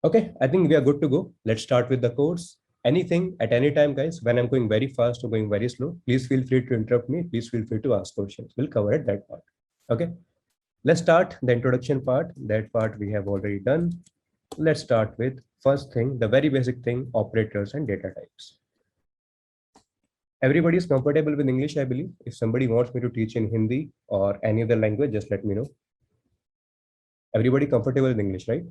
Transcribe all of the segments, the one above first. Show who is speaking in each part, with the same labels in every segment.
Speaker 1: Okay, I think we are good to go. Let's start with the course. Anything at any time, guys, when I'm going very fast or going very slow, please feel free to interrupt me. Please feel free to ask questions. We'll cover it that part. Okay, let's start the introduction part. That part we have already done. Let's start with first thing, the very basic thing, operators and data types. Everybody is comfortable with English, I believe. If somebody wants me to teach in Hindi or any other language, just let me know. Everybody comfortable with English, right?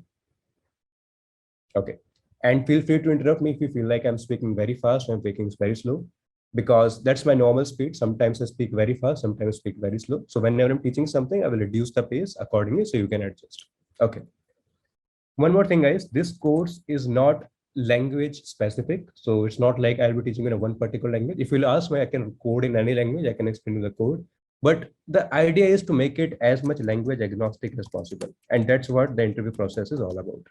Speaker 1: Okay. And feel free to interrupt me if you feel like I'm speaking very fast or I'm speaking very slow, because that's my normal speed. Sometimes I speak very fast, sometimes I speak very slow. So whenever I'm teaching something, I will reduce the pace accordingly so you can adjust. Okay. One more thing, guys, this course is not language specific. So it's not like I'll be teaching in a one particular language. If you'll ask me, I can code in any language, I can explain the code. But the idea is to make it as much language agnostic as possible. And that's what the interview process is all about.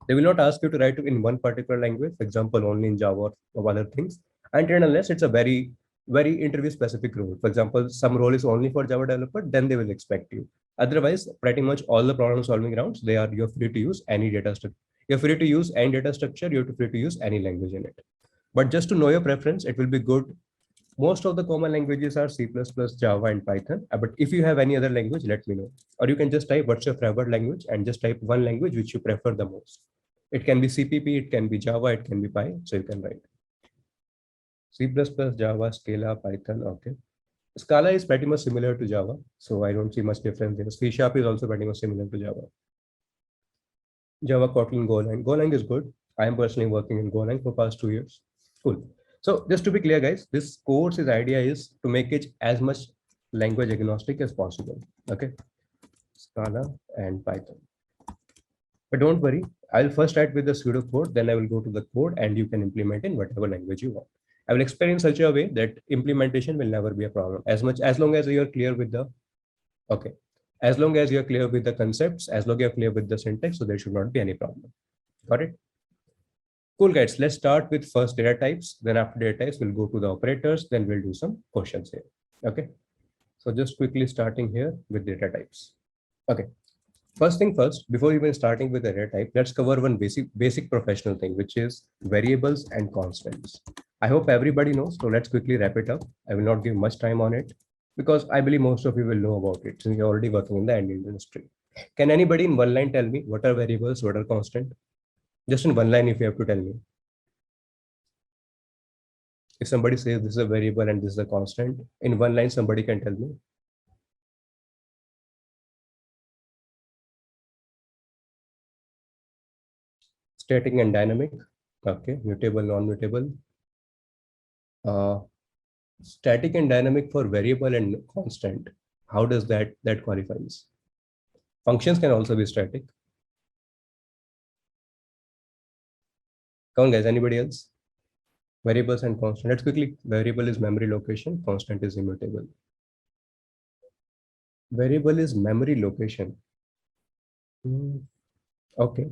Speaker 1: They will not ask you to write in one particular language, for example, only in Java or other things, until unless it's a very, very interview specific role. For example, some role is only for Java developer, then they will expect you. Otherwise, pretty much all the problem solving rounds, you're free to use any data structure. You're free to use any data structure, you're free to use any language in it. But just to know your preference, it will be good. Most of the common languages are C++, Java, and Python. But if you have any other language, let me know. Or you can just type what's your favorite language and just type one language which you prefer the most. It can be CPP, it can be Java, it can be Py. So you can write C++, Java, Scala, Python. Okay. Scala is pretty much similar to Java. So I don't see much difference there. C# is also pretty much similar to Java. Java, Kotlin, Golang. Golang is good. I am personally working in Golang for past 2 years. Cool. So just to be clear, guys, this course's idea is to make it as much language agnostic as possible. Okay. Scala and Python. But don't worry, I'll first start with the pseudocode, then I will go to the code and you can implement in whatever language you want. I will explain in such a way that implementation will never be a problem as long as you're clear with the, okay. As long as you're clear with the concepts, as long as you're clear with the syntax, so there should not be any problem. Got it? Cool, guys. Let's start with first data types. Then after data types, we'll go to the operators. Then we'll do some questions here. Okay. So just quickly starting here with data types. Okay. First thing first, before even starting with the data type, let's cover one basic professional thing, which is variables and constants. I hope everybody knows. So let's quickly wrap it up. I will not give much time on it because I believe most of you will know about it since you're already working in the industry. Can anybody in one line tell me what are variables, what are constant? Just in one line, if you have to tell me. If somebody says this is a variable and this is a constant, in one line, somebody can tell me. Static and dynamic. Okay, mutable, non-mutable. Static and dynamic for variable and constant. How does that qualifies? Functions can also be static. Come on, guys. Anybody else? Variables and constant. Let's quickly. Variable is memory location. Constant is immutable. Variable is memory location. Okay.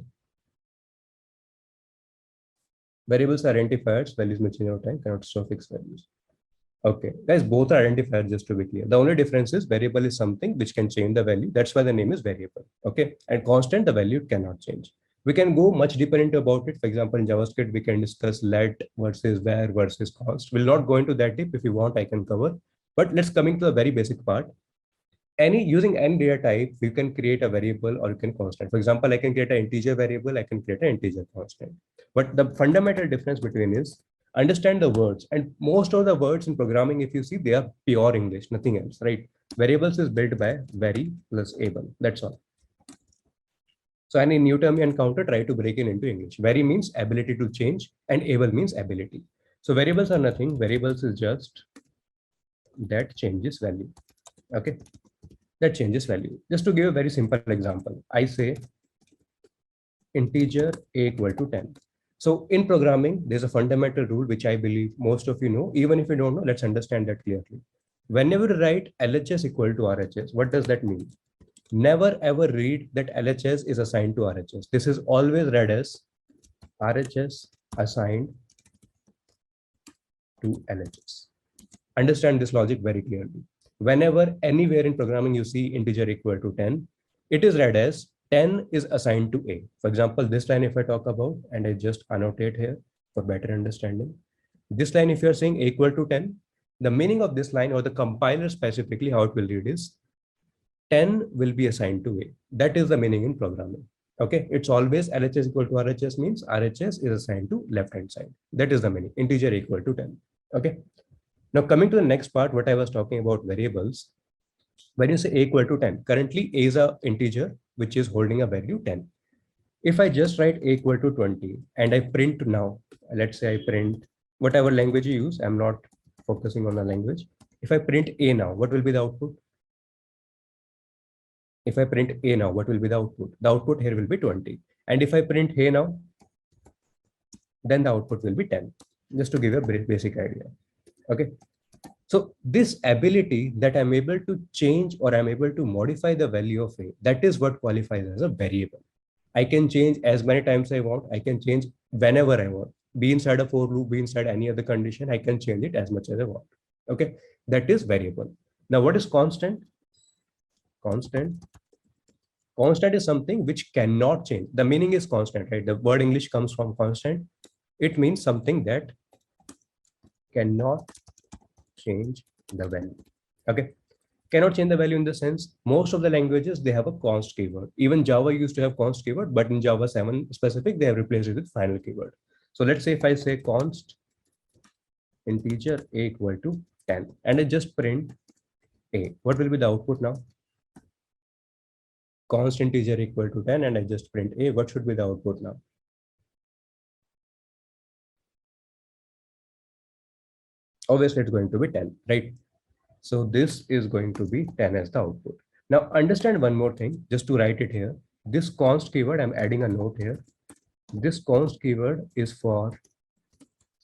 Speaker 1: Variables are identifiers. Values may change over time. Cannot store fixed values. Okay, guys, both are identifiers, just to be clear. The only difference is variable is something which can change the value. That's why the name is variable. Okay, and constant, the value cannot change. We can go much deeper into about it. For example, in JavaScript, we can discuss let versus var versus const. We'll not go into that deep. If you want, I can cover. But let's coming to the very basic part. Using any data type, you can create a variable or you can constant. For example, I can create an integer variable, I can create an integer constant. But the fundamental difference between is understand the words, and most of the words in programming, if you see, they are pure English, nothing else, right? Variables is built by vary plus able. That's all. So any new term you encounter, try to break it into English. Vary means ability to change, and able means ability. So variables are nothing. Variables is just that changes value. Okay. That changes value. Just to give a very simple example, I say integer a equal to 10. So in programming, there's a fundamental rule which I believe most of you know. Even if you don't know, let's understand that clearly. Whenever you write LHS equal to RHS, what does that mean? Never ever read that LHS is assigned to RHS. This is always read as RHS assigned to LHS. Understand this logic very clearly. Whenever anywhere in programming you see integer equal to 10, it is read as 10 is assigned to A. For example, this line, if I talk about, and I just annotate here for better understanding, this line, if you're saying A equal to 10, the meaning of this line, or the compiler specifically how it will read is 10 will be assigned to A. That is the meaning in programming. Okay, it's always LHS equal to RHS means RHS is assigned to left hand side. That is the meaning, integer equal to 10. Okay, now coming to the next part, what I was talking about variables. When you say A equal to 10, currently A is a integer which is holding a value 10. If I just write A equal to 20 and I print now, let's say I print whatever language you use, I'm not focusing on the language. If I print A now, what will be the output? If I print A now, what will be the output? The output here will be 20. And if I print A now, then the output will be 10. Just to give you a basic idea. Okay. So this ability that I'm able to change or I'm able to modify the value of A, that is what qualifies as a variable. I can change as many times I want. I can change whenever I want. Be inside a for loop, be inside any other condition. I can change it as much as I want. Okay, that is variable. Now, what is constant? Constant is something which cannot change. The meaning is constant, right? The word English comes from constant. It means something that cannot change the value. Okay, cannot change the value in the sense most of the languages, they have a const keyword. Even Java used to have const keyword, but in Java 7 specific, they have replaced it with final keyword. So let's say if I say const integer A equal to 10 and I just print A, what will be the output now? Const integer equal to 10 and I just print A, what should be the output now? Obviously it's going to be 10, right? So this is going to be 10 as the output. Now understand one more thing, just to write it here. This const keyword, I'm adding a note here. This const keyword is for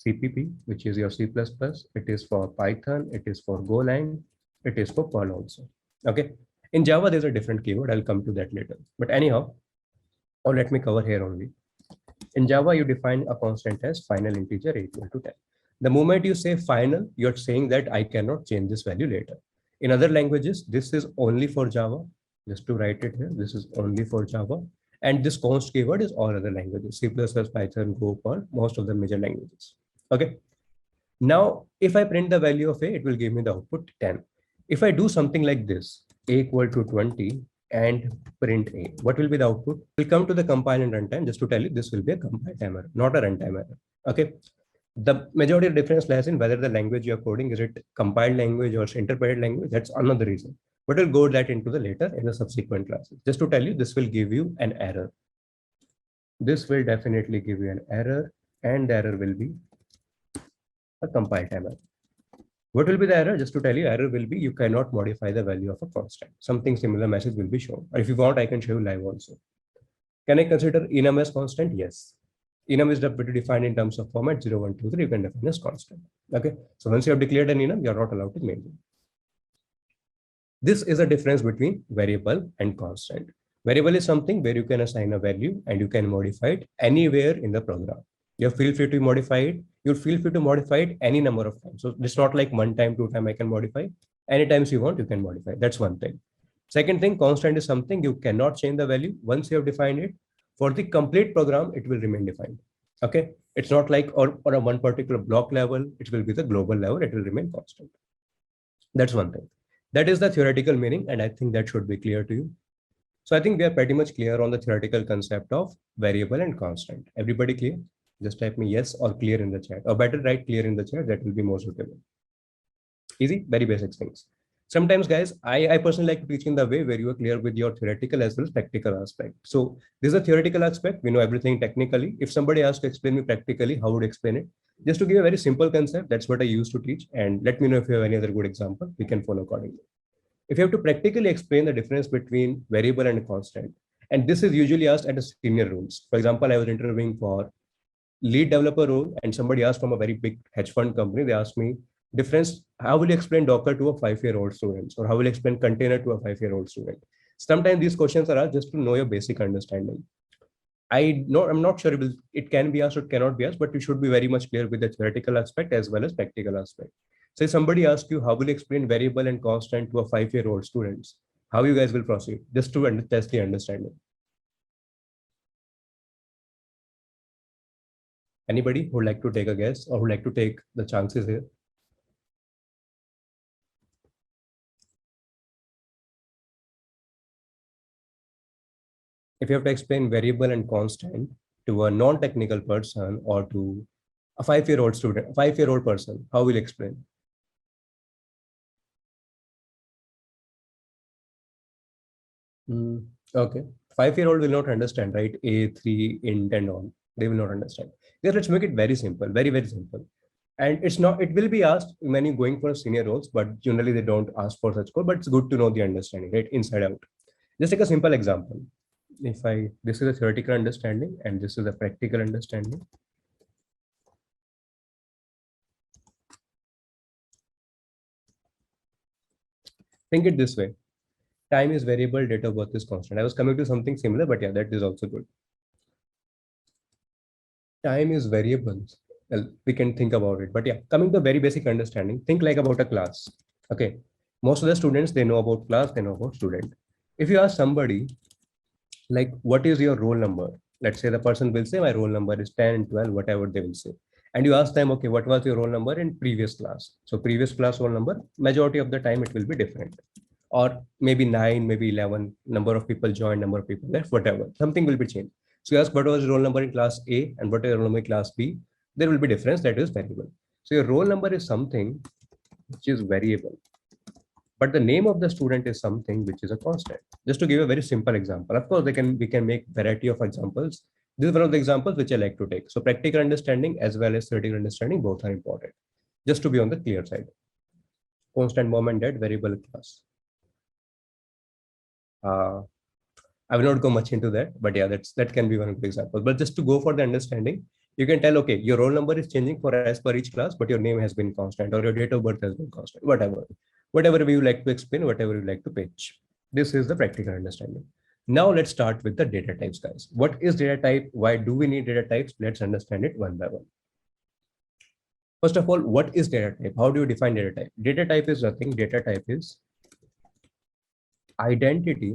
Speaker 1: CPP, which is your C++. It is for Python. It is for Golang. It is for Perl also. Okay. In Java, there's a different keyword. I'll come to that later. But anyhow, or let me cover here only. In Java, you define a constant as final integer equal to 10. The moment you say final, you're saying that I cannot change this value later. In other languages, this is only for Java. Just to write it here, this is only for Java. And this const keyword is all other languages, C++, Python, Go, Perl, most of the major languages. Okay. Now, if I print the value of A, it will give me the output 10. If I do something like this, A equal to 20 and print A, what will be the output? We'll come to the compile and runtime. Just to tell you, this will be a compile time error, not a runtime error. Okay. The majority of difference lies in whether the language you're coding, is it compiled language or interpreted language? That's another reason. But we'll go that into the later in the subsequent classes. Just to tell you, this will give you an error. This will definitely give you an error, and the error will be a compile time error. What will be the error? Just to tell you, error will be you cannot modify the value of a constant. Something similar message will be shown. Or if you want, I can show you live also. Can I consider enum as constant? Yes. Enum is defined in terms of format 0, 1, 2, 3. You can define as constant. Okay. So once you have declared an enum, you are not allowed to make it. This is a difference between variable and constant. Variable is something where you can assign a value and you can modify it anywhere in the program. You feel free to modify it. You feel free to modify it any number of times. So it's not like 1 time, 2 time I can modify. Anytime you want, you can modify. That's one thing. Second thing, constant is something you cannot change the value. Once you have defined it, for the complete program, it will remain defined. Okay. It's not like or a one particular block level, it will be the global level, it will remain constant. That's one thing. That is the theoretical meaning, and I think that should be clear to you. So I think we are pretty much clear on the theoretical concept of variable and constant. Everybody clear? Just type me yes or clear in the chat, or better write clear in the chat. That will be more suitable. Easy, very basic things. Sometimes, guys, I personally like to teach in the way where you are clear with your theoretical as well as practical aspect. So this is a theoretical aspect. We know everything technically. If somebody asks to explain me practically, how would I explain it? Just to give a very simple concept, that's what I used to teach. And let me know if you have any other good example, we can follow accordingly. If you have to practically explain the difference between variable and constant, and this is usually asked at a senior roles. For example, I was interviewing for lead developer role, and somebody asked from a very big hedge fund company, they asked me, difference, how will you explain Docker to a 5-year-old student? Or how will you explain container to a 5-year-old student? Sometimes these questions are asked just to know your basic understanding. I'm not sure it can be asked or cannot be asked, but you should be very much clear with the theoretical aspect as well as practical aspect. Say somebody asks you, how will you explain variable and constant to a 5-year-old students? How you guys will proceed? Just to test the understanding. Anybody who would like to take a guess or who would like to take the chances here? If you have to explain variable and constant to a non-technical person or to a 5-year-old student, a 5-year-old person, how will you explain? Okay. 5-year-old will not understand, right? A3 int and all. They will not understand. Yeah, let's make it very simple, very, very simple. And it's not, it will be asked when you're going for senior roles, but generally they don't ask for such code, but it's good to know the understanding, right? Inside out. Just take a simple example. If this is a theoretical understanding and this is a practical understanding. Think it this way. Time is variable, date of birth is constant. I was coming to something similar, but yeah, that is also good. Time is variable. Well, we can think about it, but yeah, coming to very basic understanding, think like about a class. Okay. Most of the students, they know about class, they know about student. If you ask somebody, like, what is your roll number? Let's say the person will say, my roll number is 10, 12, whatever they will say. And you ask them, okay, what was your roll number in previous class? So previous class roll number, majority of the time it will be different. Or maybe 9, maybe 11, number of people joined, number of people left, whatever, something will be changed. So you ask what was your roll number in class A and what is your roll number in class B, there will be difference, that is variable. So your roll number is something which is variable, but the name of the student is something which is a constant. Just to give a very simple example, of course, we can make variety of examples. This is one of the examples which I like to take. So practical understanding as well as theoretical understanding, both are important. Just to be on the clear side. Constant, mom and dad, variable class. I will not go much into that, but yeah, that can be one of the examples. But just to go for the understanding, you can tell, okay, your roll number is changing for as per each class, but your name has been constant or your date of birth has been constant, whatever we would like to explain, whatever you like to pitch. This is the practical understanding. Now let's start with the data types, guys. What is data type? Why do we need data types? Let's understand it one by one. First of all, what is data type? How do you define data type? Data type is nothing. Data type is identity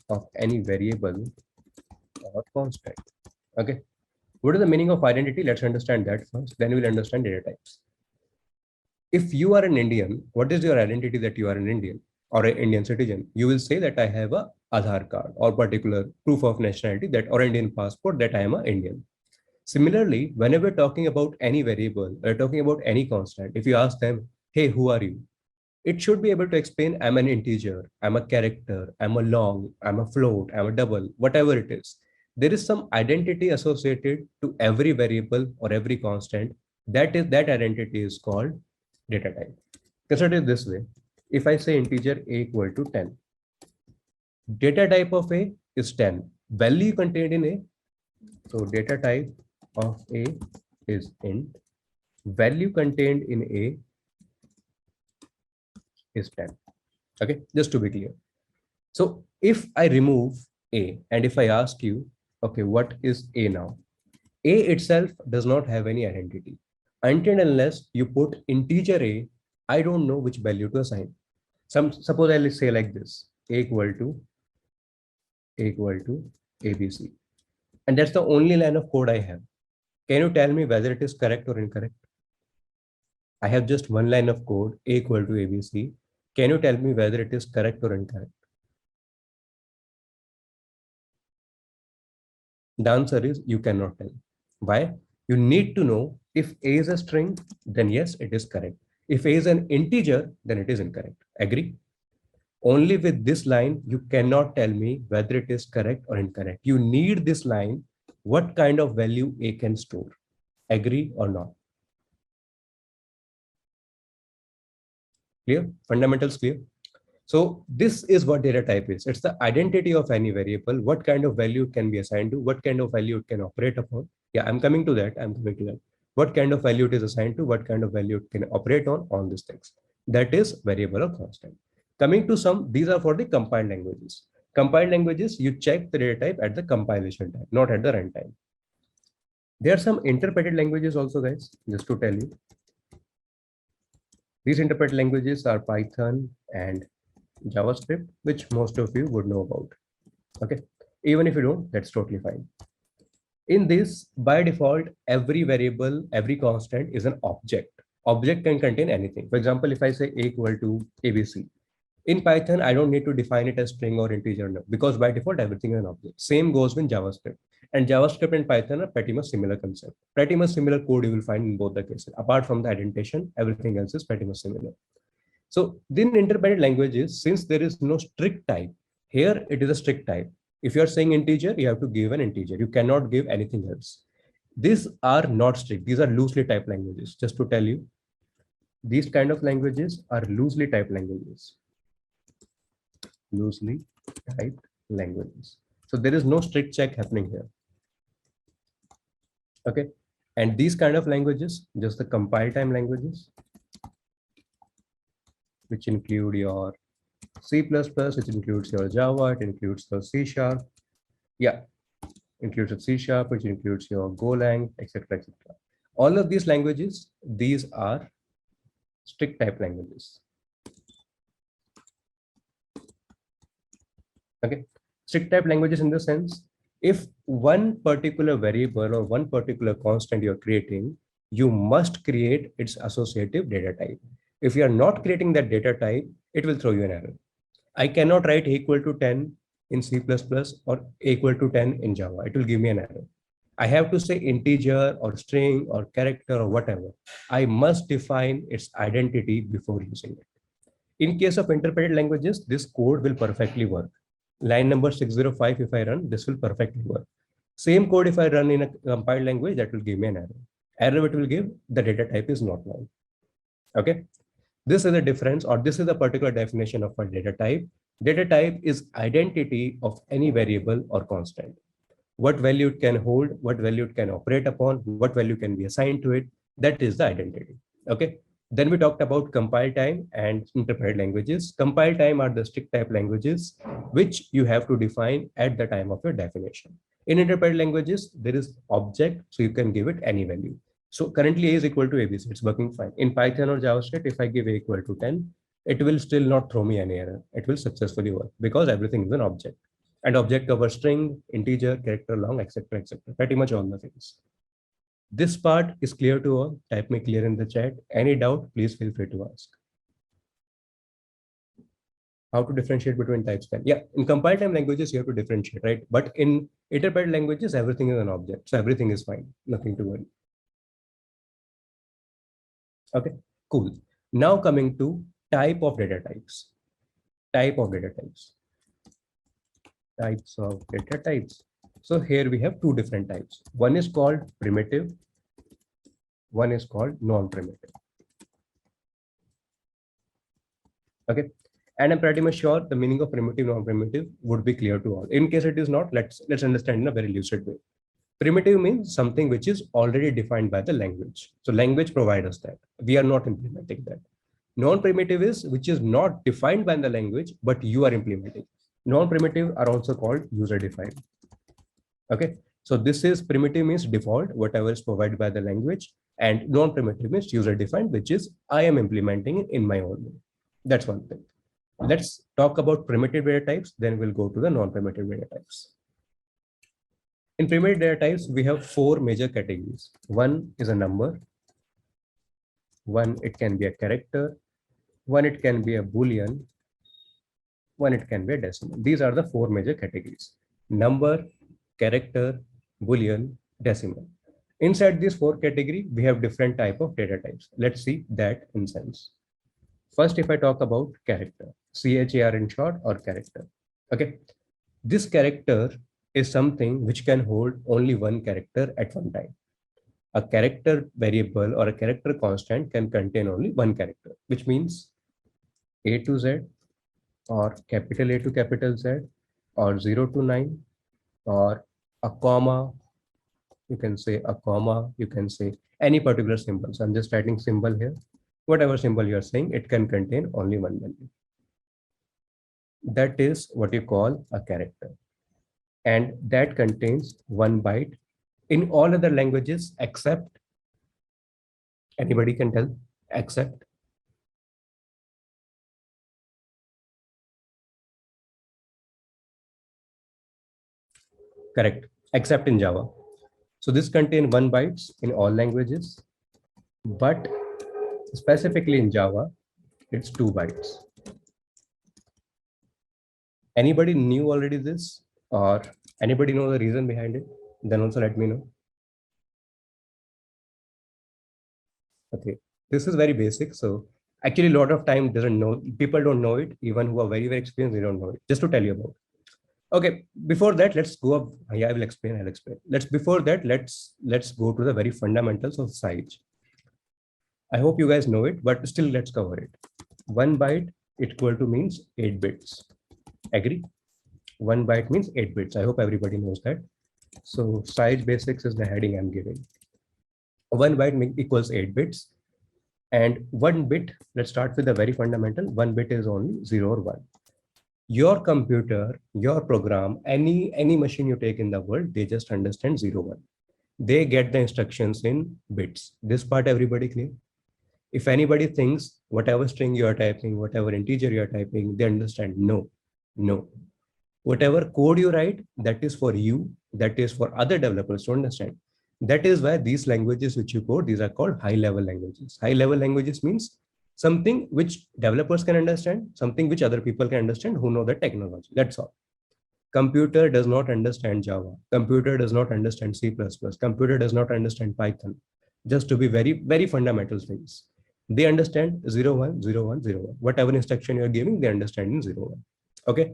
Speaker 1: of any variable or constant. Okay. What is the meaning of identity? Let's understand that first. Then we'll understand data types. If you are an Indian, what is your identity that you are an Indian or an Indian citizen? You will say that I have a Aadhaar card or particular proof of nationality that or Indian passport that I am an Indian. Similarly, whenever talking about any variable or talking about any constant, if you ask them, hey, who are you? It should be able to explain, I'm an integer, I'm a character, I'm a long, I'm a float, I'm a double, whatever it is. There is some identity associated to every variable or every constant. That identity is called data type. Consider it this way. If I say integer a equal to 10, data type of a is 10. Value contained in a, so data type of a is int. Value contained in a is 10. Okay, just to be clear. So if I remove a and if I ask you, okay, what is a now? A itself does not have any identity. Until and unless you put integer a, I don't know which value to assign. Suppose I'll say like this, a equal to ABC. And that's the only line of code I have. Can you tell me whether it is correct or incorrect? I have just one line of code, a equal to ABC. Can you tell me whether it is correct or incorrect? The answer is you cannot tell. Why? You need to know if a is a string, then yes, it is correct. If a is an integer, then it is incorrect. Agree? Only with this line, you cannot tell me whether it is correct or incorrect. You need this line, what kind of value a can store. Agree or not? Clear? Fundamentals clear? So this is what data type is. It's the identity of any variable, what kind of value it can be assigned to, what kind of value it can operate upon. Yeah, I'm coming to that. What kind of value it is assigned to, what kind of value it can operate on these things. That is variable or constant. Coming to some, these are for the compiled languages. Compiled languages, you check the data type at the compilation time, not at the runtime. There are some interpreted languages also, guys, just to tell you. These interpreted languages are Python and JavaScript, which most of you would know about. Okay, even if you don't, that's totally fine. In this, by default, every variable, every constant is an object. Object can contain anything. For example, if I say a equal to ABC, in Python, I don't need to define it as string or integer because by default, everything is an object. Same goes with JavaScript. And JavaScript and Python are pretty much similar concept. Pretty much similar code you will find in both the cases. Apart from the indentation, everything else is pretty much similar. So in interpreted languages, since there is no strict type, here it is a strict type. If you are saying integer, you have to give an integer. You cannot give anything else. These are not strict. These are loosely typed languages. Just to tell you, these kind of languages are loosely typed languages. Loosely typed languages. So there is no strict check happening here. Okay. And these kind of languages, just the compile time languages, which include your C++, which includes your Java, it includes the C Sharp. Yeah, includes the C Sharp, which includes your Golang, etc., etc. All of these languages, these are strict type languages. Okay, strict type languages in the sense, if one particular variable or one particular constant you're creating, you must create its associative data type. If you are not creating that data type, it will throw you an error. I cannot write equal to 10 in C++ or equal to 10 in Java. It will give me an error. I have to say integer or string or character or whatever. I must define its identity before using it. In case of interpreted languages, this code will perfectly work. Line number 605, if I run, this will perfectly work. Same code if I run in a compiled language, that will give me an error. Error it will give, the data type is not null. Okay. This is a difference, or this is a particular definition of a data type. Data type is identity of any variable or constant. What value it can hold, what value it can operate upon, what value can be assigned to it. That is the identity. Okay. Then we talked about compile time and interpreted languages. Compile time are the strict type languages, which you have to define at the time of your definition. In interpreted languages, there is object, so you can give it any value. So currently A is equal to ABC, it's working fine. In Python or JavaScript, if I give A equal to 10, it will still not throw me any error. It will successfully work because everything is an object. And object covers string, integer, character, long, etc., etc. Pretty much all the things. This part is clear to all. Type me clear in the chat. Any doubt, please feel free to ask. How to differentiate between types then? Yeah, in compile time languages, you have to differentiate, right? But in interpreted languages, everything is an object. So everything is fine. Nothing to worry. Okay, cool. Now coming to type of data types. Type of data types. Types of data types. So here we have two different types. One is called primitive. One is called non-primitive. Okay. And I'm pretty much sure the meaning of primitive, non-primitive would be clear to all. In case it is not, let's understand in a very lucid way. Primitive means something which is already defined by the language. So language provides us that. We are not implementing that. Non-primitive is which is not defined by the language, but you are implementing. Non-primitive are also called user-defined. Okay. So this is primitive means default, whatever is provided by the language, and non-primitive means user-defined, which is I am implementing in my own way. That's one thing. Let's talk about primitive data types, then we'll go to the non-primitive data types. In primitive data types, we have four major categories. One is a number. One, it can be a character. One, it can be a Boolean. One, it can be a decimal. These are the four major categories. Number, character, Boolean, decimal. Inside these four categories, we have different type of data types. Let's see that in sense. First, if I talk about character, CHAR in short, or character. Okay. This character is something which can hold only one character at one time. A character variable or a character constant can contain only one character, which means A to Z, or capital A to capital Z, or 0 to 9, or a comma. You can say a comma, you can say any particular symbol. So I'm just writing symbol here. Whatever symbol you're saying, it can contain only one value. That is what you call a character. And that contains one byte. In all other languages except, anybody can tell, except? Correct, except in Java. So this contains 1 bytes in all languages, but specifically in Java, it's 2 bytes. Anybody knew already this, or anybody know the reason behind it? Then also let me know. Okay, this is very basic. So actually, a lot of time people don't know it. Even who are very, very experienced, they don't know it. Just to tell you about. Okay, before that, let's go up. Yeah, I'll explain. Before that, let's go to the very fundamentals of size. I hope you guys know it, but still let's cover it. 1 byte equal to means 8 bits. Agree? 1 byte means 8 bits. I hope everybody knows that. So size basics is the heading I'm giving. 1 byte equals 8 bits. And 1 bit, let's start with the very fundamental. 1 bit is only 0 or 1. Your computer, your program, any machine you take in the world, they just understand 0, 1. They get the instructions in bits. This part everybody clear? If anybody thinks whatever string you are typing, whatever integer you are typing, they understand. No. Whatever code you write, that is for you, that is for other developers to understand. That is why these languages which you code, these are called high-level languages. High-level languages means something which developers can understand, something which other people can understand who know the technology. That's all. Computer does not understand Java. Computer does not understand C++. Computer does not understand Python. Just to be very, very fundamental things. They understand 0, 1, 0, 1, 0, 1. Whatever instruction you're giving, they understand in 0, 1. Okay.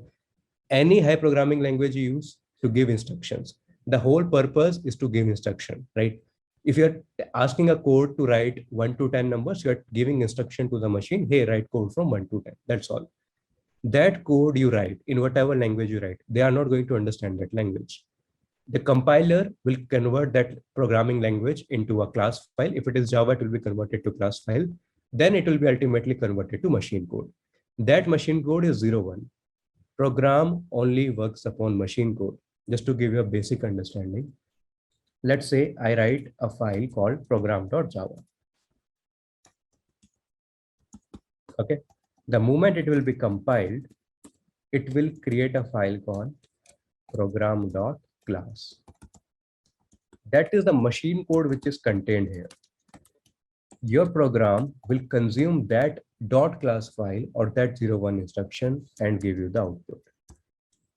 Speaker 1: Any high programming language you use to give instructions, the whole purpose is to give instruction, right? If you're asking a code to write 1 to 10 numbers, you're giving instruction to the machine, hey, write code from 1 to 10. That's all. That code you write in whatever language you write, they are not going to understand that language. The compiler will convert that programming language into a class file. If it is Java, it will be converted to class file. Then it will be ultimately converted to machine code. That machine code is 0, 1. Program only works upon machine code. Just to give you a basic understanding, let's say I write a file called program.java. Okay. The moment it will be compiled, it will create a file called program.class. That is the machine code which is contained here. Your program will consume that .class file or that 0, 1 instruction and give you the output.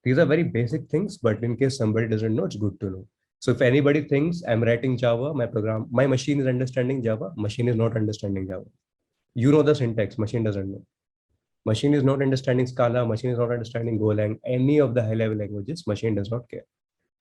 Speaker 1: These are very basic things, but in case somebody doesn't know, it's good to know. So if anybody thinks I'm writing Java, my machine is understanding Java, machine is not understanding Java. You know the syntax, machine doesn't know. Machine is not understanding Scala, machine is not understanding Golang, any of the high-level languages, machine does not care.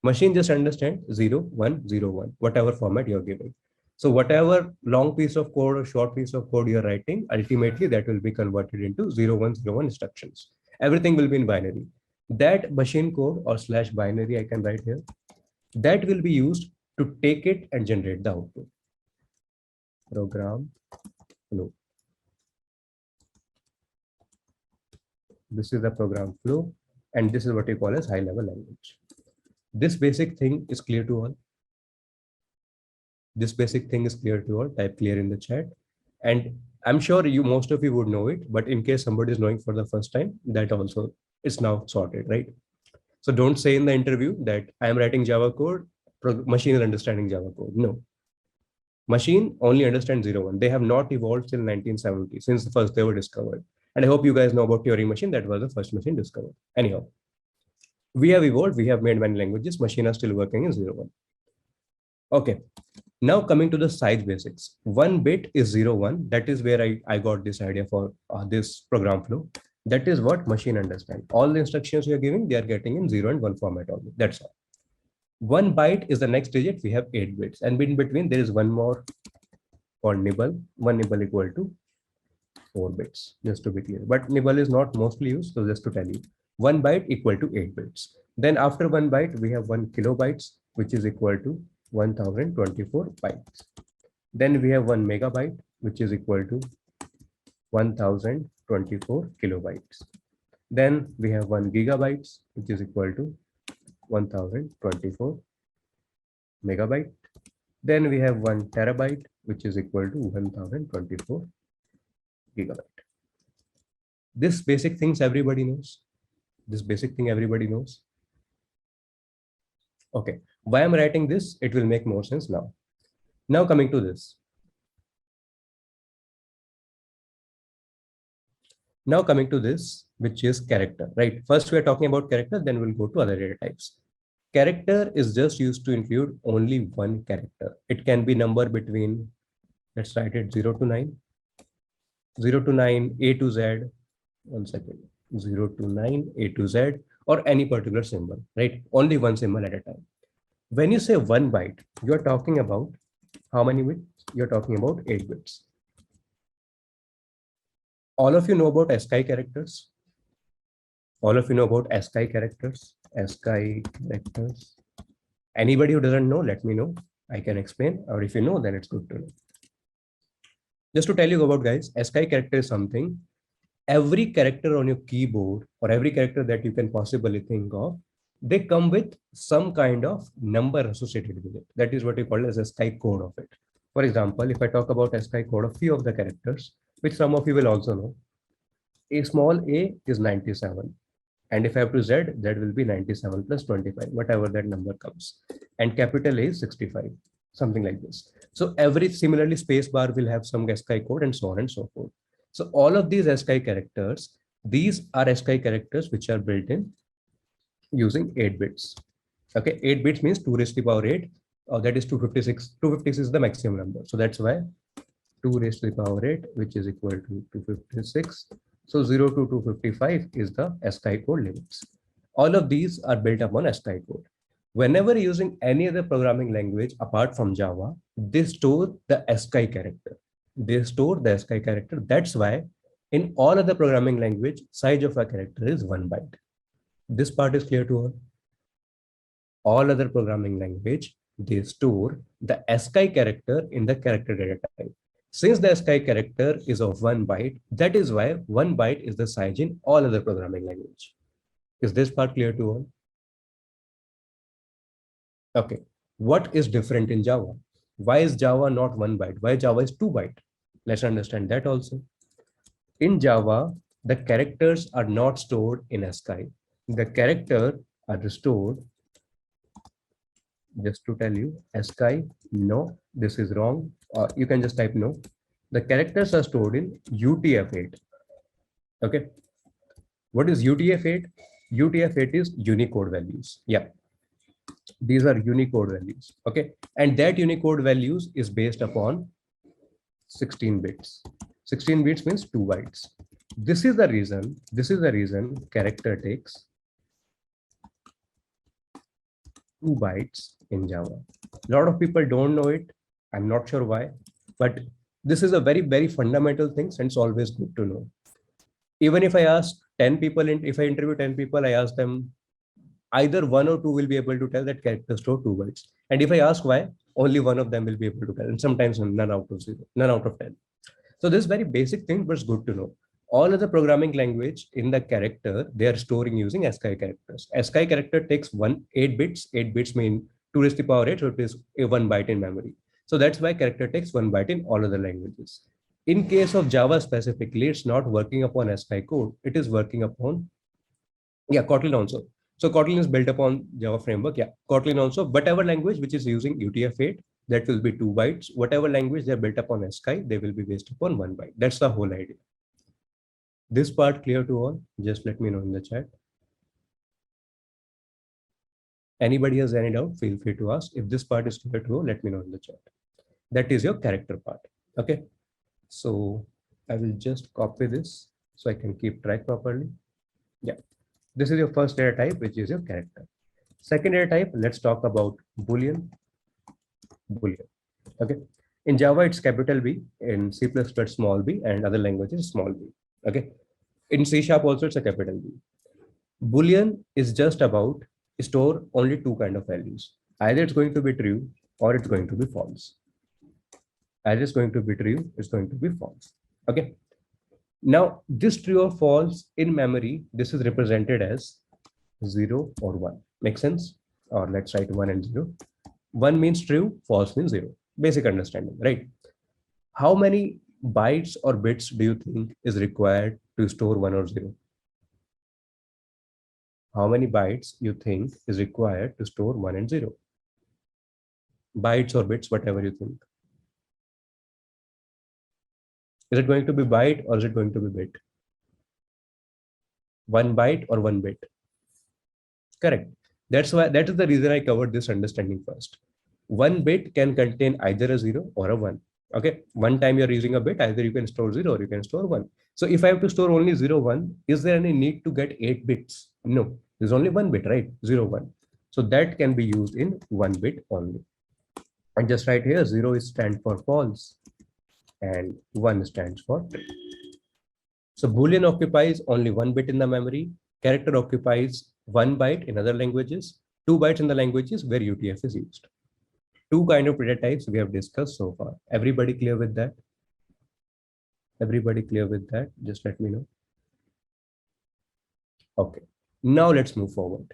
Speaker 1: Machine just understands 0, 1, 0, 1, whatever format you're giving. So whatever long piece of code or short piece of code you're writing, ultimately that will be converted into 0, 1, 0, 1 instructions. Everything will be in binary. That machine code or /binary I can write here, that will be used to take it and generate the output. Program flow. This is the program flow, and this is what you call as high-level language. This basic thing is clear to all. This basic thing is clear to all. Type clear in the chat. And I'm sure most of you would know it, but in case somebody is knowing for the first time, that also is now sorted, right? So don't say in the interview that I'm writing Java code, machine is understanding Java code. No. Machine only understands 0, 1. They have not evolved till 1970, since the first they were discovered. And I hope you guys know about Turing machine. That was the first machine discovered. Anyhow, we have evolved. We have made many languages. Machine are still working in 0, 1. Okay. Now coming to the size basics. 1 bit is 0, 1. That is where I got this idea for this program flow. That is what machine understands. All the instructions we are giving, they are getting in 0 and 1 format only. That's all. 1 byte is the next digit. We have 8 bits. And in between, there is one more called nibble. 1 nibble equal to 4 bits, just to be clear. But nibble is not mostly used. So just to tell you, 1 byte equal to 8 bits. Then after 1 byte, we have 1 kilobytes, which is equal to 1024 bytes. Then we have 1 megabyte, which is equal to 1024 kilobytes. Then we have 1 gigabytes, which is equal to 1024 megabyte. Then we have 1 terabyte, which is equal to 1024 gigabyte. This basic things everybody knows. This basic thing everybody knows. Okay, why I'm writing this, it will make more sense now. Now coming to this. Now coming to this, which is character, right? First we are talking about character, then we'll go to other data types. Character is just used to include only one character. It can be number between, let's write it 0 to 9, 0 to 9, A to Z, 1 second, 0 to 9, A to Z, or any particular symbol, right? Only one symbol at a time. When you say 1 byte, you're talking about how many bits? You're talking about 8 bits. All of you know about ASCII characters? All of you know about ASCII characters? ASCII characters. Anybody who doesn't know, let me know. I can explain, or if you know, then it's good to know. Just to tell you about, guys, ASCII character is something, every character on your keyboard or every character that you can possibly think of, they come with some kind of number associated with it. That is what we call as ASCII code of it. For example, if I talk about ASCII code of few of the characters, which some of you will also know, a small a is 97. And if I have to Z, that will be 97 plus 25, whatever that number comes. And capital A is 65, something like this. So every similarly space bar will have some ASCII code and so on and so forth. So all of these ASCII characters, these are ASCII characters which are built in using 8 bits. Okay, 8 bits means 2 raised to the power 8, that is 256. 256 is the maximum number. So that's why 2 raised to the power 8, which is equal to 256. So 0 to 255 is the ASCII code limits. All of these are built upon ASCII code. Whenever using any other programming language apart from Java, they store the ASCII character. They store the ASCII character. That's why in all other programming language, size of a character is 1 byte. This part is clear to all. All other programming language, they store the ASCII character in the character data type. Since the ASCII character is of 1 byte, that is why 1 byte is the size in all other programming language. Is this part clear to all? Okay. What is different in Java? Why is Java not 1 byte? Why Java is 2 byte? Let's understand that also. In Java, the characters are not stored in ASCII. The character are stored, just to tell you, ASCII, no, this is wrong. You can just type no. The characters are stored in UTF-8. Okay. What is UTF-8? UTF-8 is Unicode values. Yeah. These are Unicode values. Okay. And that Unicode values is based upon 16 bits. 16 bits means 2 bytes. This is the reason character takes 2 bytes in Java. A lot of people don't know it. I'm not sure why, but this is a very, very fundamental thing, and it's always good to know. Even if I ask 10 people, if I interview 10 people, I ask them, either 1 or 2 will be able to tell that character store 2 bytes. And if I ask why, only one of them will be able to tell, and sometimes none out of 0, none out of 10. So this very basic thing, but it's good to know. All other programming language in the character, they are storing using ASCII characters. ASCII character takes 8 bits. 8 bits mean 2 raised to the power 8, so it is a 1 byte in memory. So that's why character takes 1 byte in all other languages. In case of Java specifically, it's not working upon ASCII code. It is working upon, yeah, Kotlin also. So Kotlin is built upon Java framework. Yeah, Kotlin also. Whatever language which is using UTF-8, that will be 2 bytes. Whatever language they're built upon ASCII, they will be based upon 1 byte. That's the whole idea. This part clear to all? Just let me know in the chat. Anybody has any doubt, feel free to ask. If this part is clear to all, let me know in the chat. That is your character part. Okay. So I will just copy this so I can keep track properly. Yeah. This is your first data type, which is your character. Second data type, let's talk about Boolean. Boolean. Okay. In Java, it's capital B. In C++, small b, and other languages, small b. Okay. In C# also, it's a capital B. Boolean is just about store only 2 kind of values. Either it's going to be true or it's going to be false. Either it's going to be true, it's going to be false. Okay. Now, this true or false in memory, this is represented as 0 or 1. Make sense? Or let's write 1 and 0. 1 means true, false means 0. Basic understanding, right? How many bytes or bits do you think is required to store 1 or 0? how many bytes you think is required to store 1 and 0. Bytes or bits, whatever you think. Is it going to be byte or is it going to be bit? 1 byte or 1 bit? Correct. That is the reason I covered this understanding first. 1 bit can contain either a 0 or a 1. Okay. One time you're using a bit, either you can store 0 or you can store 1. So if I have to store only 0, 1, is there any need to get 8 bits? No. There's only 1 bit, right? 0, 1. So that can be used in 1 bit only. And just right here, 0 stands for false and 1 stands for true. So Boolean occupies only 1 bit in the memory. Character occupies 1 byte in other languages, 2 bytes in the languages where UTF is used. Two kind of data types we have discussed so far. Everybody clear with that? Everybody clear with that? Just let me know. Okay. Now let's move forward.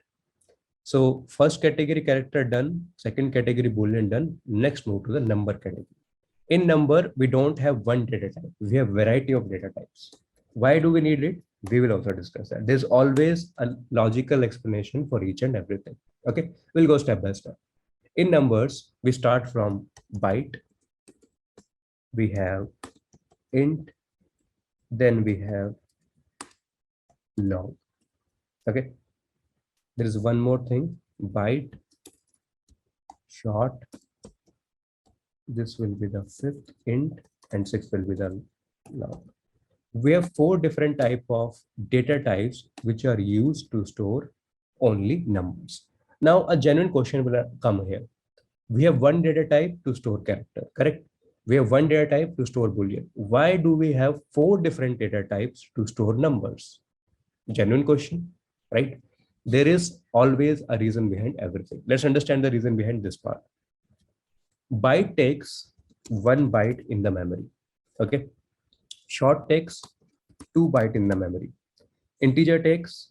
Speaker 1: So first category character done, second category Boolean done. Next move to the number category. In number, we don't have one data type. We have variety of data types. Why do we need it? We will also discuss that. There's always a logical explanation for each and everything. Okay, we'll go step by step. In numbers, we start from byte. We have int. Then we have long. Okay. There is one more thing, byte, short. This will be the fifth int and sixth will be the long. We have 4 different type of data types which are used to store only numbers. Now a genuine question will come here. We have one data type to store character, correct? We have one data type to store Boolean. Why do we have 4 different data types to store numbers? Genuine question, right? There is always a reason behind everything. Let's understand the reason behind this part. Byte takes 1 byte in the memory. Okay. Short takes 2 byte in the memory. Integer takes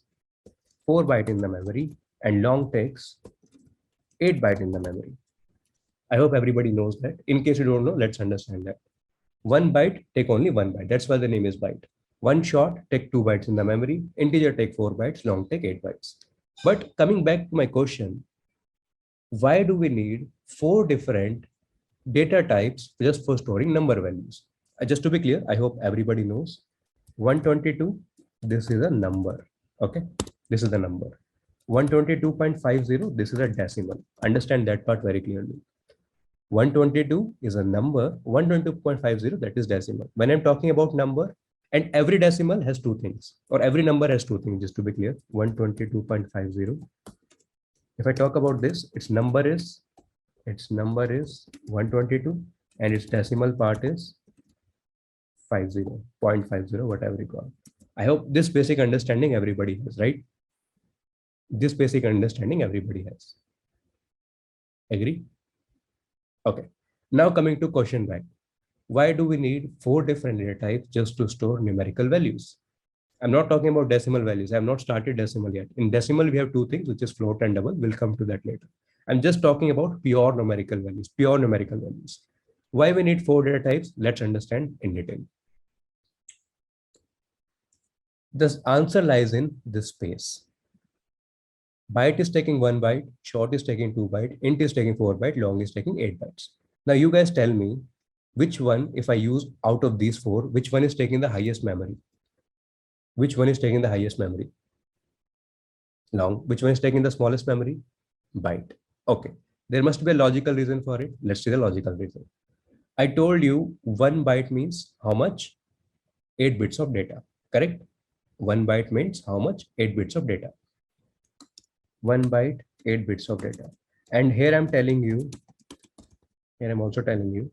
Speaker 1: 4 byte in the memory and long takes 8 byte in the memory. I hope everybody knows that. In case you don't know, let's understand that. 1 byte take only 1 byte. That's why the name is byte. One short take 2 bytes in the memory. Integer take 4 bytes. Long take 8 bytes. But coming back to my question, why do we need 4 different data types just for storing number values? Just to be clear, I hope everybody knows 122, this is a number. Okay, this is the number. 122.50, this is a decimal. Understand that part very clearly. 122 is a number, 122.50, that is decimal. When I'm talking about number, and every decimal has 2 things, or every number has 2 things, just to be clear. 122.50. If I talk about this, its number is 122 and its decimal part is 50.50, whatever you call. I hope this basic understanding everybody has, right? This basic understanding everybody has. Agree? Okay. Now coming to question back. Why do we need 4 different data types just to store numerical values? I'm not talking about decimal values. I have not started decimal yet. In decimal, we have 2 things, which is float and double. We'll come to that later. I'm just talking about pure numerical values. Why we need 4 data types? Let's understand in detail. The answer lies in this space. Byte is taking 1 byte, short is taking 2 byte, int is taking 4 byte, long is taking 8 bytes. Now you guys tell me which one, if I use out of these 4, which one is taking the highest memory? Which one is taking the highest memory? Long. Which one is taking the smallest memory? Byte. Okay. There must be a logical reason for it. Let's see the logical reason. I told you 1 byte means how much? 8 bits of data. Correct? 1 byte means how much? 8 bits of data. 1 byte, 8 bits of data. And here I'm telling you, also telling you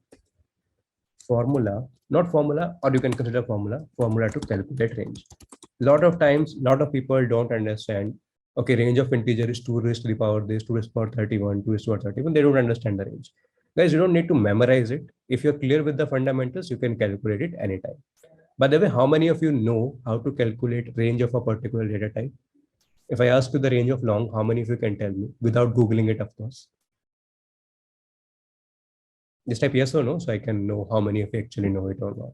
Speaker 1: formula, not formula, or you can consider formula to calculate range. A lot of times, a lot of people don't understand, okay, range of integer is 2 raised to the power this, 2 raised to the power 31, 2 raised to the power 31. They don't understand the range. Guys, you don't need to memorize it. If you're clear with the fundamentals, you can calculate it anytime. By the way, how many of you know how to calculate range of a particular data type? If I ask you the range of long, how many of you can tell me without Googling it, of course? Just type yes or no, so I can know how many of you actually know it or not.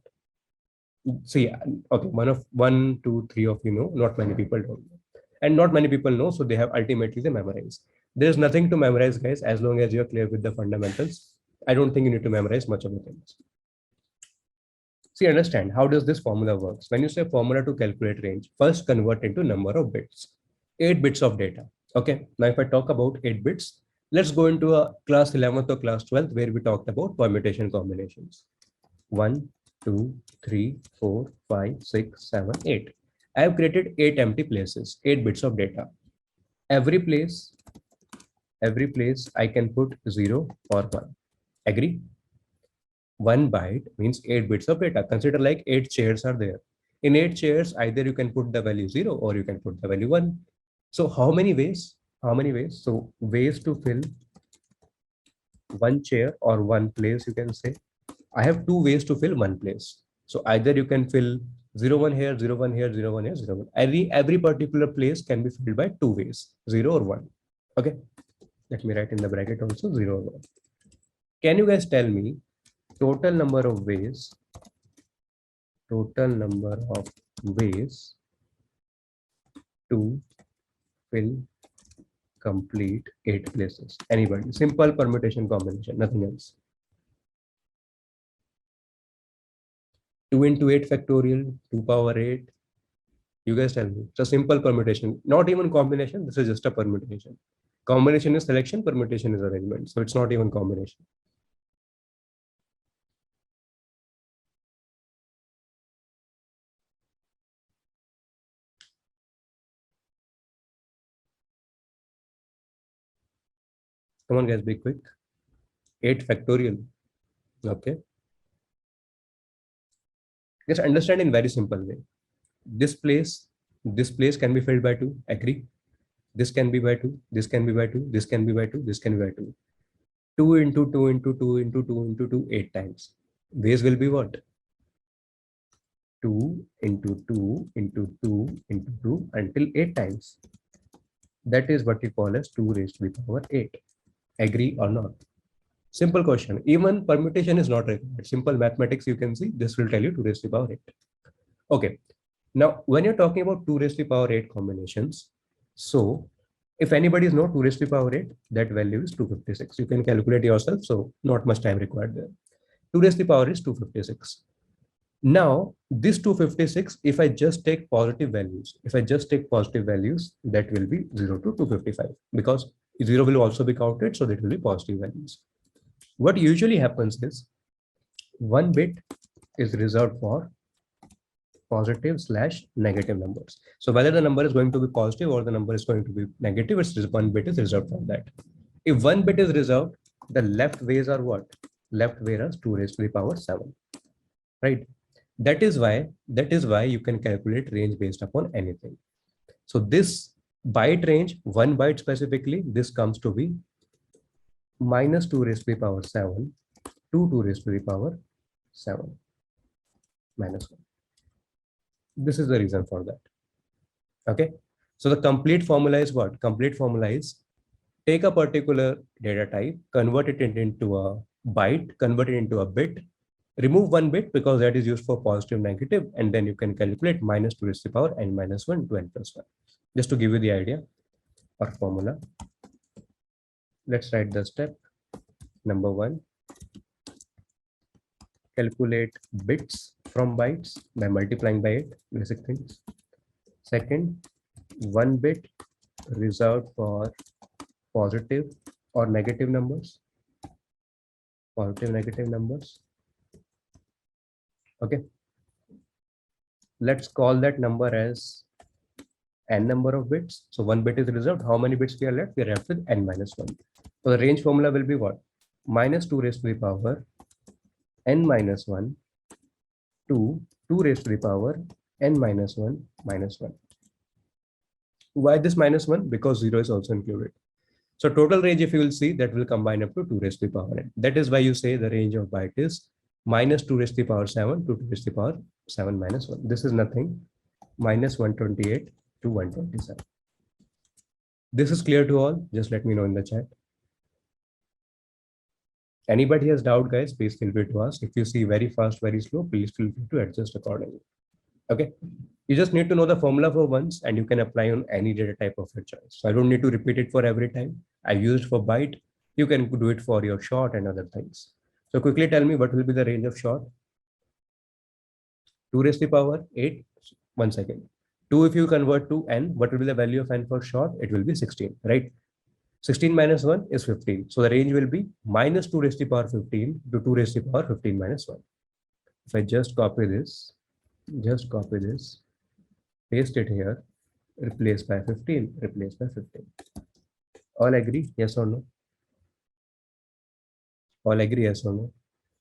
Speaker 1: See, okay, 1, 2, 3 of you know, not many people don't know. and not many people know, so they have ultimately they memorize. There's nothing to memorize, guys, as long as you're clear with the fundamentals. I don't think you need to memorize much of the things. See, understand how does this formula works. When you say formula to calculate range, first convert into number of bits. 8 bits of data. Okay, now if I talk about 8 bits, let's go into a class 11th or class 12th where we talked about permutation combinations. 1, 2, 3, 4, 5, 6, 7, 8. I have created 8 empty places, 8 bits of data. Every place I can put 0 or 1. Agree? 1 byte means 8 bits of data. Consider like 8 chairs are there. In 8 chairs, either you can put the value 0 or you can put the value 1. So how many ways? How many ways? So ways to fill one chair or one place, you can say. I have 2 ways to fill one place. So either you can fill 0, 1 here, 0, 1 here, 0, 1 here, 0, 1. Every particular place can be filled by 2 ways, 0 or 1. Okay. Let me write in the bracket also 0 or 1. Can you guys tell me total number of ways to fill complete 8 places? Anybody? Simple permutation combination, nothing else. 2 into 8 factorial, 2 power 8. You guys tell me. It's a simple permutation, not even combination. This is just a permutation. Combination is selection, permutation is arrangement. So it's not even combination. Come on, guys, be quick. 8 factorial. Okay. Just understand in very simple way. This place can be filled by 2. Agree? This can be by 2. This can be by 2. This can be by 2. This can be by 2. 2 into 2 into 2 into 2 into 2, 8 times. Ways will be what? 2 into 2 into 2 into 2 until 8 times. That is what we call as 2 raised to the power 8. Agree or not? Simple question. Even permutation is not required. Simple mathematics, you can see this will tell you 2 raised to the power 8. Okay. Now, when you're talking about 2 raised to the power 8 combinations, so if anybody is not 2 raised to the power 8, that value is 256. You can calculate yourself. So not much time required there. 2 raised to the power is 256. Now, this 256, if I just take positive values, that will be 0 to 255 because 0 will also be counted. So that will be positive values. What usually happens is 1 bit is reserved for positive / negative numbers. So whether the number is going to be positive or the number is going to be negative, it's 1 bit is reserved for that. If 1 bit is reserved, the left ways are what? Left way is 2 raised to the power 7, right? That is why you can calculate range based upon anything. So this byte range, 1 byte specifically, this comes to be minus 2 raised to the power 7 to 2 raised to the power 7 minus 1. This is the reason for that. Okay. So the complete formula is what? Complete formula is take a particular data type, convert it into a byte, convert it into a bit, remove 1 bit because that is used for positive, negative, and then you can calculate minus 2 raised to the power n minus 1 to n plus 1. Just to give you the idea or formula. Let's write the step. Number 1, calculate bits from bytes by multiplying by 8, basic things. Second, 1 bit reserved for positive or negative numbers. Positive, negative numbers. Okay. Let's call that number as n number of bits. So 1 bit is reserved. How many bits we are left? We are left with n minus 1. So the range formula will be what? Minus 2 raised to the power n minus 1 to 2 raised to the power n minus 1 minus 1. Why this minus 1? Because 0 is also included. So total range, if you will see, that will combine up to 2 raised to the power n. That is why you say the range of byte is minus 2 raised to the power 7 to 2 raised to the power 7 minus 1. This is nothing, minus 128 to 127. This is clear to all. Just let me know in the chat. Anybody has doubt, guys, please feel free to ask. If you see very fast, very slow, please feel free to adjust accordingly. Okay. You just need to know the formula for once and you can apply on any data type of your choice. So I don't need to repeat it for every time. I used for byte. You can do it for your short and other things. So quickly tell me what will be the range of short. 2 raised to the power 8. 1 second. 2 if you convert to n, what will be the value of n for short? It will be 16, right? 16 minus 1 is 15. So the range will be minus 2 raised to the power 15 to 2 raised to the power 15 minus 1. If I just copy this, paste it here, replace by 15, replace by 15. All agree? Yes or no? All agree? Yes or no?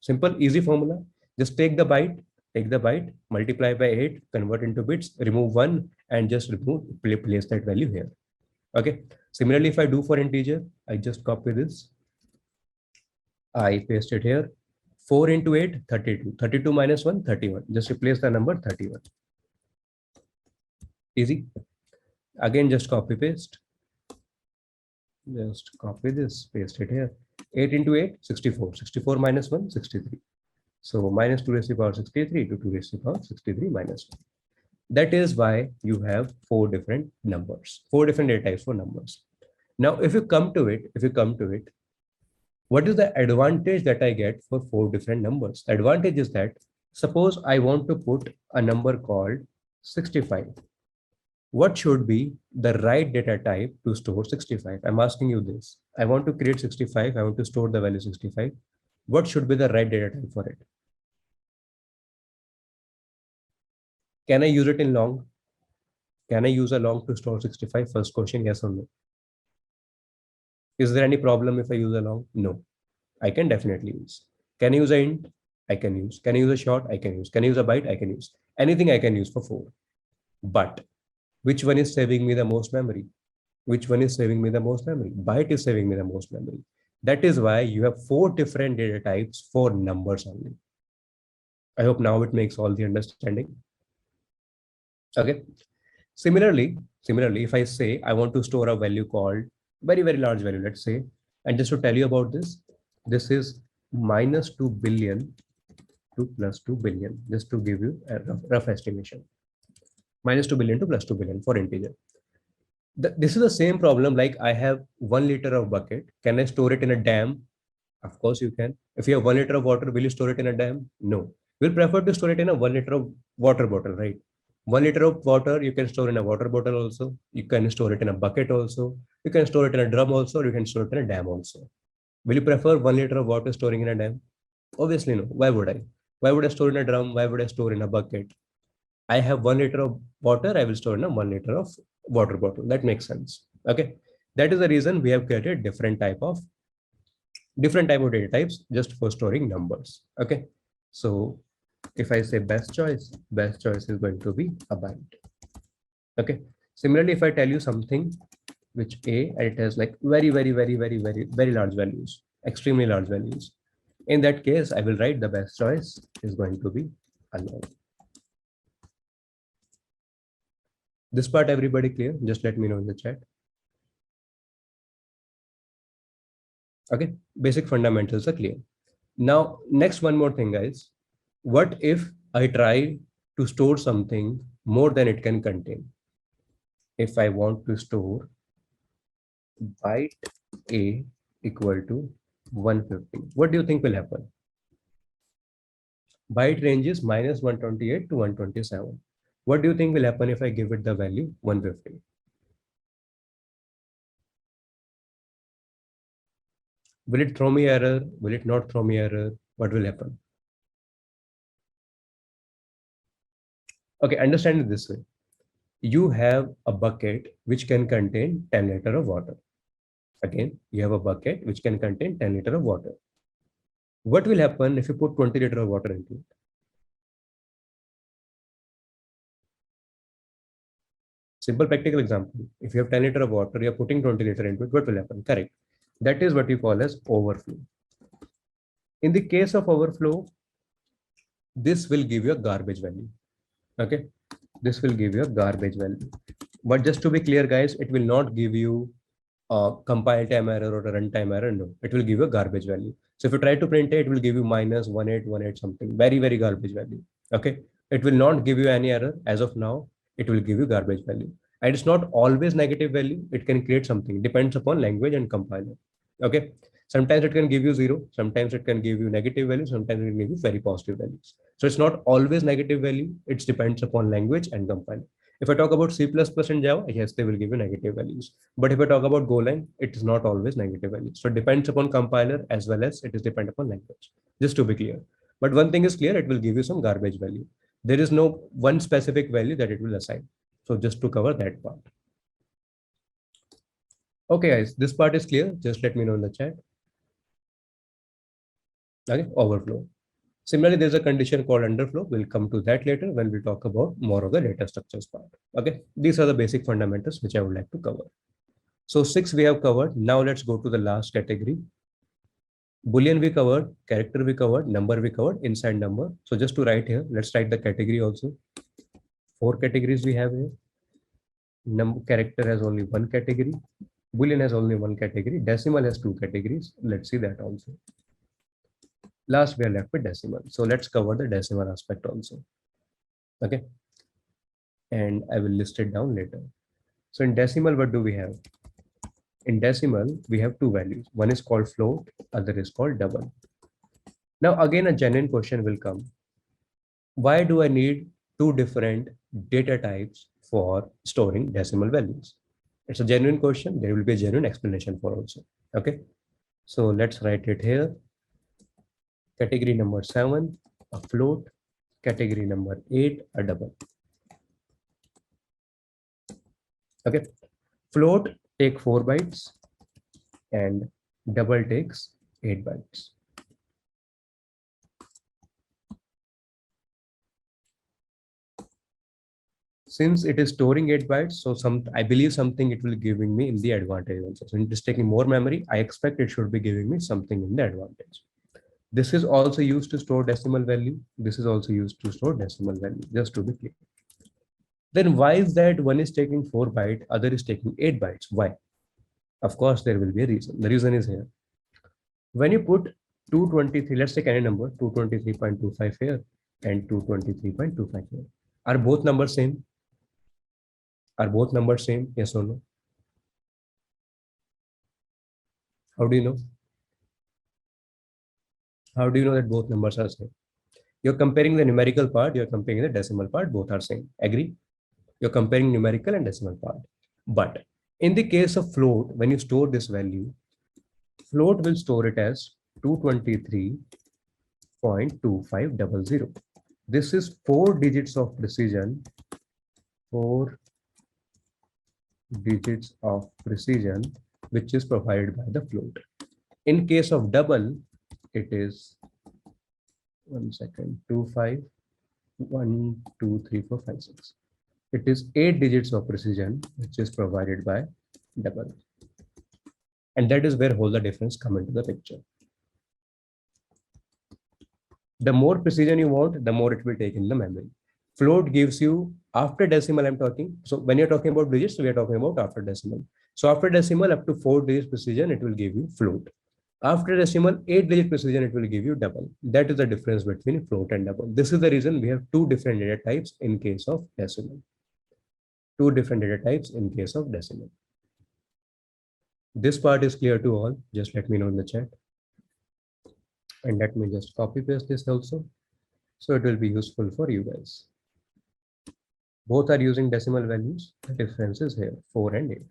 Speaker 1: Simple, easy formula. Just take the byte, multiply by 8, convert into bits, remove 1, and just place that value here. Okay. Similarly, if I do for integer, I just copy this. I paste it here. 4 into 8, 32. 32 minus 1, 31. Just replace the number 31. Easy. Again, just copy paste. Just copy this, paste it here. 8 into 8, 64. 64 minus 1, 63. So minus 2 raised to the power 63 to 2 raised to the power 63 minus 1. That is why you have 4 different numbers, 4 different data types for numbers. Now, if you come to it, what is the advantage that I get for 4 different numbers? The advantage is that suppose I want to put a number called 65. What should be the right data type to store 65? I'm asking you this. I want to create 65. I want to store the value 65. What should be the right data type for it? Can I use it in long? Can I use a long to store 65? First question, yes or no? Is there any problem if I use a long? No, I can definitely use. Can I use a int? I can use. Can I use a short? I can use. Can I use a byte? I can use. Anything I can use for 4. But which one is saving me the most memory? Which one is saving me the most memory? Byte is saving me the most memory. That is why you have 4 different data types for numbers only. I hope now it makes all the understanding. Okay. Similarly, if I say I want to store a value called very, very large value, let's say, and just to tell you about this is minus 2 billion to plus 2 billion, just to give you a rough estimation. Minus 2 billion to plus 2 billion for integer. This is the same problem like I have 1 liter of bucket. Can I store it in a dam? Of course you can. If you have 1 liter of water, will you store it in a dam? No. We'll prefer to store it in a 1 liter of water bottle, right? 1 liter of water you can store in a water bottle also. You can store it in a bucket also. You can store it in a drum also. Or you can store it in a dam also. Will you prefer 1 liter of water storing in a dam? Obviously no. Why would I? Why would I store in a drum? Why would I store in a bucket? I have 1 liter of water. I will store in a 1 liter of water bottle. That makes sense. Okay. That is the reason we have created different type of data types just for storing numbers. Okay. So if I say best choice is going to be a byte. Okay. Similarly, if I tell you something which A and it has like very large values, extremely large values. In that case, I will write the best choice is going to be unknown. This part, everybody clear? Just let me know in the chat. Okay, basic fundamentals are clear. Now, next one more thing, guys. What if I try to store something more than it can contain? If I want to store byte A equal to 150, what do you think will happen? Byte range is minus 128 to 127. What do you think will happen if I give it the value 150? Will it throw me error? Will it not throw me error? What will happen? Okay, understand it this way. You have a bucket which can contain 10 liters of water. Again, you have a bucket which can contain 10 liters of water. What will happen if you put 20 liters of water into it? Simple practical example. If you have 10 liters of water, you're putting 20 liters into it, what will happen? Correct. That is what we call as overflow. In the case of overflow, this will give you a garbage value. Okay. This will give you a garbage value. But just to be clear, guys, it will not give you a compile time error or a runtime error. No, it will give you a garbage value. So if you try to print it, it will give you minus 1818 something. Very garbage value. Okay. It will not give you any error. As of now, it will give you garbage value. And it's not always negative value. It can create something. Depends upon language and compiler. Okay. Sometimes it can give you 0. Sometimes it can give you negative value. Sometimes it can give you very positive values. So it's not always negative value. It depends upon language and compiler. If I talk about C++ and Java, yes, they will give you negative values. But if I talk about Golang, it is not always negative values. So it depends upon compiler as well as it is depend upon language. Just to be clear. But one thing is clear, it will give you some garbage value. There is no one specific value that it will assign. So just to cover that part. Okay, guys, this part is clear. Just let me know in the chat. Okay, overflow. Similarly, there's a condition called underflow. We'll come to that later when we talk about more of the data structures part. Okay, these are the basic fundamentals which I would like to cover. So 6 we have covered. Now let's go to the last category. Boolean we covered, character we covered, number we covered, inside number. So just to write here, let's write the category also. 4 categories we have here. Character has only 1 category. Boolean has only 1 category. Decimal has 2 categories. Let's see that also. Last we are left with decimal. So let's cover the decimal aspect also. Okay. And I will list it down later. So in decimal, what do we have? In decimal, we have 2 values. One is called float, other is called double. Now again, a genuine question will come. Why do I need 2 different data types for storing decimal values? It's a genuine question. There will be a genuine explanation for also. Okay. So let's write it here. Category number 7, a float. Category number 8, a double. Okay. Float take 4 bytes and double takes 8 bytes. Since it is storing 8 bytes, so I believe something it will giving me in the advantage also. So it is taking more memory. I expect it should be giving me something in the advantage. This is also used to store decimal value. This is also used to store decimal value, just to be clear. Then why is that one is taking 4 bytes, other is taking 8 bytes? Why? Of course, there will be a reason. The reason is here. When you put 223, let's take any number, 223.25 here and 223.25 here. Are both numbers same? Are both numbers same? Yes or no? How do you know? How do you know that both numbers are same? You're comparing the numerical part, you're comparing the decimal part, both are same. Agree? You're comparing numerical and decimal part. But in the case of float, when you store this value, float will store it as 223.2500. This is 4 digits of precision. 4 digits of precision, which is provided by the float. In case of double, it is 25, 1, 2, 3, 4, 5, 6. It is 8 digits of precision, which is provided by double. And that is where all the difference come into the picture. The more precision you want, the more it will take in the memory. Float gives you after decimal, I'm talking. So when you're talking about digits, we are talking about after decimal. So after decimal, up to 4 digits precision, it will give you float. After decimal, 8 digit precision, it will give you double. That is the difference between float and double. This is the reason we have 2 different data types in case of decimal. 2 different data types in case of decimal. This part is clear to all. Just let me know in the chat. And let me just copy paste this also. So it will be useful for you guys. Both are using decimal values. The difference is here, 4 and 8.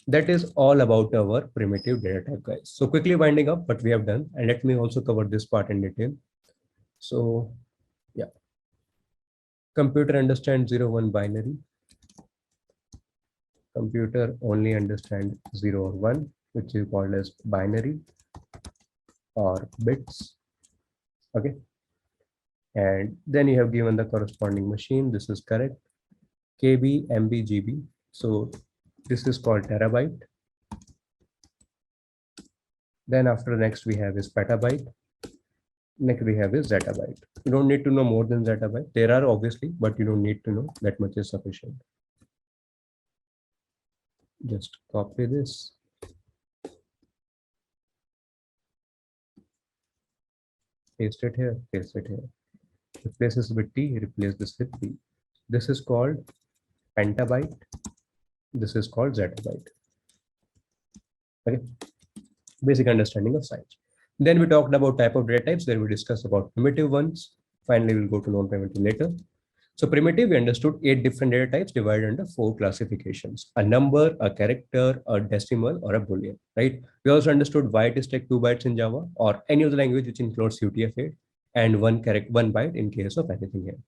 Speaker 1: That is all about our primitive data type, guys. So quickly winding up what we have done. And let me also cover this part in detail. So yeah. Computer understands 0, 1 binary. Computer only understands 0 or 1, which is called as binary or bits. Okay. And then you have given the corresponding machine. This is correct. KB, MB, GB. So this is called terabyte. Then after next we have is petabyte. Next we have is zettabyte. You don't need to know more than zettabyte. There are obviously, but you don't need to know. That much is sufficient. Just copy this. Paste it here, paste it here. Replace this with T, replace this with P. This is called pentabyte. This is called zettabyte. Okay. Basic understanding of size. Then we talked about type of data types. Then we discussed about primitive ones. Finally, we'll go to non-primitive later. So primitive, we understood 8 different data types divided into 4 classifications: a number, a character, a decimal, or a Boolean, right? We also understood why it is take 2 bytes in Java or any other language which includes UTF-8 and one byte in case of anything here.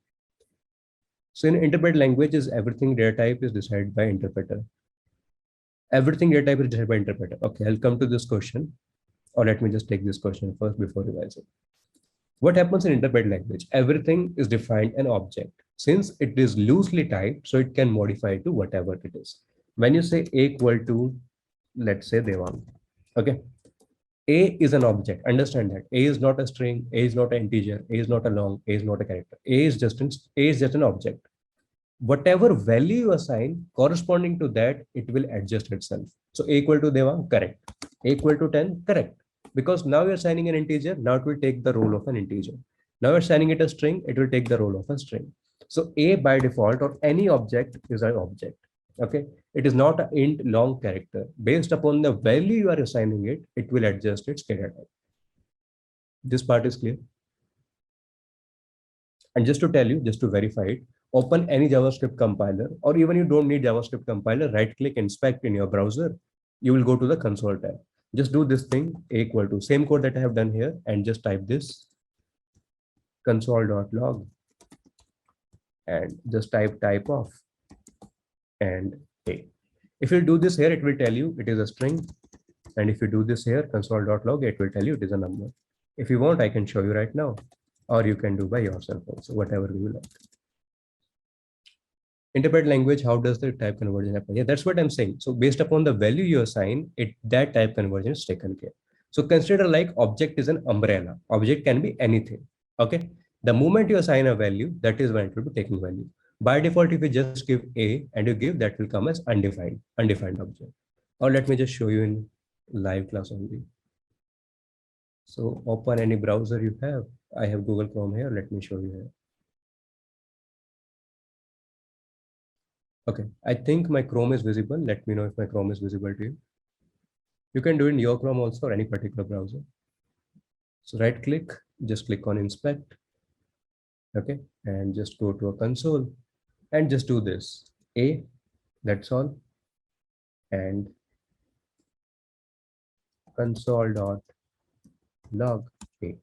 Speaker 1: So in interpreted languages, everything data type is decided by interpreter. Everything data type is decided by interpreter. Okay, I'll come to this question, or let me just take this question first before revising. What happens in interpreted language? Everything is defined an object. Since it is loosely typed, so it can modify to whatever it is. When you say A equal to, let's say Devang, okay, A is an object. Understand that A is not a string, A is not an integer, A is not a long, A is not a character. A is just an object. Whatever value you assign corresponding to that, it will adjust itself. So A equal to Devang, correct. A equal to 10, correct. Because now you're assigning an integer, now it will take the role of an integer. Now you're assigning it a string, it will take the role of a string. So A by default or any object is an object. Okay, it is not an int long character. Based upon the value you are assigning it, it will adjust its data type. This part is clear. And just to tell you, just to verify it, open any JavaScript compiler, or even you don't need JavaScript compiler, right click inspect in your browser, you will go to the console tab. Just do this thing, A equal to, same code that I have done here, and just type this console.log and just type of and A. If you do this here, it will tell you it is a string. And if you do this here, console.log, it will tell you it is a number. If you want, I can show you right now, or you can do by yourself also, whatever you like. Interpret language, how does the type conversion happen? Yeah, that's what I'm saying. So based upon the value you assign, that type conversion is taken care. So consider like object is an umbrella. Object can be anything. Okay. The moment you assign a value, that is when it will be taking value. By default, if you just give A and you give, that will come as undefined object. Or let me just show you in live class only. So open any browser you have. I have Google Chrome here. Let me show you here. Okay, I think my Chrome is visible. Let me know if my Chrome is visible to you. You can do it in your Chrome also or any particular browser. So right click, just click on inspect. Okay, and just go to a console and just do this. A, that's all. And console.log A.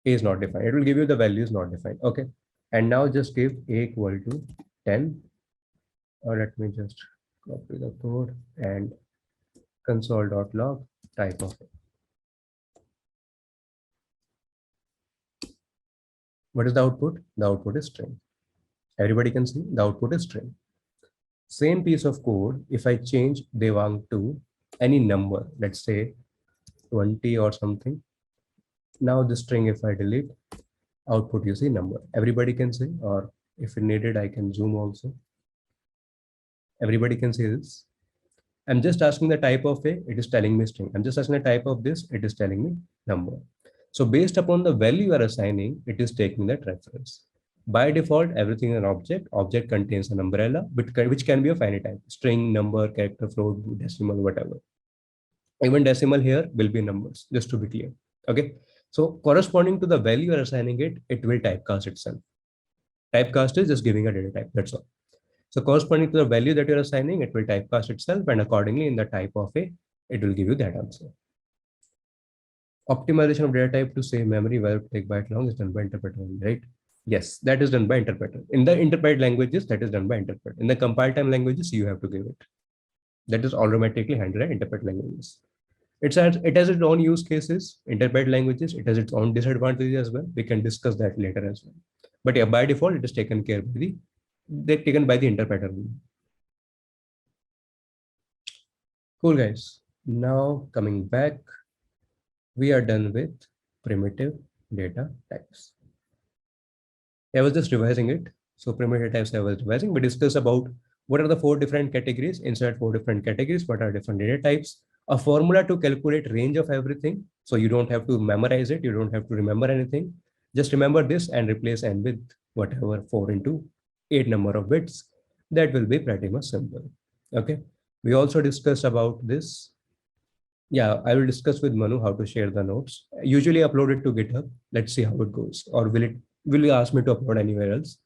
Speaker 1: A is not defined. It will give you the values not defined. Okay. And now just give A equal to 10. Or let me just copy the code and console.log type of it. What is the output? The output is string. Everybody can see the output is string. Same piece of code, if I change Devang to any number, let's say 20 or something. Now the string, if I delete, output you see number. Everybody can see, or if needed, I can zoom also. Everybody can see this. I'm just asking the type of A, it is telling me string. I'm just asking the type of this, it is telling me number. So based upon the value you are assigning, it is taking that reference. By default, everything is an object. Object contains an umbrella, which can be of any type: string, number, character, float, decimal, whatever. Even decimal here will be numbers, just to be clear. Okay. So corresponding to the value you are assigning it, it will typecast itself. Typecast is just giving a data type. That's all. So corresponding to the value that you're assigning, it will typecast itself, and accordingly in the type of A, it will give you that answer. Optimization of data type to save memory while take byte long is done by interpreter, right? Yes, that is done by interpreter. In the interpreted languages, that is done by interpreter. In the compile time languages, you have to give it. That is automatically handled by interpreted languages. It has its own use cases. Interpreted languages, it has its own disadvantages as well. We can discuss that later as well. But yeah, by default, it is taken care by the interpreter. Cool, guys. Now coming back, we are done with primitive data types. I was just revising it. So primitive types I was revising. We discussed about what are the 4 different categories. Inside 4 different categories, what are different data types. A formula to calculate range of everything. So you don't have to memorize it. You don't have to remember anything. Just remember this and replace n with whatever 4 into 8 number of bits. That will be pretty much simple. Okay. We also discussed about this. Yeah, I will discuss with Manu how to share the notes. Usually upload it to GitHub. Let's see how it goes. Or will you ask me to upload anywhere else?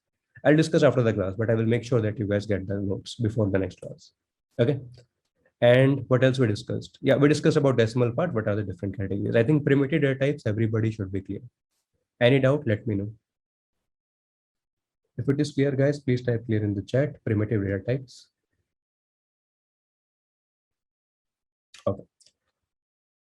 Speaker 1: I'll discuss after the class, but I will make sure that you guys get the notes before the next class. Okay. And what else we discussed? Yeah, we discussed about decimal part. What are the different categories? I think primitive data types, everybody should be clear. Any doubt, let me know. If it is clear, guys, please type clear in the chat. Primitive data types. Okay.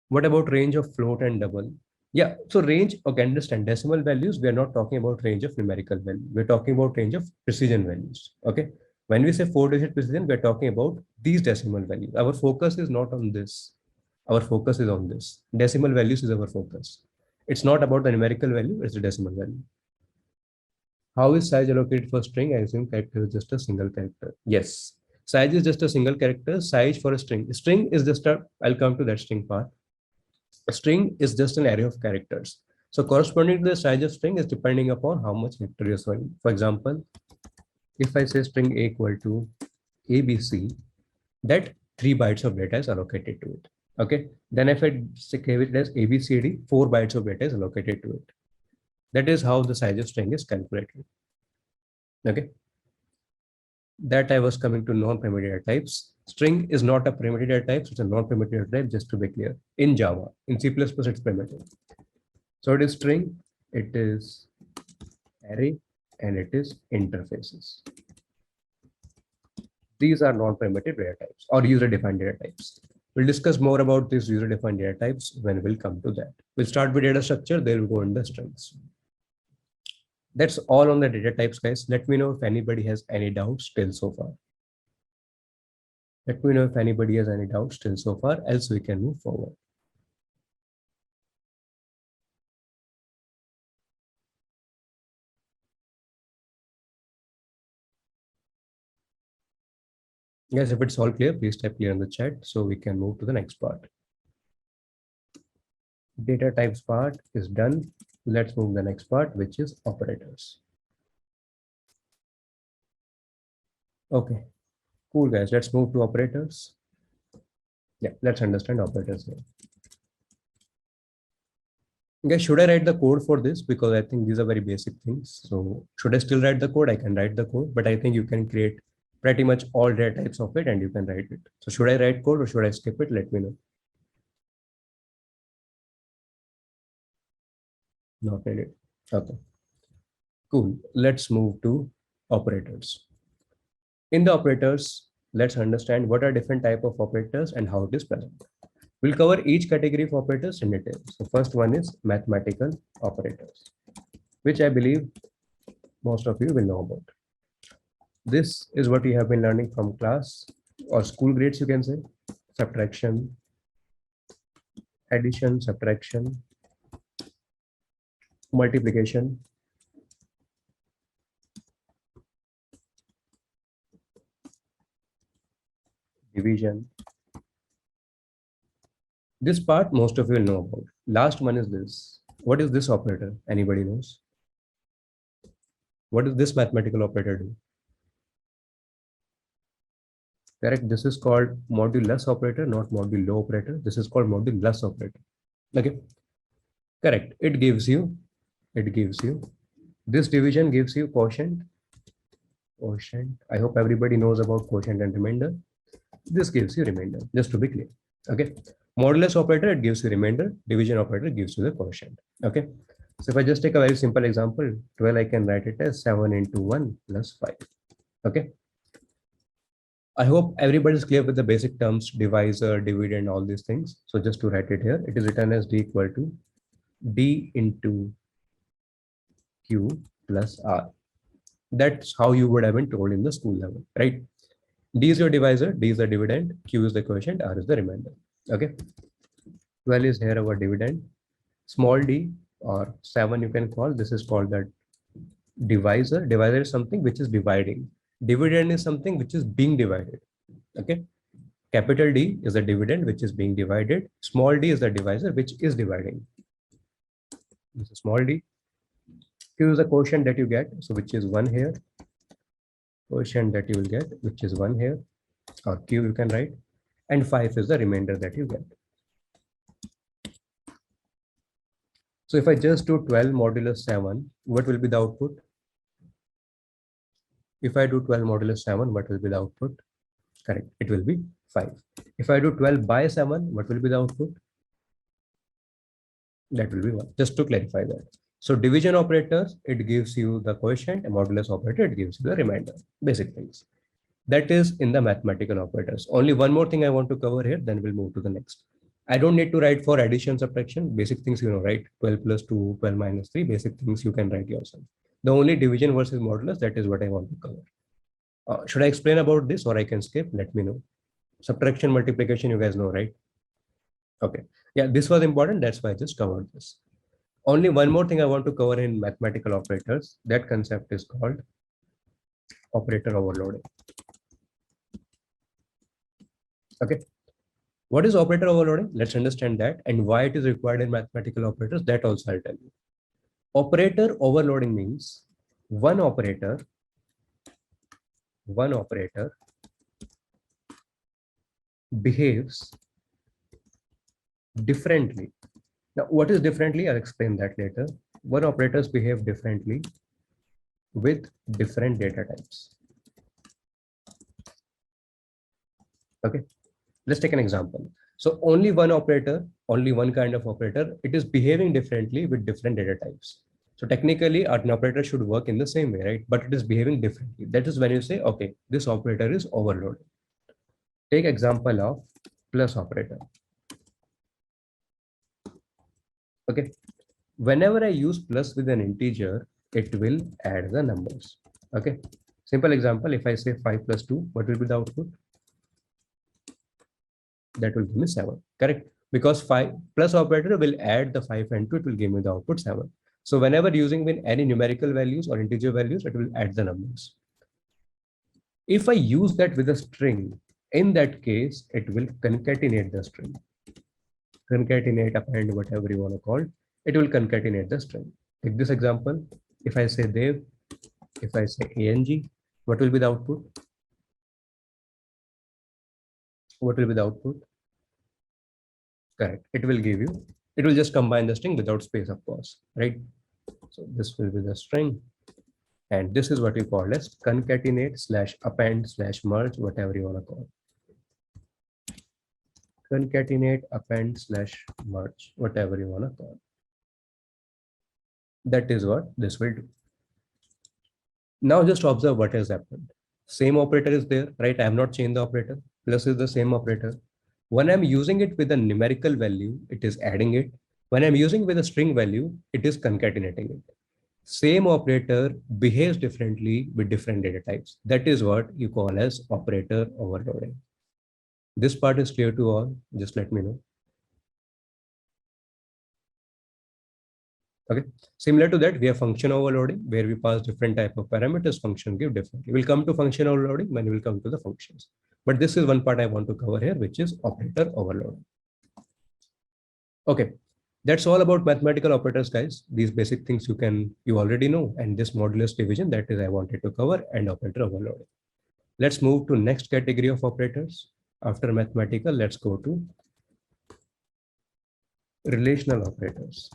Speaker 1: What about range of float and double? Yeah, so range, okay, understand decimal values. We are not talking about range of numerical value. We're talking about range of precision values. Okay. When we say 4-digit precision, we're talking about these decimal values. Our focus is not on this. Our focus is on this. Decimal values is our focus. It's not about the numerical value, it's the decimal value. How is size allocated for string? I assume character is just a single character. Yes. Size is just a single character. Size for a string. String is just a, I'll come to that string part. A string is just an array of characters. So corresponding to the size of string is depending upon how much character you're showing. For example, if I say string a equal to ABC, that 3 bytes of data is allocated to it. Okay. Then if I give it as ABCD, 4 bytes of data is allocated to it. That is how the size of string is calculated. Okay. That I was coming to non-primitive data types. String is not a primitive data type, so it's a non-primitive data type, just to be clear. In Java, in C++, it's primitive. So it is string, it is array, and it is interfaces. These are non-primitive data types or user-defined data types. We'll discuss more about these user-defined data types when we'll come to that. We'll start with data structure, then we'll go into strings. That's all on the data types, guys. Let me know if anybody has any doubts till so far. Let me know if anybody has any doubts till so far, else we can move forward. Yes, if it's all clear, please type clear in the chat so we can move to the next part. Data types part is done. Let's move to the next part, which is operators. Okay, cool, guys. Let's move to operators. Yeah, let's understand operators here. Guys, should I write the code for this? Because I think these are very basic things. So should I still write the code? I can write the code, but I think you can create pretty much all data types of it and you can write it. So should I write code or should I skip it? Let me know. Not needed. Okay, cool. Let's move to operators. In the operators, let's understand what are different type of operators and how it is present. We'll cover each category of operators in detail. So first one is mathematical operators, which I believe most of you will know about. This is what you have been learning from class or school grades, you can say. Subtraction, addition, subtraction, multiplication, division. This part most of you will know about. Last one is this. What is this operator? Anybody knows? What does this mathematical operator do? Correct. This is called modulus operator, not modulo operator. This is called modulus operator. Okay. Correct. It gives you this division gives you quotient. I hope everybody knows about quotient and remainder. This gives you remainder, just to be clear. Okay. Modulus operator, it gives you remainder. Division operator gives you the quotient. Okay. So if I just take a very simple example, 12, I can write it as 7 into 1 plus 5. Okay. I hope everybody is clear with the basic terms, divisor, dividend, all these things. So just to write it here, it is written as D equal to D into Q plus R. That's how you would have been told in the school level, right? D is your divisor, D is the dividend, Q is the quotient, R is the remainder. Okay. 12 is here our dividend. Small d or 7 you can call. This is called the divisor. Divisor is something which is dividing. Dividend is something which is being divided. Okay. Capital D is the dividend which is being divided. Small d is the divisor which is dividing. This is small d. Q is the quotient that you get, so which is 1 here. Quotient that you will get, which is 1 here, or Q you can write. And 5 is the remainder that you get. So if I just do 12 modulus 7, what will be the output? If I do 12 modulus 7, what will be the output? Correct, it will be 5. If I do 12 by 7, what will be the output? That will be 1, just to clarify that. So division operators, it gives you the quotient, and modulus operator, it gives you the remainder, basic things. That is in the mathematical operators. Only one more thing I want to cover here, then we'll move to the next. I don't need to write for addition, subtraction, basic things, you know, right? 12 plus 2, 12 minus 3, basic things you can write yourself. The only division versus modulus, that is what I want to cover. Should I explain about this or I can skip? Let me know. Subtraction, multiplication, you guys know, right? Okay. Yeah, this was important. That's why I just covered this. Only one more thing I want to cover in mathematical operators. That concept is called operator overloading. Okay. What is operator overloading? Let's understand that, and why it is required in mathematical operators. That also I'll tell you. Operator overloading means one operator behaves differently. Now, what is differently? I'll explain that later. One operators behave differently with different data types. Okay. Let's take an example. So only one operator, only one kind of operator, it is behaving differently with different data types. So technically, an operator should work in the same way, right? But it is behaving differently. That is when you say, okay, this operator is overloaded. Take example of plus operator. Okay. Whenever I use plus with an integer, it will add the numbers. Okay. Simple example, if I say 5 plus 2, what will be the output? That will give me 7, correct? Because 5 plus operator will add the 5 and 2, it will give me the output 7. So whenever using with any numerical values or integer values, it will add the numbers. If I use that with a string, in that case, it will concatenate the string. Concatenate, append, whatever you want to call it, it will concatenate the string. Take this example. If I say Dev, if I say ANG, what will be the output? What will be the output? Correct. It will give you, it will just combine the string without space, of course, right? So this will be the string. And this is what you call as concatenate / append / merge, whatever you want to call. Concatenate, append / merge, whatever you want to call. That is what this will do. Now just observe what has happened. Same operator is there, right? I have not changed the operator. Plus is the same operator. When I'm using it with a numerical value, it is adding it. When I'm using with a string value, it is concatenating it. Same operator behaves differently with different data types. That is what you call as operator overloading. This part is clear to all. Just let me know. Okay. Similar to that, we have function overloading where we pass different type of parameters. Function give differently. We'll come to function overloading when we will come to the functions. But this is one part I want to cover here, which is operator overloading. Okay. That's all about mathematical operators, guys. These basic things you already know, and this modulus division, that is I wanted to cover, and operator overloading. Let's move to next category of operators. After mathematical, let's go to relational operators.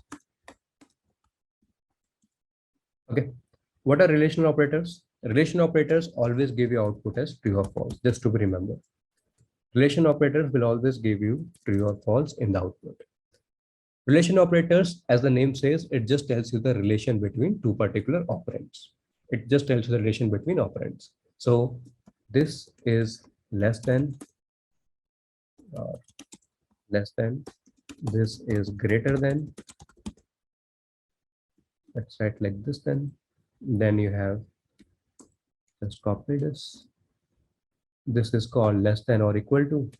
Speaker 1: Okay, what are relational operators? Relational operators always give you output as true or false, just to be remembered. Relation operators will always give you true or false in the output. Relation operators, as the name says, it just tells you the relation between two particular operands. It just tells you the relation between operands. So this is less than, this is greater than. Let's write like this then. Then you have, just copy this. This is called less than or equal to.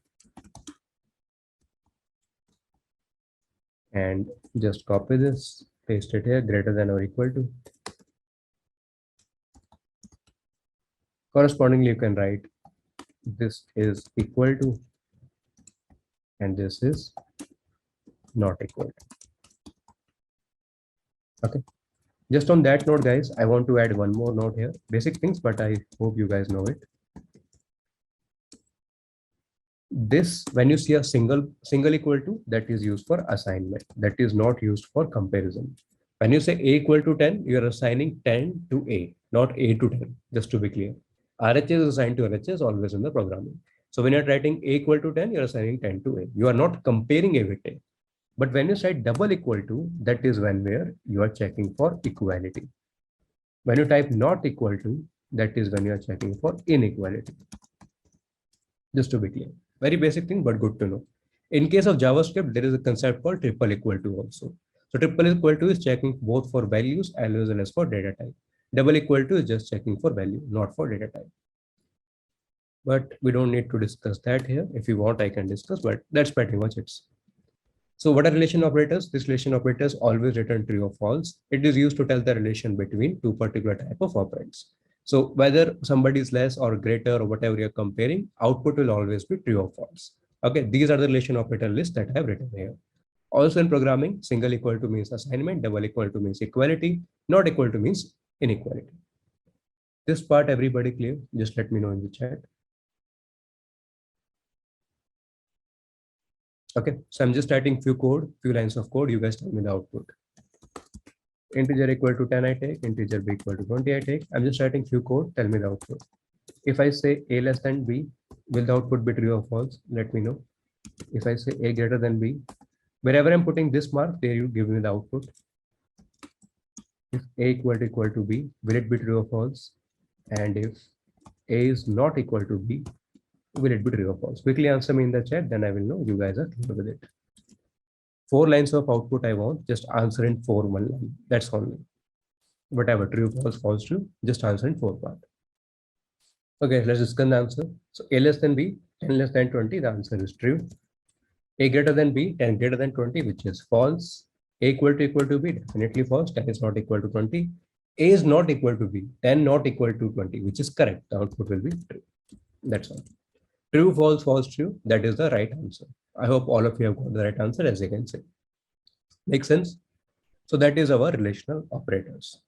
Speaker 1: And just copy this, paste it here, greater than or equal to. Correspondingly, you can write this is equal to, and this is not equal to. Okay. Just on that note, guys, I want to add one more note here. Basic things, but I hope you guys know it. This, when you see a single equal to, that is used for assignment. That is not used for comparison. When you say a equal to 10, you are assigning 10 to a, not a to 10, just to be clear. RHS is assigned to RHS always in the programming. So when you're writing a equal to 10, you're assigning 10 to a. You are not comparing a with a. But when you cite double equal to, that is when where you are checking for equality. When you type not equal to, that is when you are checking for inequality. Just to be clear. Very basic thing, but good to know. In case of JavaScript, there is a concept called triple equal to also. So triple equal to is checking both for values as well as for data type. Double equal to is just checking for value, not for data type. But we don't need to discuss that here. If you want, I can discuss, but that's pretty much it. So what are relation operators? This relation operators always return true or false. It is used to tell the relation between two particular type of operands. So whether somebody is less or greater or whatever you're comparing, output will always be true or false. Okay, these are the relation operator list that I have written here. Also in programming, single equal to means assignment, double equal to means equality, not equal to means inequality. This part, everybody clear? Just let me know in the chat. Okay, so I'm just writing few lines of code. You guys tell me the output. Integer equal to 10 I take, integer b equal to 20 I take. I'm just writing few code, tell me the output. If I say a less than b, will the output be true or false? Let me know. If I say a greater than b, wherever I'm putting this mark, there you give me the output. If a equal to b, will it be true or false? And if a is not equal to b, will it be true or false? Quickly answer me in the chat, then I will know you guys are clear with it. 4 lines of output I want, just answer in 4 one line. That's only. Whatever, true, false, false, true, just answer in 4 part. Okay, let's discuss the answer. So a less than b, 10 less than 20, the answer is true. A greater than b, 10 greater than 20, which is false. A equal to b, definitely false. 10 is not equal to 20. A is not equal to b, 10 not equal to 20, which is correct. The output will be true. That's all. True, false, false, true. That is the right answer. I hope all of you have got the right answer, as you can see. Make sense? So that is our relational operators.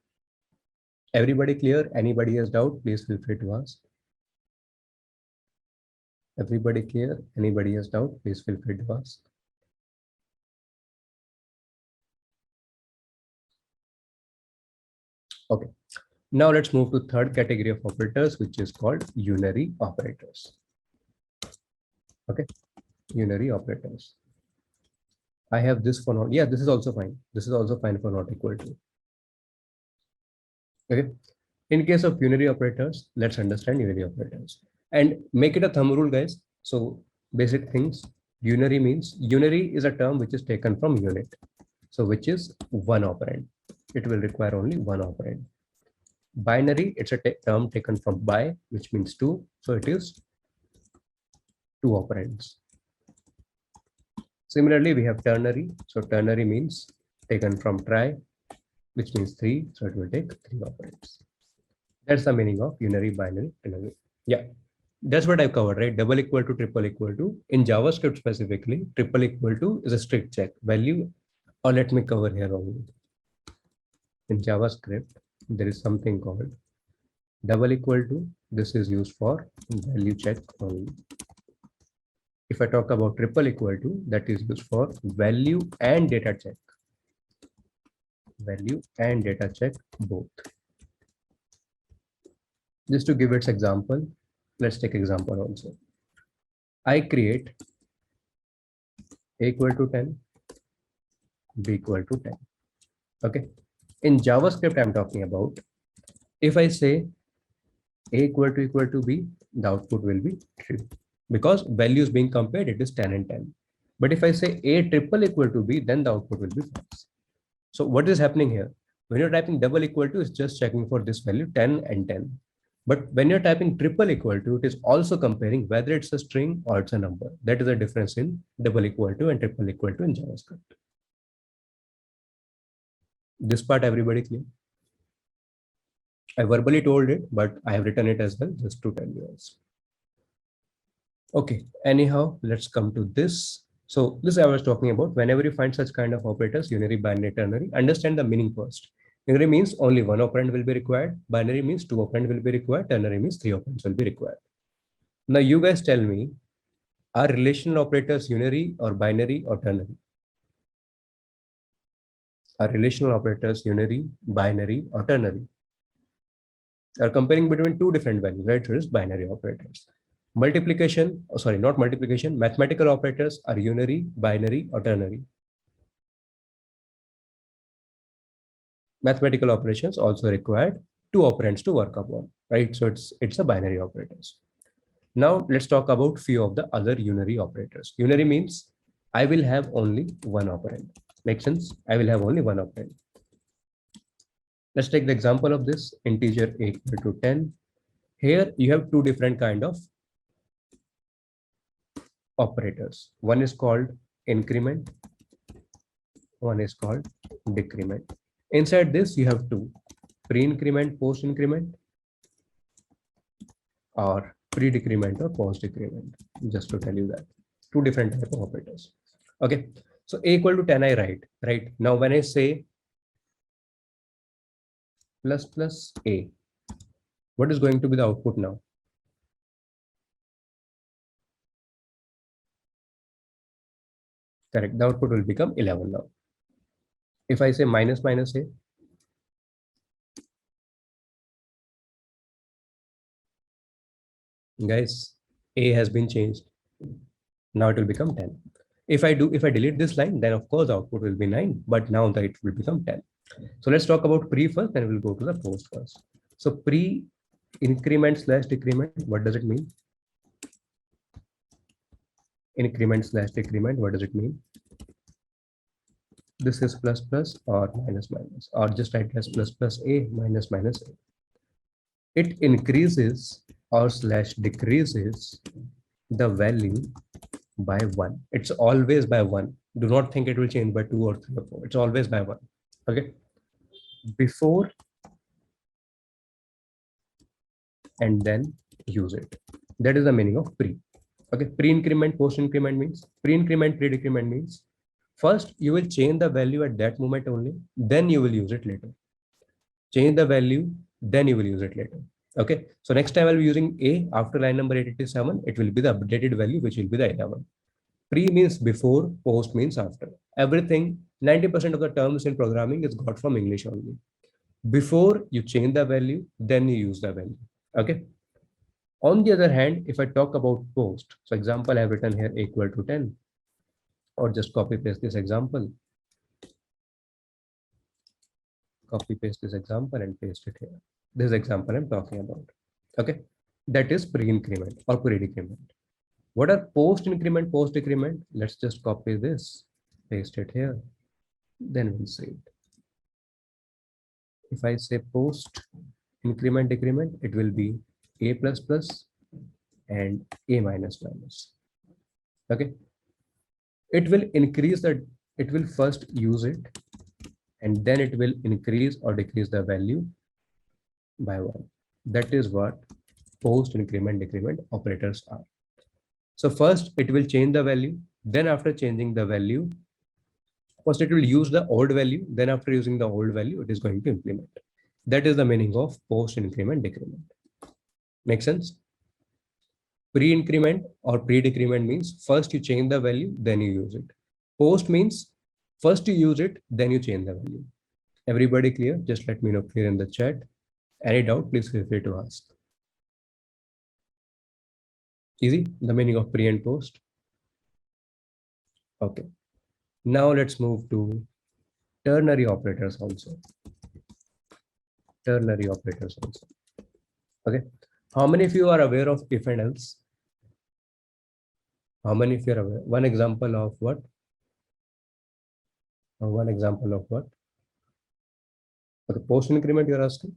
Speaker 1: Everybody clear? Anybody has doubt? Please feel free to ask. Everybody clear? Anybody has doubt? Please feel free to ask. Okay. Now let's move to third category of operators, which is called unary operators. Okay. Unary operators. I have this for not. Yeah, this is also fine. This is also fine for not equal to. Okay. In case of unary operators, let's understand unary operators and make it a thumb rule, guys. So basic things. Unary is a term which is taken from unit. So which is one operand. It will require only one operand. Binary, it's a term taken from bi, which means two. So it is two operands. Similarly, we have ternary. So ternary means taken from tri, which means three. So it will take three operands. That's the meaning of unary, binary, ternary. Yeah, that's what I've covered, right? Double equal to, triple equal to. In JavaScript specifically, triple equal to is a strict check value. Or let me cover here only. In JavaScript, there is something called double equal to. This is used for value check only. If I talk about triple equal to, that is used for value and data check. Value and data check both. Just to give its example, let's take example also. I create a equal to 10, b equal to 10. Okay. In JavaScript, I'm talking about, if I say a equal to b, the output will be true. Because values being compared, it is 10 and 10. But if I say a triple equal to b, then the output will be false. So what is happening here? When you're typing double equal to, it's just checking for this value 10 and 10. But when you're typing triple equal to, it is also comparing whether it's a string or it's a number. That is the difference in double equal to and triple equal to in JavaScript. This part, everybody clear? I verbally told it, but I have written it as well, just to tell you also. Okay, anyhow, let's come to this. So this I was talking about. Whenever you find such kind of operators, unary, binary, ternary, understand the meaning first. Unary means only one operand will be required. Binary means two operands will be required. Ternary means three operands will be required. Now you guys tell me, are relational operators unary or binary or ternary? Are relational operators unary, binary or ternary? Are comparing between two different values, right? So it's binary operators. Multiplication, oh, sorry, not multiplication. Mathematical operators are unary, binary or ternary. Mathematical operations also required two operands to work upon, right? So it's a binary operators. Now let's talk about few of the other unary operators. Unary means I will have only one operand. Make sense? I will have only one operand. Let's take the example of this integer a equal to 10. Here you have two different kind of operators. One is called increment, one is called decrement. Inside this you have two, pre-increment, post-increment, or pre-decrement or post-decrement. Just to tell you that two different type of operators. Okay, so a equal to 10 I write, right? Now when I say plus plus a, what is going to be the output now? Correct, the output will become 11 now. If I say minus minus a, guys, a has been changed. Now it will become 10. If I delete this line, then of course the output will be 9, but now that it will become 10. So let's talk about pre first, then we'll go to the post first. So pre increment slash decrement, what does it mean? Increment slash decrement, what does it mean? This is plus plus or minus minus, or just write as plus plus a minus minus a. It increases or slash decreases the value by 1. It's always by 1. Do not think it will change by 2 or 3 or 4. It's always by 1. Okay. Before and then use it. That is the meaning of pre. Okay. Pre-increment, post-increment means pre-increment, pre-decrement means first you will change the value at that moment only, then you will use it later. Change the value, then you will use it later. Okay. So next time I'll be using a after line number 887, it will be the updated value, which will be the 11. Pre means before, post means after. Everything, 90% of the terms in programming is got from English only. Before you change the value, then you use the value. Okay. On the other hand, if I talk about post, so example I have written here equal to 10, or just copy paste this example. Copy paste this example and paste it here. This example I'm talking about. Okay. That is pre-increment or pre-decrement. What are post-increment, post-decrement? Let's just copy this, paste it here, then we'll see it. If I say post-increment, decrement, it will be a plus plus and a minus minus. Okay. It will increase that, it will first use it, and then it will increase or decrease the value by 1. That is what post-increment, decrement operators are. So first it will change the value, then after changing the value, first it will use the old value, then after using the old value, it is going to implement. That is the meaning of post-increment, decrement. Make sense? Pre-increment or pre-decrement means first you change the value, then you use it. Post means first you use it, then you change the value. Everybody clear? Just let me know clear in the chat. Any doubt, please feel free to ask. Easy, the meaning of pre and post. Okay. Now let's move to ternary operators also. Ternary operators also. Okay. How many of you are aware of if and else? How many of you are aware? One example of what? One example of what? Okay, post increment you're asking?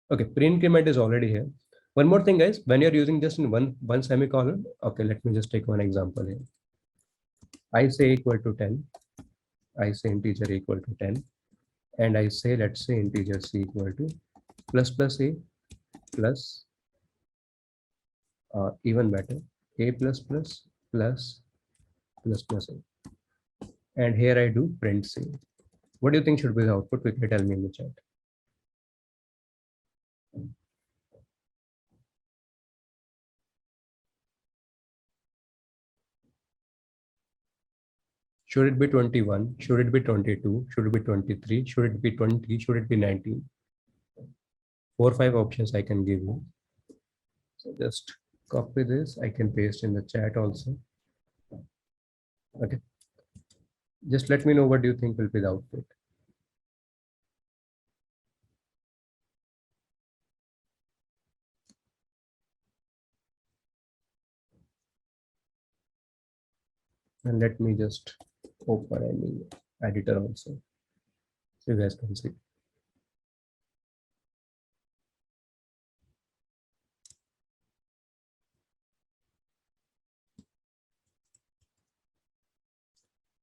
Speaker 1: Okay, pre-increment is already here. One more thing, guys, when you're using just in one semicolon, okay, let me just take one example here. I say equal to 10. I say integer equal to 10. And I say, let's say integer c equal to plus plus a plus, even better, a plus plus plus plus plus A. And here I do print C. What do you think should be the output? Quickly tell me in the chat. Should it be 21? Should it be 22? Should it be 23? Should it be 20? Should it be 19? 4 or 5 options I can give you. So just copy this. I can paste in the chat also. Okay. Just let me know what do you think will be the output. And let me just open any editor also, so you guys can see.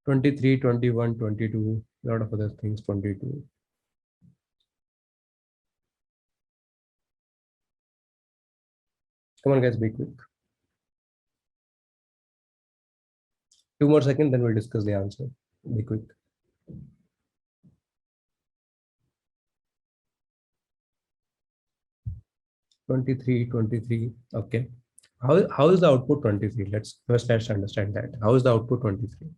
Speaker 1: "23, 21, 22, a lot of other things, 22. Come on guys, be quick. 2 more seconds, then we'll discuss the answer. Be quick. "23. Okay. How is the output 23? Let's understand that. How is the output 23?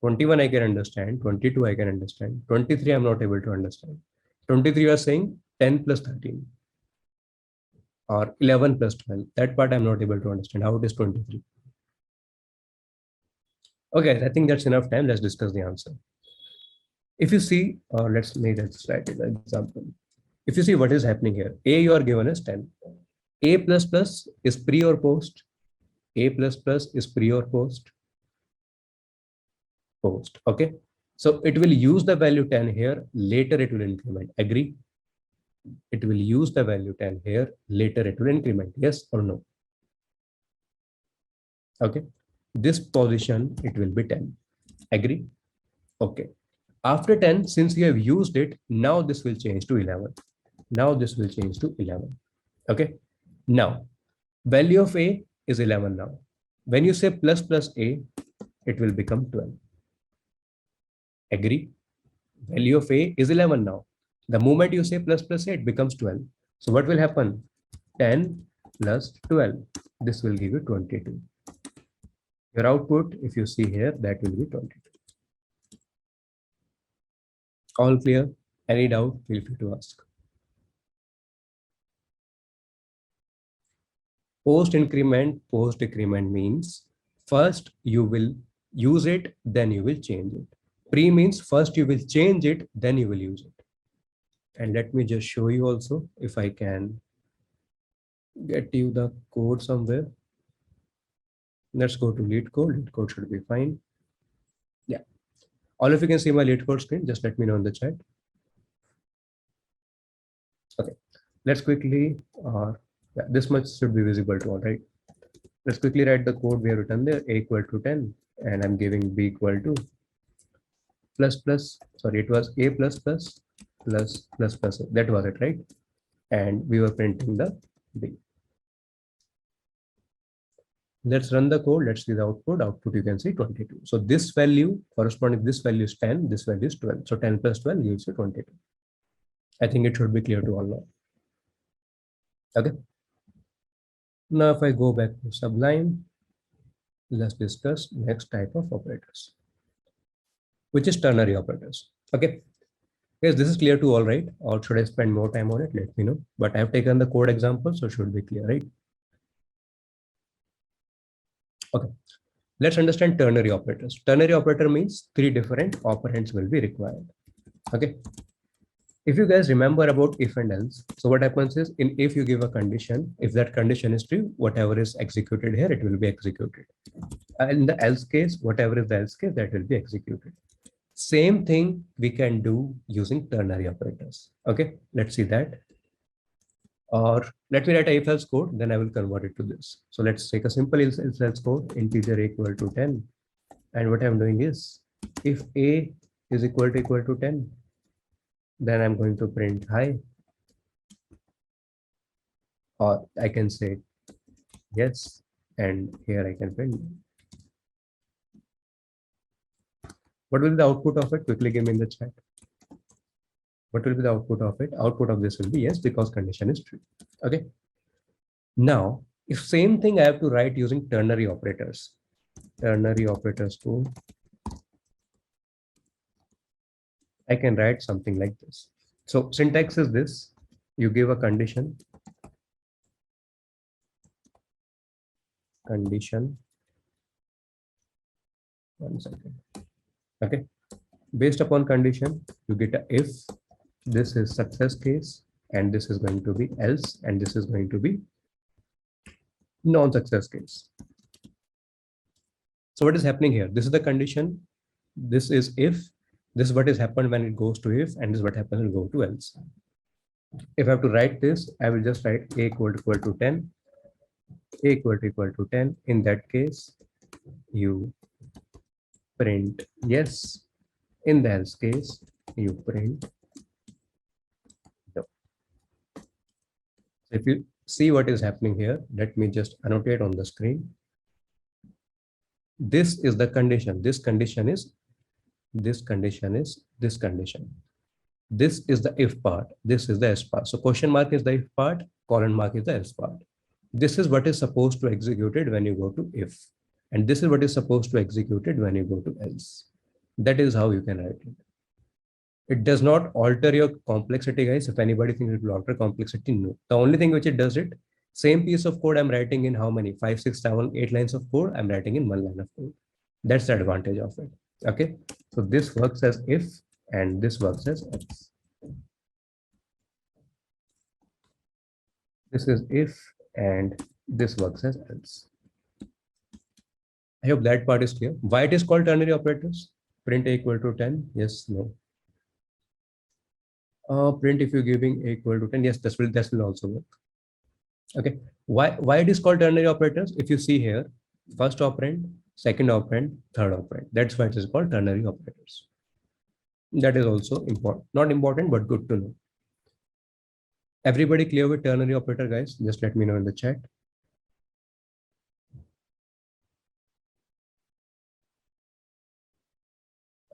Speaker 1: "21 I can understand, 22 I can understand, 23 I'm not able to understand. 23 you are saying 10 plus 13 or 11 plus 12. That part I'm not able to understand. How it is 23? Okay, I think that's enough time. Let's discuss the answer. If you see, let's make that slide example. If you see what is happening here, A you are given as 10. A plus plus is pre or post? A plus plus is pre or post? Post. Okay. So it will use the value 10 here. Later it will increment. Agree? It will use the value 10 here. Later it will increment. Yes or no? Okay. This position, it will be 10. Agree? Okay. After 10, since you have used it, now this will change to 11. Now this will change to 11. Okay. Now, value of A is 11 now. When you say plus plus A, it will become 12. Agree? Value of A is 11 now. The moment you say plus plus A, it becomes 12. So what will happen? 10 plus 12. This will give you 22. Your output, if you see here, that will be 22. All clear? Any doubt? Feel free to ask. Post decrement means first you will use it, then you will change it. Pre means first you will change it, then you will use it. And let me just show you also, if I can get you the code somewhere. Let's go to lead code. Lead code should be fine. Yeah. All of you can see my lead code screen. Just let me know in the chat. Okay. Let's quickly, yeah, this much should be visible to all, right? Let's quickly write the code we have written there. A equal to 10, and I'm giving B equal to plus plus. Sorry, it was A plus plus plus plus plus. That was it, right? And we were printing the B. Let's run the code. Let's see the output. Output you can see 22. So this value corresponding, this value is 10, this value is 12. So 10 plus 12 gives you 22. I think it should be clear to all now. Okay. Now if I go back to Sublime, let's discuss next type of operators, which is ternary operators. Okay. Yes, this is clear to all, right? Or should I spend more time on it? Let me know. But I have taken the code example, so it should be clear, right? Okay. Let's understand ternary operators. Ternary operator means 3 different operands will be required. Okay. If you guys remember about if and else, so what happens is in if you give a condition, if that condition is true, whatever is executed here, it will be executed. In the else case, whatever is the else case, that will be executed. Same thing we can do using ternary operators. Okay, let's see that. Or let me write a if else code, then I will convert it to this. So let's take a simple if else code, integer equal to 10. And what I'm doing is if A is equal to 10, then I'm going to print hi. or I can say yes, and here I can print. What will be the output of it? Quickly give me in the chat. What will be the output of it? Output of this will be yes, because condition is true. Okay. Now, if same thing I have to write using ternary operators. Ternary operators code. I can write something like this. So syntax is this. You give a condition. Condition. 1 second. Okay. Based upon condition, you get a if. This is success case, and this is going to be else, and this is going to be non-success case. So what is happening here? This is the condition. This is if. This is what has happened when it goes to if, and this is what happens when it goes to else. If I have to write this, I will just write a equal to 10. A equal to 10. In that case, you print yes. In the else case, you print no. If you see what is happening here, let me just annotate on the screen. This is the condition. This condition is this condition is this condition. This is the if part. This is the else part. So question mark is the if part. Colon mark is the else part. This is what is supposed to execute it when you go to if. And this is what is supposed to execute it when you go to else. That is how you can write it. It does not alter your complexity, guys. If anybody thinks it will alter complexity, no. The only thing which it does it, same piece of code I'm writing in how many? 5, 6, 7, 8 lines of code. I'm writing in 1 line of code. That's the advantage of it. Okay. So this works as if, and this works as else. This is if, and this works as else. I hope that part is clear. Why it is called ternary operators? Print a equal to 10. Yes, no. Print if you're giving a equal to 10. Yes, this will also work. Okay. Why it is called ternary operators? If you see here, first operand, second operand, third operand. That's why it is called ternary operators. That is also important. Not important, but good to know. Everybody clear with ternary operator, guys? Just let me know in the chat.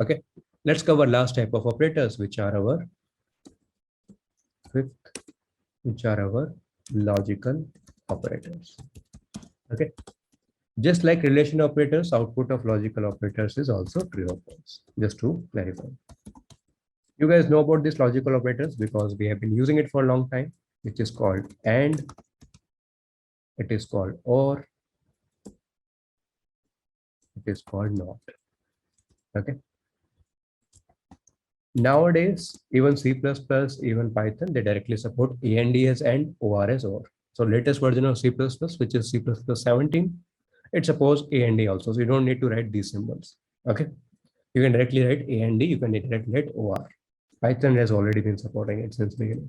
Speaker 1: Okay, let's cover last type of operators, which are our fifth, which are our logical operators. Okay, just like relation operators, output of logical operators is also true or false. Just to clarify, you guys know about these logical operators because we have been using it for a long time, which is called and, it is called or, it is called not. Okay. Nowadays, even C++, even Python, they directly support and as and or as or. So latest version of C++, which is C++ 17, it supports and also. So you don't need to write these symbols. Okay. You can directly write and, you can directly write or. Python has already been supporting it since beginning.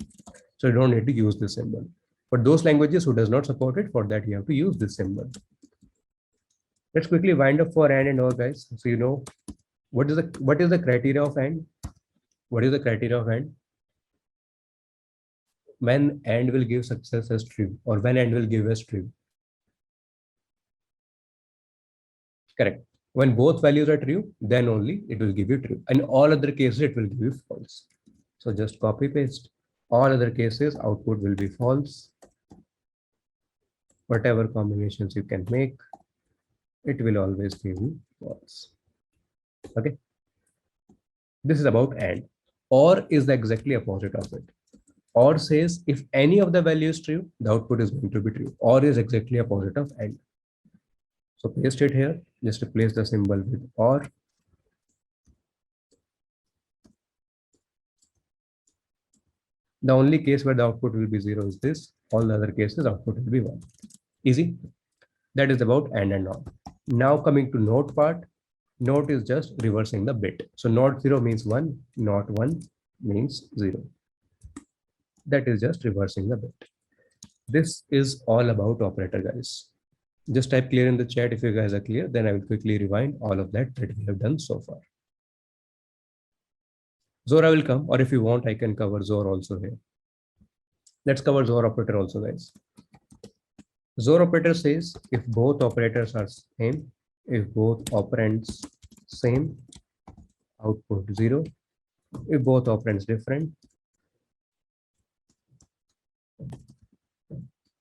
Speaker 1: So you don't need to use this symbol. But those languages who does not support it, for that you have to use this symbol. Let's quickly wind up for and or, guys. So you know what is the criteria of and? What is the criteria of and? When and will give success as true, or when and will give as true. Correct. When both values are true, then only it will give you true. In all other cases, it will give you false. So just copy paste. All other cases, output will be false. Whatever combinations you can make, it will always give you false. Okay. This is about and. Or is the exactly opposite of it. Or says if any of the values is true, the output is going to be true. Or is exactly opposite of and. So paste it here. Just replace the symbol with or. The only case where the output will be 0 is this. All the other cases, output will be 1. Easy. That is about and not. Now coming to not part. Not is just reversing the bit. So not 0 means 1. Not 1 means 0. That is just reversing the bit. This is all about operator, guys. Just type clear in the chat if you guys are clear. Then I will quickly rewind all of that we have done so far. Zora will come, or if you want, I can cover Zor also here. Let's cover Zor operator also, guys. XOR operator says if both operators are same, if both operands same, output 0. If both operands different,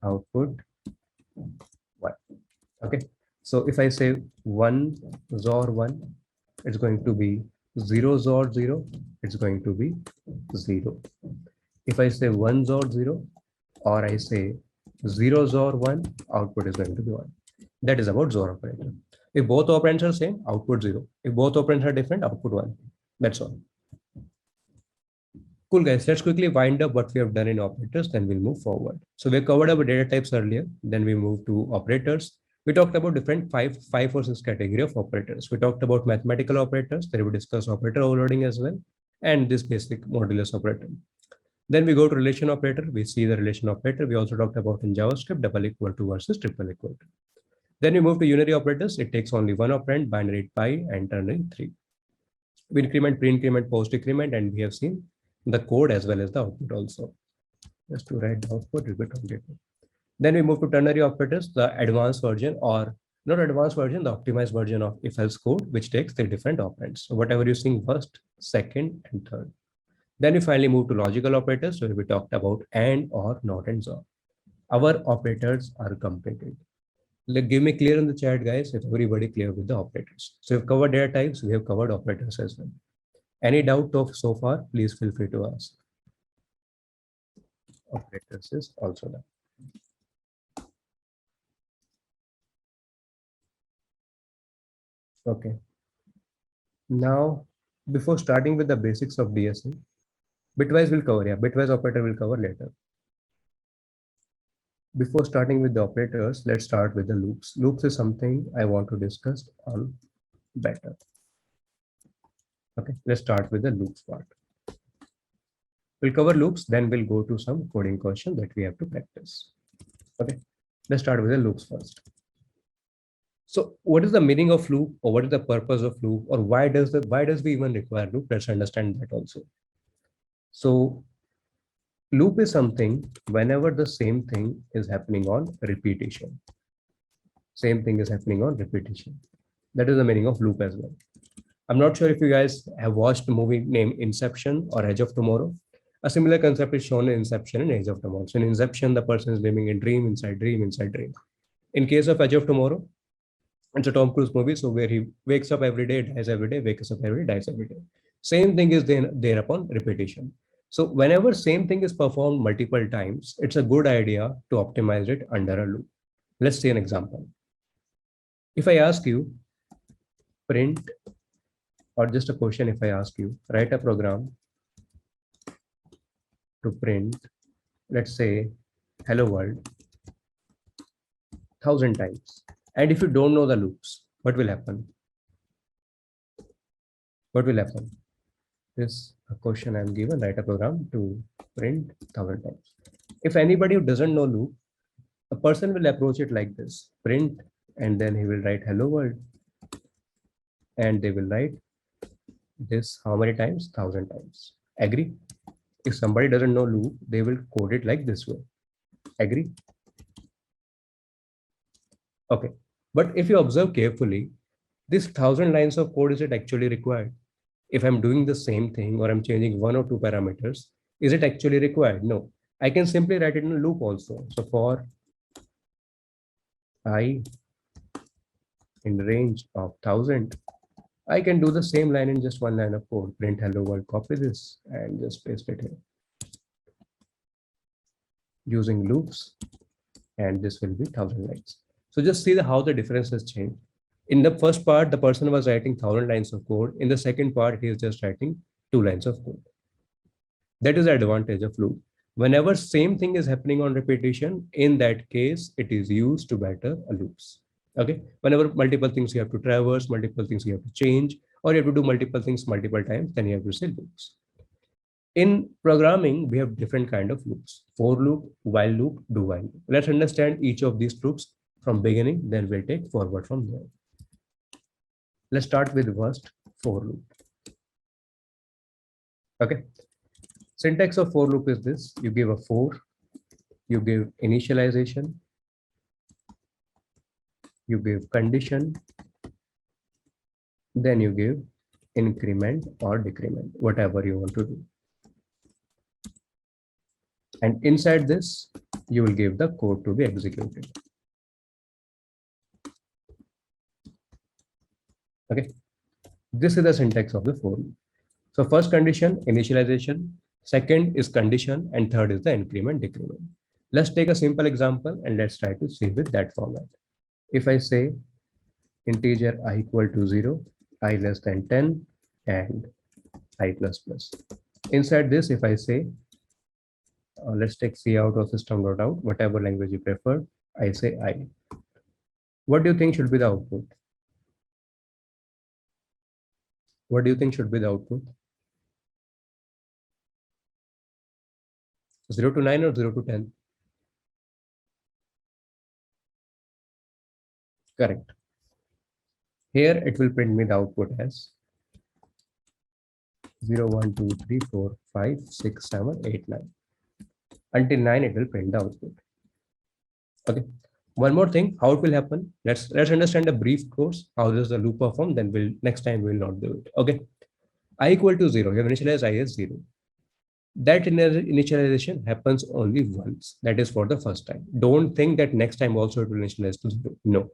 Speaker 1: output 1. Okay. So if I say 1 XOR 1, it's going to be 0 XOR 0, it's going to be 0. If I say 1 XOR 0, or I say 0 XOR 1, output is going to be 1. That is about XOR operator. If both operands are same, output 0. If both operands are different, output 1. That's all. Cool, guys. Let's quickly wind up what we have done in operators, then we'll move forward. So we covered our data types earlier, then we moved to operators. We talked about different five or six category of operators. We talked about mathematical operators, then we discussed operator overloading as well, and this basic modulus operator. Then we go to relation operator. We see the relation operator. We also talked about in JavaScript, double equal to versus triple equal to. Then we move to unary operators. It takes only one operand, binary pi, and ternary 3. We increment, pre-increment, post-increment, and we have seen the code as well as the output also. Just to write the output, it will be complicated. Then we move to ternary operators, the advanced version, or not advanced version, the optimized version of if-else code, which takes the different operands. So whatever you see first, second, and third. Then we finally move to logical operators, where we talked about and, or, not, and so. Our operators are completed. Give me clear in the chat, guys, if everybody clear with the operators. So we've covered data types, we have covered operators as well. Any doubt of so far, please feel free to ask. Operators is also done. Okay. Now, before starting with the basics of DSA, bitwise will cover, yeah, bitwise operator will cover later. Before starting with the operators, let's start with the loops. Loops is something I want to discuss on better. Okay, let's start with the loops part. We'll cover loops, then we'll go to some coding question that we have to practice. Okay, let's start with the loops first. So what is the meaning of loop, or what is the purpose of loop, or why does we even require loop? Let's understand that also. So loop is something whenever the same thing is happening on repetition. Same thing is happening on repetition. That is the meaning of loop as well. I'm not sure if you guys have watched a movie named Inception or Edge of Tomorrow. A similar concept is shown in Inception and Edge of Tomorrow. So in Inception, the person is living in dream inside dream inside dream. In case of Edge of Tomorrow, it's a Tom Cruise movie, so where he wakes up every day, dies every day, wakes up every day, dies every day. Same thing is there upon repetition. So whenever same thing is performed multiple times, it's a good idea to optimize it under a loop. Let's see an example. If I ask you print, or just a question, if I ask you, write a program to print, let's say, hello world, 1,000 times. And if you don't know the loops, what will happen? What will happen? This a question I'm given, write a program to print 1,000 times. If anybody who doesn't know loop, a person will approach it like this, print, and then he will write hello world. And they will write this how many times? 1,000 times. Agree? If somebody doesn't know loop, they will code it like this way. Agree? Okay. But if you observe carefully, this 1,000 lines of code, is it actually required? If I'm doing the same thing or I'm changing one or two parameters, is it actually required? No. I can simply write it in a loop also. So for I in range of 1,000, I can do the same line in just one line of code. Print hello world, copy this and just paste it here. Using loops, and this will be 1,000 lines. So just see how the difference has changed. In the first part, the person was writing 1,000 lines of code. In the second part, he is just writing 2 lines of code. That is the advantage of loop. Whenever same thing is happening on repetition, in that case, it is used to better a loops. Okay. Whenever multiple things you have to traverse, multiple things you have to change, or you have to do multiple things multiple times, then you have to say loops. In programming, we have different kind of loops: for loop, while loop, do while. Let's understand each of these loops from beginning, then we'll take forward from there. Let's start with first for loop. Okay. Syntax of for loop is this: you give a for, you give initialization, you give condition, then you give increment or decrement, whatever you want to do. And inside this, you will give the code to be executed. Okay, this is the syntax of the for loop. So first condition, initialization, second is condition, and third is the increment, decrement. Let's take a simple example and let's try to see with that format. If I say integer I equal to 0, I less than 10, and I plus plus. Inside this, if I say, let's take C out or system.out, whatever language you prefer, I say I. What do you think should be the output? What do you think should be the output? 0 to 9 or 0 to 10? Correct. Here it will print me the output as 0, 1, 2, 3, 4, 5, 6, 7, 8, 9. Until 9, it will print the output. Okay. One more thing, how it will happen. Let's understand a brief course. How does the loop perform? Then next time we'll not do it. Okay. I equal to 0. You have initialized I as 0. That initialization happens only once. That is for the first time. Don't think that next time also it will initialize to 0. No.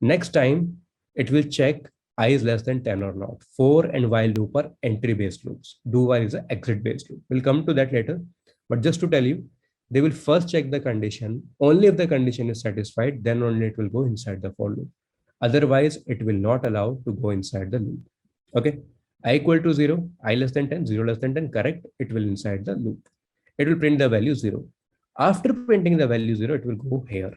Speaker 1: Next time it will check I is less than 10 or not. For and while loop are entry based loops. Do while is an exit based loop. We'll come to that later. But just to tell you, they will first check the condition. Only if the condition is satisfied, then only it will go inside the for loop. Otherwise, it will not allow to go inside the loop. Okay. I equal to 0, I less than 10, 0 less than 10, correct. It will inside the loop. It will print the value 0. After printing the value 0, it will go here.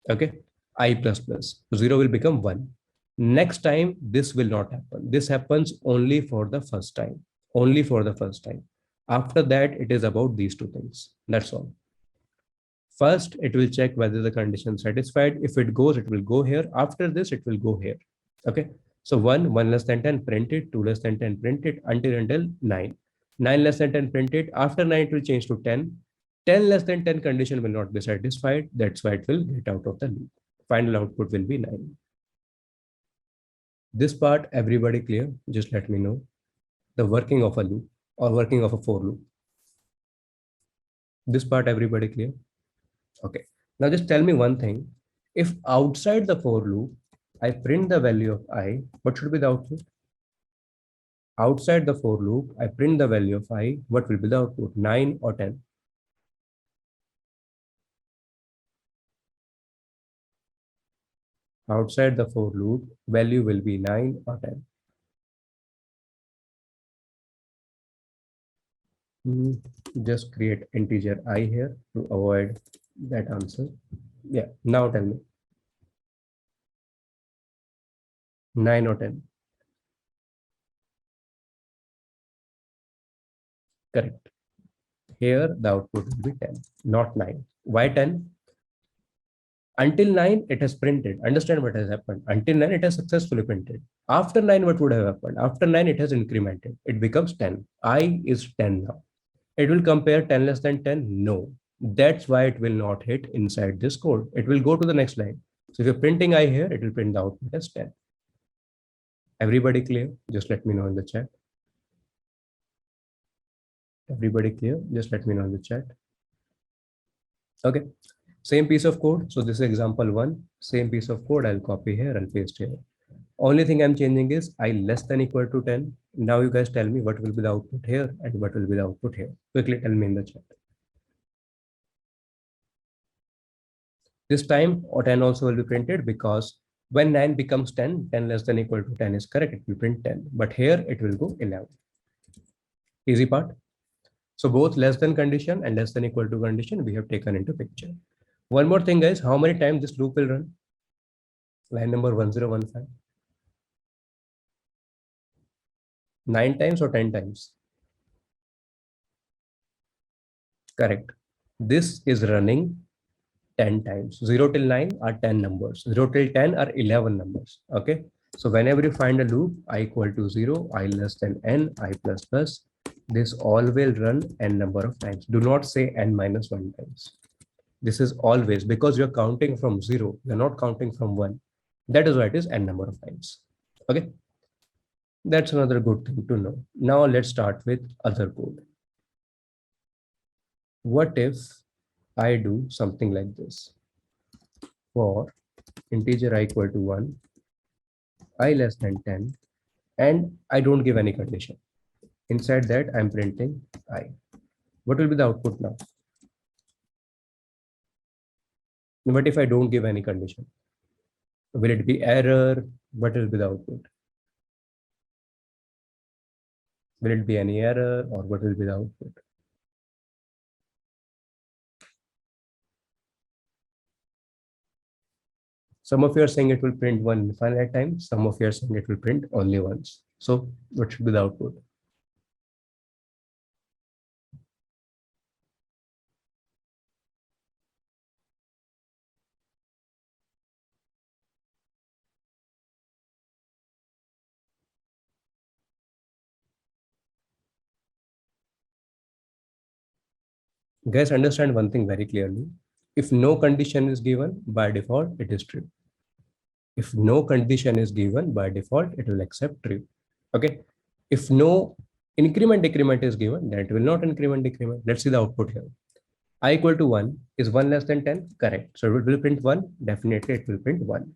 Speaker 1: Okay. I plus plus. 0 will become 1. Next time, this will not happen. This happens only for the first time. Only for the first time. After that, it is about these two things. That's all. First, it will check whether the condition is satisfied. If it goes, it will go here. After this, it will go here. Okay. So 1 less than 10 printed, 2 less than 10 printed until 9. 9 less than 10 printed. After 9, it will change to 10. 10 less than 10 condition will not be satisfied. That's why it will get out of the loop. Final output will be 9. This part, everybody clear? Just let me know. The working of a loop or working of a for loop. This part, everybody clear? Okay. Now just tell me one thing. If outside the for loop, I print the value of I, what should be the output? Outside the for loop, I print the value of I, what will be the output? 9 or 10? Outside the for loop, value will be 9 or 10. Just create integer I here to avoid that answer. Yeah, now tell me. 9 or 10? Correct. Here the output will be 10, not 9. Why 10? Until 9, it has printed. Understand what has happened. Until 9, it has successfully printed. After 9, what would have happened? After 9, it has incremented. It becomes 10. I is 10 now. It will compare 10 less than 10? No. That's why it will not hit inside this code. It will go to the next line. So if you're printing I here, it will print the output as 10. Everybody clear? Just let me know in the chat. Everybody clear? Just let me know in the chat. Okay. Same piece of code. So this is example 1. Same piece of code. I'll copy here and paste here. Only thing I'm changing is I less than equal to 10. Now you guys tell me what will be the output here and what will be the output here. Quickly tell me in the chat. This time 10 also will be printed because when 9 becomes 10, 10 less than equal to 10 is correct. It will print 10. But here it will go 11. Easy part. So both less than condition and less than equal to condition we have taken into picture. One more thing, guys, how many times this loop will run? Line number 1015. 9 times or 10 times? Correct. This is running 10 times. 0 till 9 are 10 numbers. 0 till 10 are 11 numbers. Okay. So whenever you find a loop, I equal to 0, I less than n, I plus plus, this all will run n number of times. Do not say n minus 1 times. This is always because you're counting from 0. You're not counting from 1. That is why it is n number of times. Okay. That's another good thing to know. Now let's start with other code. What if I do something like this? For integer I equal to 1, I less than 10, and I don't give any condition. Inside that, I'm printing I. What will be the output now? What if I don't give any condition? Will it be error? What will be the output? Will it be any error, or what will be the output? Some of you are saying it will print one infinite times. Some of you are saying it will print only once. So what should be the output? Guys, understand one thing very clearly. If no condition is given, by default, it is true. If no condition is given, by default, it will accept true. Okay. If no increment decrement is given, then it will not increment decrement. Let's see the output here. I equal to 1. Is 1 less than 10? Correct. So it will print 1. Definitely it will print 1.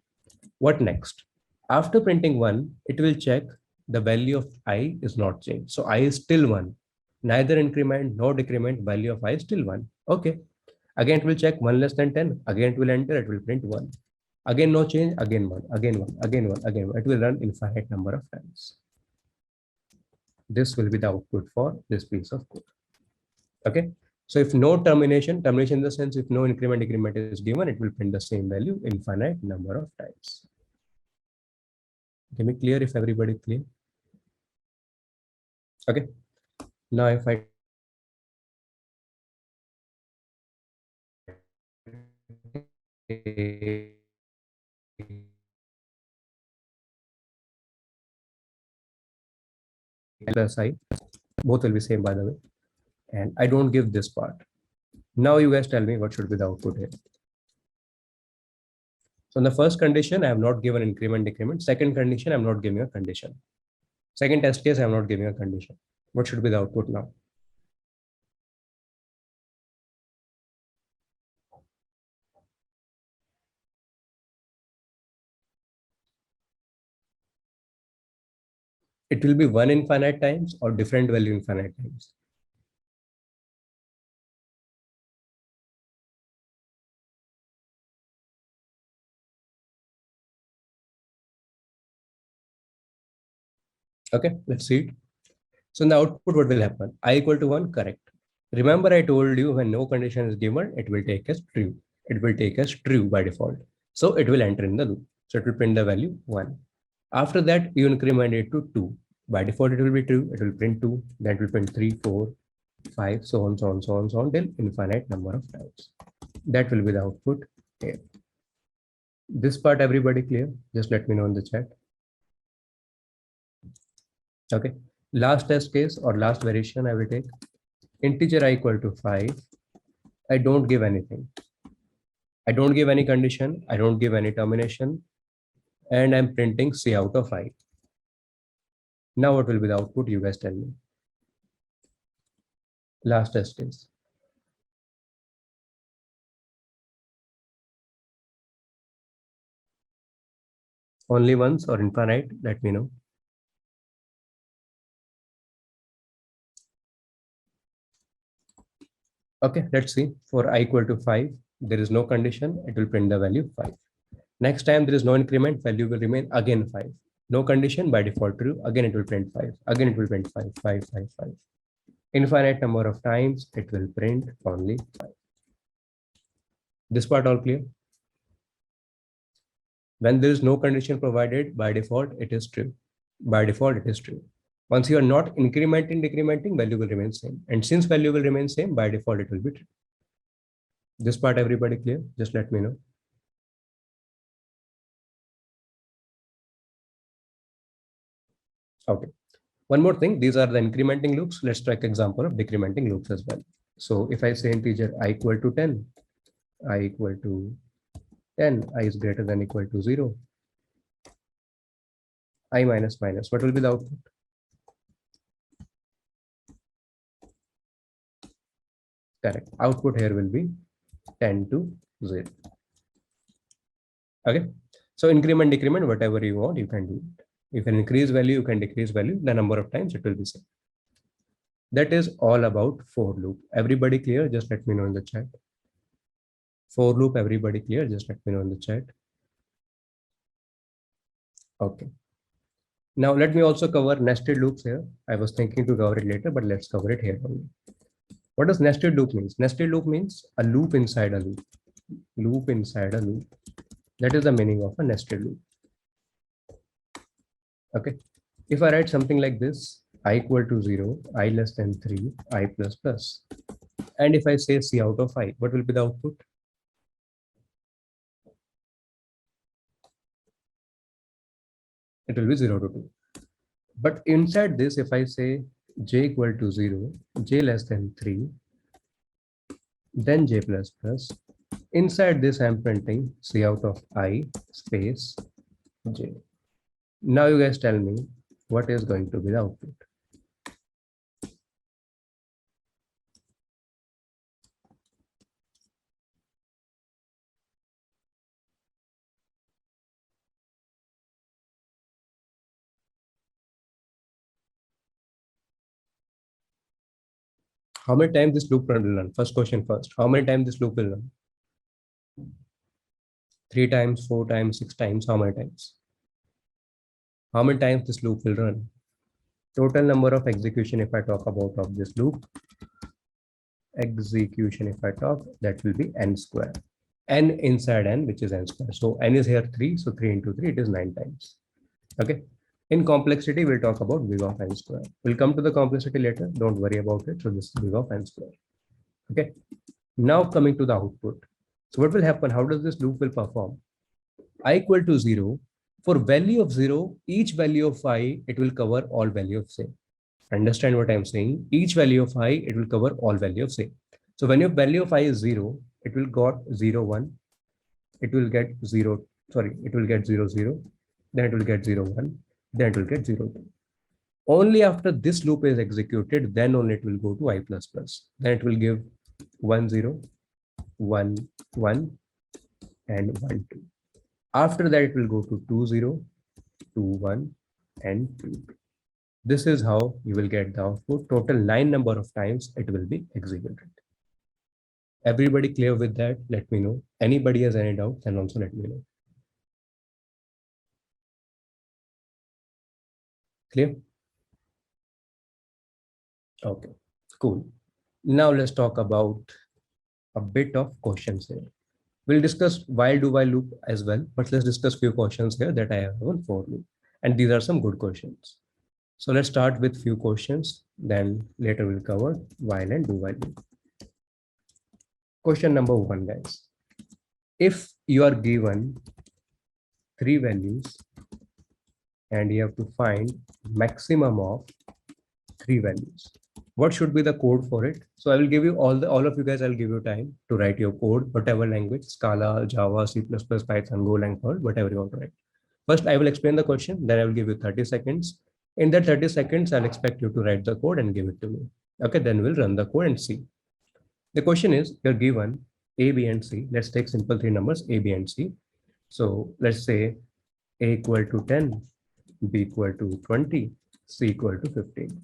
Speaker 1: What next? After printing 1, it will check the value of I is not changed. So I is still 1. Neither increment nor decrement, value of I is still 1. Okay. Again, it will check 1 less than 10. Again, it will enter, it will print 1. Again, no change. Again 1. Again 1. Again 1. Again 1. It will run infinite number of times. This will be the output for this piece of code. Okay. So if no termination in the sense if no increment decrement is given, it will print the same value infinite number of times. Can we clear if everybody clear? Okay. Now if I plus I, both will be same by the way, and I don't give this part. Now you guys tell me what should be the output here. So in the first condition, I have not given increment decrement. Second condition, I'm not giving a condition. Second test case, I'm not giving a condition. What should be the output now? It will be 1 infinite times or different value infinite times. Okay, let's see it. So in the output, what will happen? I equal to 1, correct. Remember, I told you when no condition is given, it will take as true. It will take as true by default. So it will enter in the loop. So it will print the value 1. After that, you increment it to 2. By default, it will be true. It will print 2. Then it will print 3, 4, 5, so on, so on, so on, so on, till infinite number of times. That will be the output here. This part, everybody clear? Just let me know in the chat. Okay. Last test case or last variation I will take. Integer I equal to 5. I don't give anything. I don't give any condition. I don't give any termination. And I'm printing C out of I. Now what will be the output? You guys tell me. Last test case. Only once or infinite? Let me know. Okay, let's see. For I equal to 5, there is no condition. It will print the value 5. Next time there is no increment, value will remain again 5. No condition, by default true. Again it will print 5. Again it will print 5, 5, 5, 5. Infinite number of times it will print only 5. This part all clear? When there is no condition provided, by default it is true. By default it is true. Once you are not incrementing, decrementing, value will remain same. And since value will remain same, by default it will be true. This part everybody clear? Just let me know. Okay. One more thing, these are the incrementing loops. Let's take example of decrementing loops as well. So if I say integer I equal to 10, I equal to 10, I is greater than equal to 0, I minus minus. What will be the output? Correct. Output here will be 10 to 0. Okay. So increment, decrement, whatever you want, you can do it. You can increase value, you can decrease value. The number of times it will be same. That is all about for loop. Everybody clear? Just let me know in the chat. For loop, everybody clear? Just let me know in the chat. Okay. Now let me also cover nested loops here. I was thinking to cover it later, but let's cover it here only. What does nested loop means? Nested loop means a loop inside a loop. Loop inside a loop. That is the meaning of a nested loop. Okay. If I write something like this, I equal to 0, I less than 3, I plus plus. And if I say C out of I, what will be the output? It will be 0 to 2. But inside this, if I say j equal to 0, j less than 3, then j plus plus. Inside this, I'm printing C out of I space j. Now you guys tell me what is going to be the output. How many times this loop will run? First question first. How many times this loop will run? 3 times, 4 times, 6 times. How many times? How many times this loop will run? Total number of execution, if I talk about of this loop, execution, if I talk, that will be n square. N inside n, which is n square. So n is here 3. So 3 into 3, it is 9 times. Okay. In complexity, we'll talk about big of n square. We'll come to the complexity later. Don't worry about it. So this is big of n square. Okay. Now coming to the output. So what will happen? How does this loop will perform? I equal to 0. For value of 0, each value of I, it will cover all value of say. Understand what I'm saying? Each value of I, it will cover all value of say. So when your value of I is 0, it will got 0, 1. It will get 0, sorry, it will get 0, 0. Then it will get 0, 1. Then it will get 0, 2. Only after this loop is executed, then only it will go to I plus plus. Then it will give 1, 0, 1, 1, and 1, 2. After that, it will go to 2, 0, 2, 1, and 2, 2. This is how you will get the output. Total 9 number of times it will be executed. Everybody clear with that? Let me know. Anybody has any doubt, then also let me know. Clear? Okay, cool. Now let's talk about a bit of questions here. We'll discuss while do while loop as well, but let's discuss few questions here that I have on for loop. And these are some good questions. So let's start with few questions, then later we'll cover while and do while loop. Question number 1, guys. If you are given 3 values and you have to find maximum of 3 values, what should be the code for it? So I will give you all of you guys, I'll give you time to write your code, whatever language, Scala, Java, C++, Python, Golang, Perl, whatever you want to write. First, I will explain the question, then I will give you 30 seconds. In that 30 seconds, I'll expect you to write the code and give it to me. Okay, then we'll run the code and see. The question is, you're given A, B, and C. Let's take simple 3 numbers, A, B, and C. So let's say A equal to 10, B equal to 20, C equal to 15.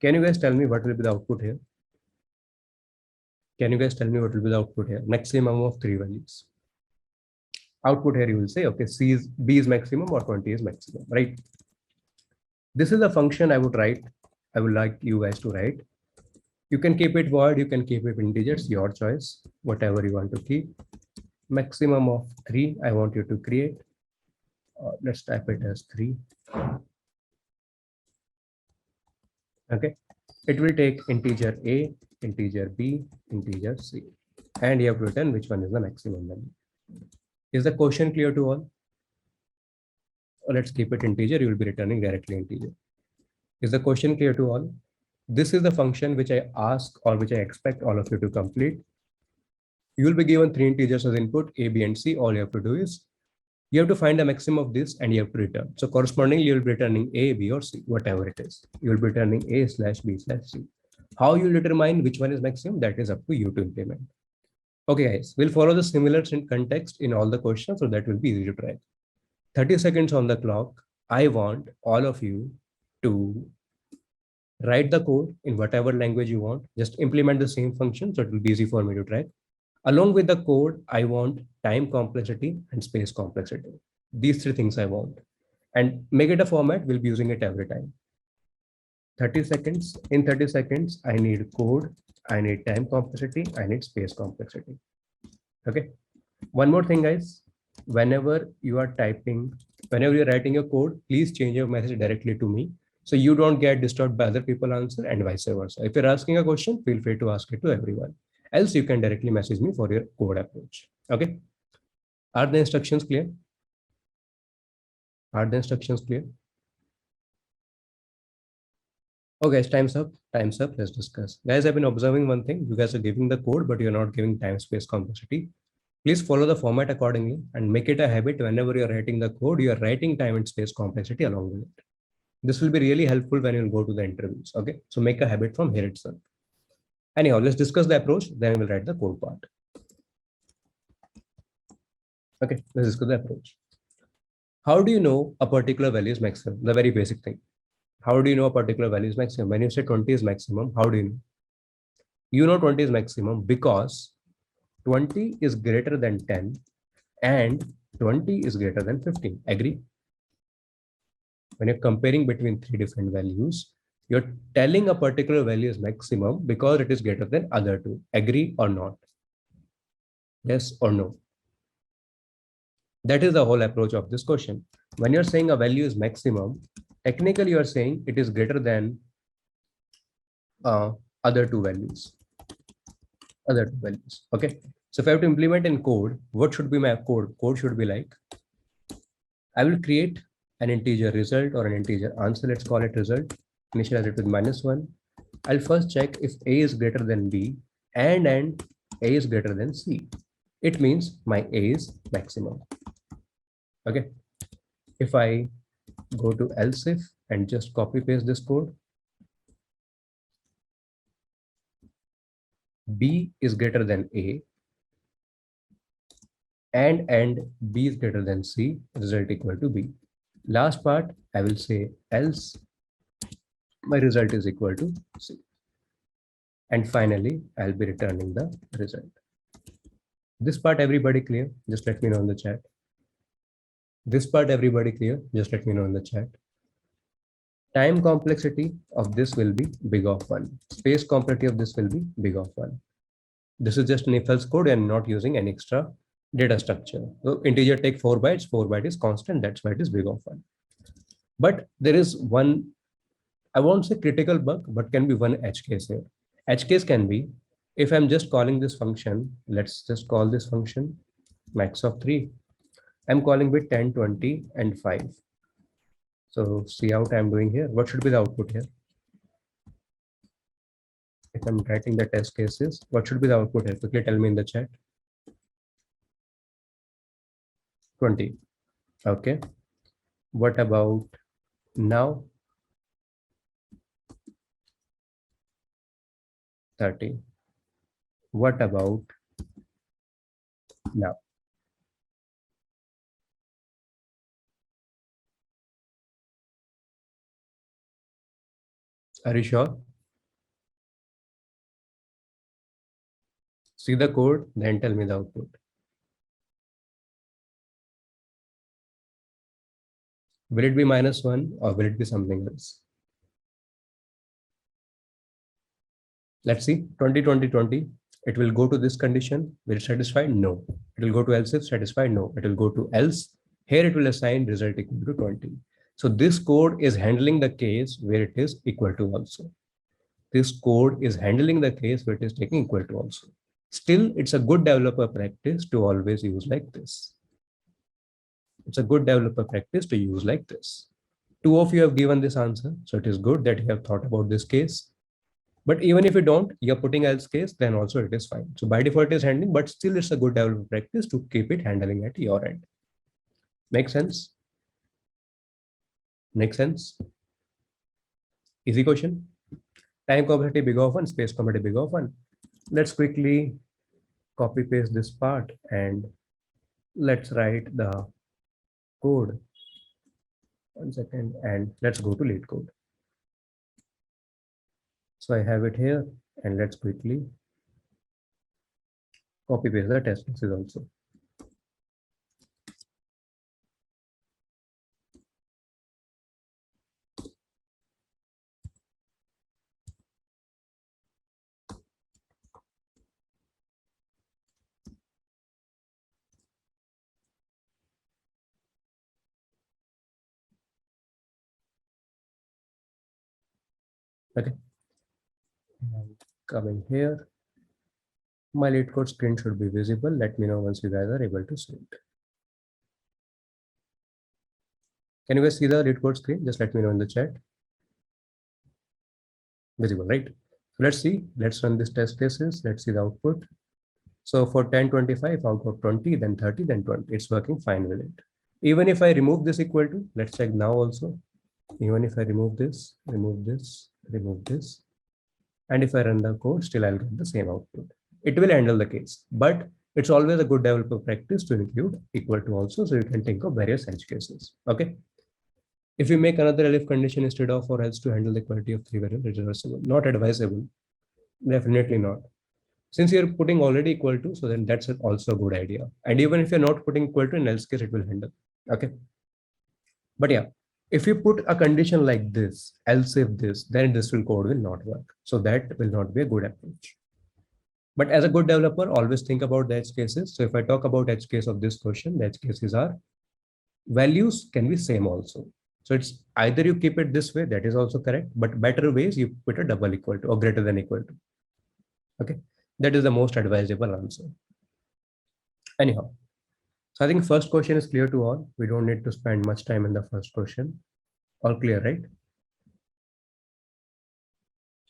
Speaker 1: Can you guys tell me what will be the output here? Can you guys tell me what will be the output here? Maximum of 3 values. Output here, you will say, okay, B is maximum or 20 is maximum, right? This is a function I would write. I would like you guys to write. You can keep it void, you can keep it integers, your choice, whatever you want to keep. Maximum of 3, I want you to create. Let's type it as 3. Okay, it will take integer A, integer B, integer C, and you have to return which one is the maximum value. Is the question clear to all? Or let's keep it integer, you will be returning directly integer. Is the question clear to all? This is the function which I ask or which I expect all of you to complete. You will be given 3 integers as input, A, B, and C. All you have to do is You have to find the maximum of this and you have to return. So correspondingly, you'll be returning A, B, or C, whatever it is. You'll be returning A/B/C. How you determine which one is maximum, that is up to you to implement. Okay, guys, we'll follow the similar context in all the questions, so that will be easy to track. 30 seconds on the clock. I want all of you to write the code in whatever language you want. Just implement the same function, so it will be easy for me to track. Along with the code, I want time complexity and space complexity. These three things I want. And make it a format, we'll be using it every time. 30 seconds. In 30 seconds, I need code, I need time complexity, I need space complexity. Okay. One more thing, guys. Whenever you are typing, whenever you're writing your code, please change your message directly to me, so you don't get disturbed by other people answer and vice versa. If you're asking a question, feel free to ask it to everyone. Else you can directly message me for your code approach. Okay. Are the instructions clear? Are the instructions clear? Okay, time's up. Time's up. Let's discuss. Guys, I've been observing one thing. You guys are giving the code, but you're not giving time space complexity. Please follow the format accordingly and make it a habit. Whenever you're writing the code, you're writing time and space complexity along with it. This will be really helpful when you'll go to the interviews. Okay, so make a habit from here itself. Anyhow, let's discuss the approach, then we'll write the code part. Okay, let's discuss the approach. How do you know a particular value is maximum? The very basic thing. How do you know a particular value is maximum? When you say 20 is maximum, how do you know? You know 20 is maximum because 20 is greater than 10 and 20 is greater than 15. Agree? When you're comparing between three different values, you're telling a particular value is maximum because it is greater than other two. Agree or not? Yes or no? That is the whole approach of this question. When you're saying a value is maximum, technically you are saying it is greater than other two values. Okay. So if I have to implement in code, what should be my code? Code should be like, I will create an integer result or an integer answer. Let's call it result. Initialize it with -1. I'll first check if A is greater than B and A is greater than C. It means my A is maximum. Okay. If I go to else if and just copy paste this code, B is greater than A and B is greater than C, result equal to B. Last part, I will say else my result is equal to C. And finally, I'll be returning the result. This part, everybody clear? Just let me know in the chat. This part, everybody clear? Just let me know in the chat. Time complexity of this will be big of 1. Space complexity of this will be big of 1. This is just an if-else code and not using any extra data structure. So integer take 4 bytes, 4 byte is constant, that's why it is big of 1. But there is one, I won't say critical bug, but can be one edge case here. Edge case can be, if I'm just calling this function, let's just call this function max of 3. I'm calling with 10, 20, and 5. So see out I'm doing here. What should be the output here? If I'm writing the test cases, what should be the output here? Quickly tell me in the chat. 20. Okay. What about now? 30. What about now? Are you sure? See the code, then tell me the output. Will it be -1 or will it be something else? Let's see, 20, 20, 20. It will go to this condition. Will it satisfy? No. It will go to else if satisfy? No. It will go to else. Here it will assign result equal to 20. So this code is handling the case where it is equal to also. This code is handling the case where it is taking equal to also. Still, it's a good developer practice to always use like this. It's a good developer practice to use like this. 2 of you have given this answer. So it is good that you have thought about this case. But even if you don't, you're putting else case, then also it is fine. So by default it is handling, but still it's a good developer practice to keep it handling at your end. Make sense? Make sense? Easy question. Time complexity big of 1, space complexity big of 1. Let's quickly copy paste this part and let's write the code. 1 second, and let's go to lead code. So I have it here, and let's quickly copy paste the test cases also. Okay. And coming here, my lead code screen should be visible. Let me know once you guys are able to see it. Can you guys see the lead code screen? Just let me know in the chat. Visible, right? So let's see. Let's run this test cases. Let's see the output. So for 10, 25, out of 20, then 30, then 20. It's working fine with it. Even if I remove this equal to, let's check now also. Even if I remove this, remove this, remove this, and if I run the code, still I'll get the same output. It will handle the case, but it's always a good developer practice to include equal to also, so you can think of various edge cases. Okay. If you make another elif condition instead of or else to handle the equality of 3 variables, reversible, not advisable. Definitely not. Since you're putting already equal to, so then that's also a good idea. And even if you're not putting equal to, in else case, it will handle. Okay. But yeah, if you put a condition like this, else if this, then this code will not work. So that will not be a good approach. But as a good developer, always think about the edge cases. So if I talk about edge case of this question, the edge cases are values can be same also. So it's either you keep it this way, that is also correct, but better ways you put a double equal to or greater than equal to. Okay, that is the most advisable answer. Anyhow, so I think first question is clear to all. We don't need to spend much time in the first question. All clear, right?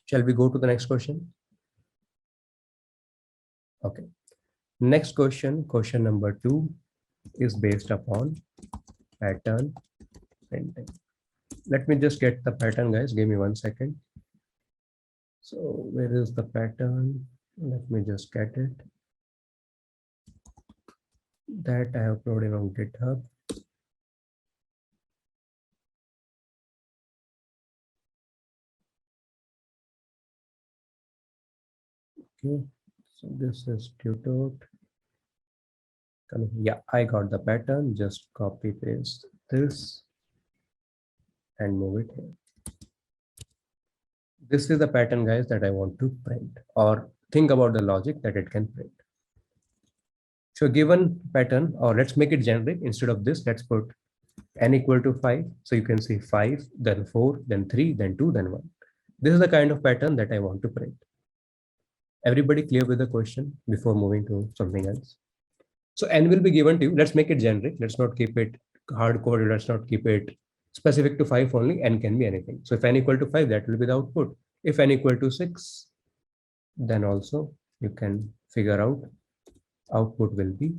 Speaker 1: Shall we go to the next question? Okay. Next question, question number 2, is based upon pattern printing. Let me just get the pattern, guys. Give me 1 second. So where is the pattern? Let me just get it. That I have uploaded on GitHub. Okay, so this is Tutort. Yeah, I got the pattern. Just copy paste this and move it here. This is the pattern, guys, that I want to print, or think about the logic that it can print. So given pattern, or let's make it generic. Instead of this, let's put n equal to 5. So you can see 5, then 4, then 3, then 2, then 1. This is the kind of pattern that I want to print. Everybody clear with the question before moving to something else? So n will be given to you. Let's make it generic. Let's not keep it hardcore. Let's not keep it specific to 5 only. N can be anything. So if n equal to 5, that will be the output. If n equal to 6, then also you can figure out output will be,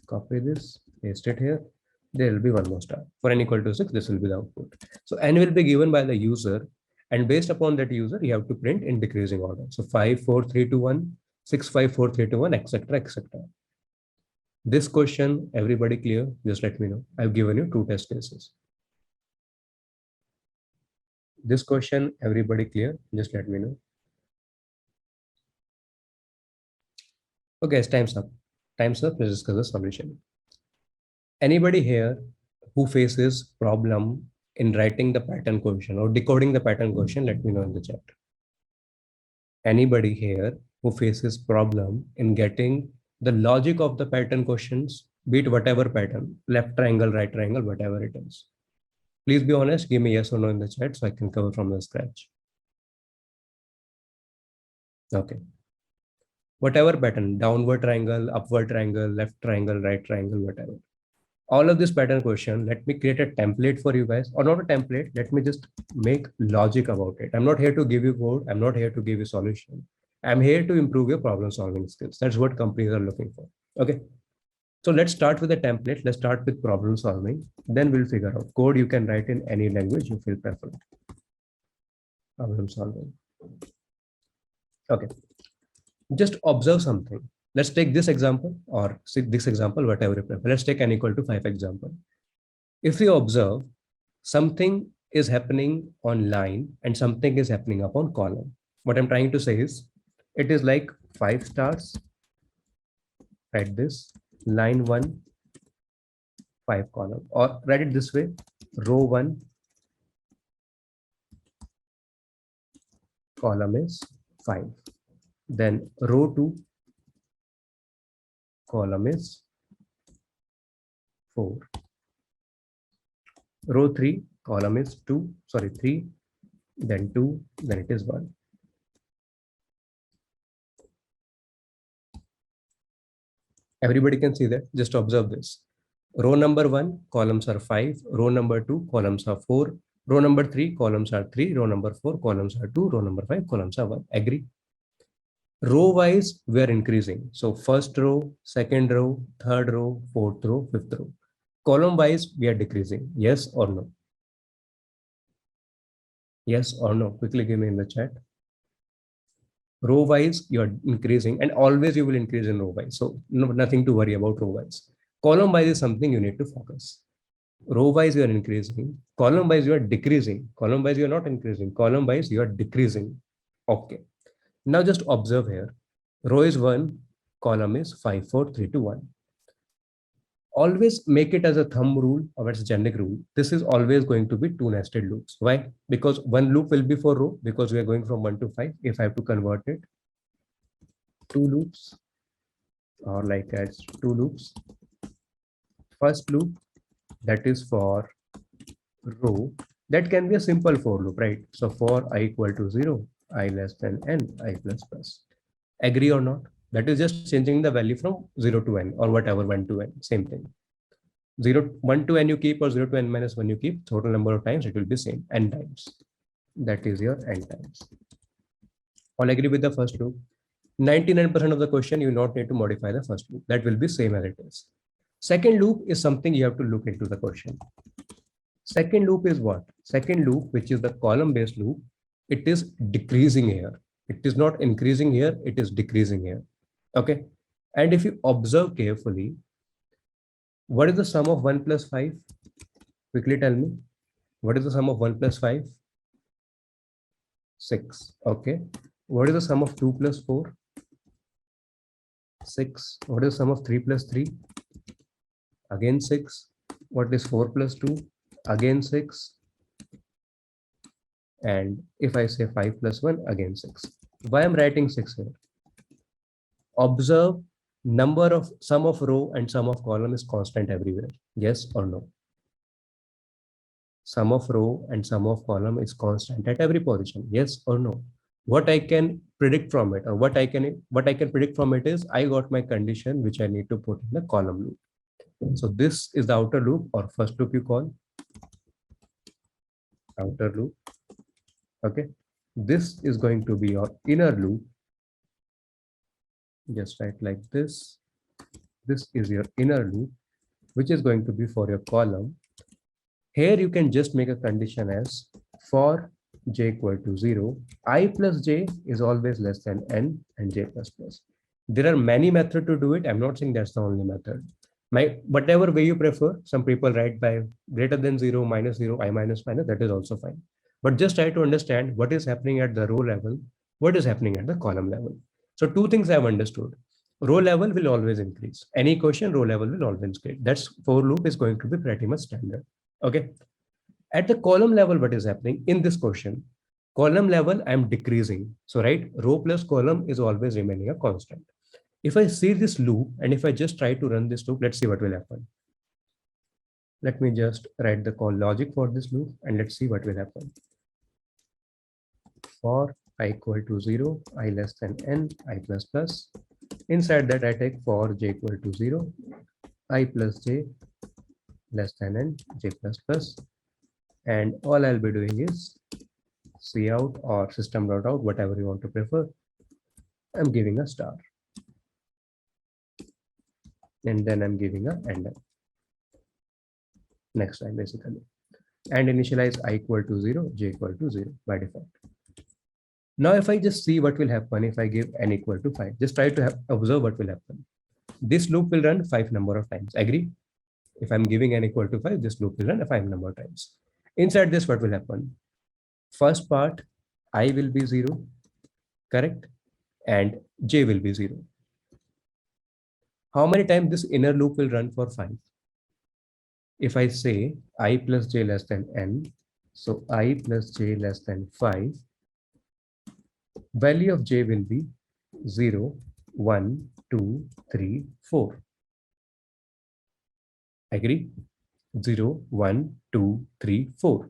Speaker 1: copy this, paste it here. There will be one more star. For n equal to 6, this will be the output. So n will be given by the user, and based upon that user, you have to print in decreasing order. So 5, 4, 3, 2, 1, 6, 5, 4, 3, 2, 1, etc., etc. This question, everybody clear? Just let me know. I've given you 2 test cases. This question, everybody clear? Just let me know. Okay, time's up. Time's up. Let's discuss the solution. Anybody here who faces problem in writing the pattern question or decoding the pattern question, let me know in the chat. Anybody here who faces problem in getting the logic of the pattern questions, be it whatever pattern, left triangle, right triangle, whatever it is. Please be honest, give me yes or no in the chat so I can cover from the scratch. Okay. Whatever pattern, downward triangle, upward triangle, left triangle, right triangle, whatever. All of this pattern question, let me create a template for you guys, or not a template. Let me just make logic about it. I'm not here to give you code. I'm not here to give you solution. I'm here to improve your problem solving skills. That's what companies are looking for. Okay. So let's start with a template. Let's start with problem solving. Then we'll figure out code you can write in any language you feel preferred. Problem solving. Okay. Just observe something. Let's take this example or this example, whatever you prefer. Let's take n equal to 5 example. If you observe, something is happening on line and something is happening upon column. What I'm trying to say is, it is like 5 stars, write this, line 1, 5 column, or write it this way, row 1, column is 5. Then row 2, column is 4. Row 3, column is 3, then 2, then it is 1. Everybody can see that. Just observe this. Row number 1, columns are 5. Row number 2, columns are 4. Row number 3, columns are 3. Row number 4, columns are 2. Row number 5, columns are 1. Agree? Row wise, we are increasing. So first row, second row, third row, fourth row, fifth row. Column wise, we are decreasing. Yes or no? Yes or no? Quickly give me in the chat. Row wise, you are increasing, and always you will increase in row wise. So nothing to worry about row wise. Column wise is something you need to focus. Row wise, you are increasing. Column wise, you are decreasing. Column wise, you are not increasing. Column wise, you are decreasing. Okay. Now just observe here. Row is 1, column is 5, 4, 3, 2, 1. Always make it as a thumb rule or as a generic rule. This is always going to be 2 nested loops. Why? Because one loop will be for row, because we are going from 1 to 5. If I have to convert it, 2 loops, or like as 2 loops. First loop, that is for row, that can be a simple for loop, right? So for I equal to 0, I less than n, I plus plus. Agree or not? That is just changing the value from 0 to n or whatever, 1 to n, same thing. 1 to n you keep or 0 to n minus 1 you keep, total number of times it will be same, n times. That is your n times. All agree with the first loop? 99% of the question you not need to modify the first loop. That will be same as it is. Second loop is something you have to look into the question. Second loop is what? Second loop, which is the column based loop, it is decreasing here. It is not increasing here, it is decreasing here. Okay. And if you observe carefully, what is the sum of 1 plus 5? Quickly tell me. What is the sum of 1 plus 5? 6. Okay. What is the sum of 2 plus 4? 6. What is the sum of 3 plus 3? Again 6. What is 4 plus 2? Again 6. And if I say 5 plus 1, again 6. Why I'm writing 6 here? Observe, number of sum of row and sum of column is constant everywhere. Yes or no? Sum of row and sum of column is constant at every position. Yes or no? What I can predict from it, or what I can predict from it is, I got my condition which I need to put in the column loop. So this is the outer loop, or first loop you call outer loop. Okay. This is going to be your inner loop. Just write like this. This is your inner loop, which is going to be for your column. Here you can just make a condition as for j equal to 0, I plus j is always less than n and j plus plus. There are many methods to do it. I'm not saying that's the only method. Whatever way you prefer, some people write by greater than 0, minus 0, I minus minus, that is also fine. But just try to understand what is happening at the row level, what is happening at the column level. So 2 things I've understood. Row level will always increase. Any question, row level will always increase. That's for loop is going to be pretty much standard. Okay. At the column level, what is happening in this question? Column level, I'm decreasing. So right, row plus column is always remaining a constant. If I see this loop and if I just try to run this loop, let's see what will happen. Let me just write the call logic for this loop and let's see what will happen. For I equal to 0, I less than n, I plus plus. Inside that I take for j equal to 0, I plus j less than n, j plus plus. And all I'll be doing is cout or system.out, whatever you want to prefer. I'm giving a star. and then I'm giving a and next time basically. And initialize I equal to 0, j equal to 0 by default. Now, if I just see what will happen if I give n equal to 5, just try to observe what will happen. This loop will run 5 number of times. Agree? If I'm giving n equal to 5, this loop will run a 5 number of times. Inside this, what will happen? First part, I will be 0, correct? And j will be 0. How many times this inner loop will run for 5? If I say I plus j less than n, so I plus j less than 5, value of j will be 0, 1, 2, 3, 4. Agree? 0, 1, 2, 3, 4.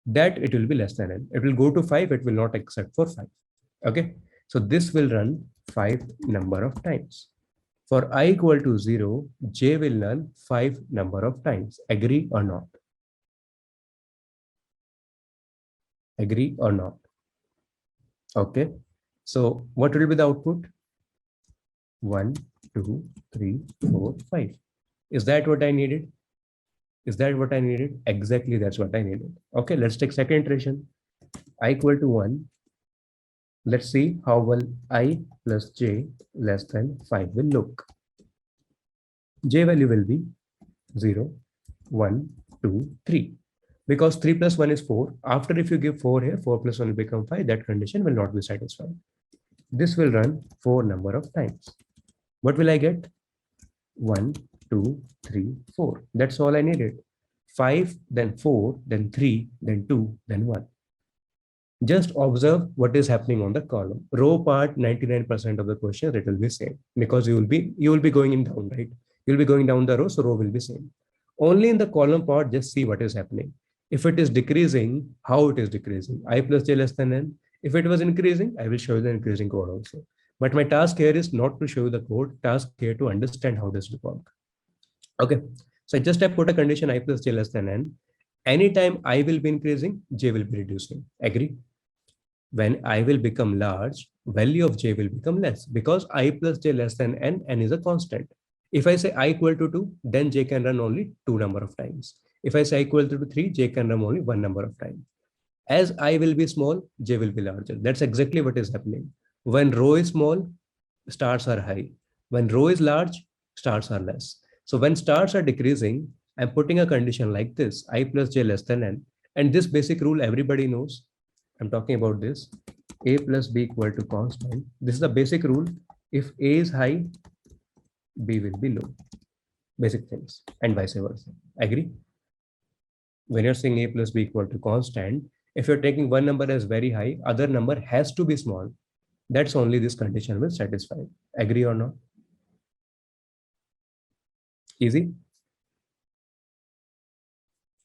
Speaker 1: That it will be less than n. It will go to 5, it will not accept for 5. Okay, so this will run 5 number of times. For I equal to 0, j will run 5 number of times. Agree or not? Agree or not? Okay, so what will be the output? 1, 2, 3, 4, 5. Is that what I needed? Is that what I needed? Exactly, that's what I needed. Okay, let's take second iteration. I equal to 1. Let's see how well I plus j less than 5 will look. J value will be 0, 1, 2, 3. Because 3 plus 1 is 4. After if you give 4 here, 4 plus 1 will become 5. That condition will not be satisfied. This will run 4 number of times. What will I get? 1, 2, 3, 4. That's all I needed. 5, then 4, then 3, then 2, then 1. Just observe what is happening on the column. Row part, 99% of the questions it will be same because you will be going in down, right? You'll be going down the row, so row will be same. Only in the column part, just see what is happening. If it is decreasing, how it is decreasing? I plus j less than n. If it was increasing, I will show you the increasing code also. But my task here is not to show you the code. Task here to understand how this will work. Okay, so I just have put a condition I plus j less than n. Anytime I will be increasing, j will be reducing. Agree? When I will become large, value of j will become less because I plus j less than n, n is a constant. If I say I equal to 2, then j can run only 2 number of times. If I say I equal to 3, j can run only 1 number of times. As I will be small, j will be larger. That's exactly what is happening. When row is small, stars are high. When row is large, stars are less. So when stars are decreasing, I'm putting a condition like this, I plus j less than n. And this basic rule everybody knows. I'm talking about this, a plus b equal to constant. This is the basic rule. If a is high, b will be low. Basic things and vice versa. Agree? When you're saying a plus b equal to constant, if you're taking one number as very high, other number has to be small. That's only this condition will satisfy. Agree or not? Easy?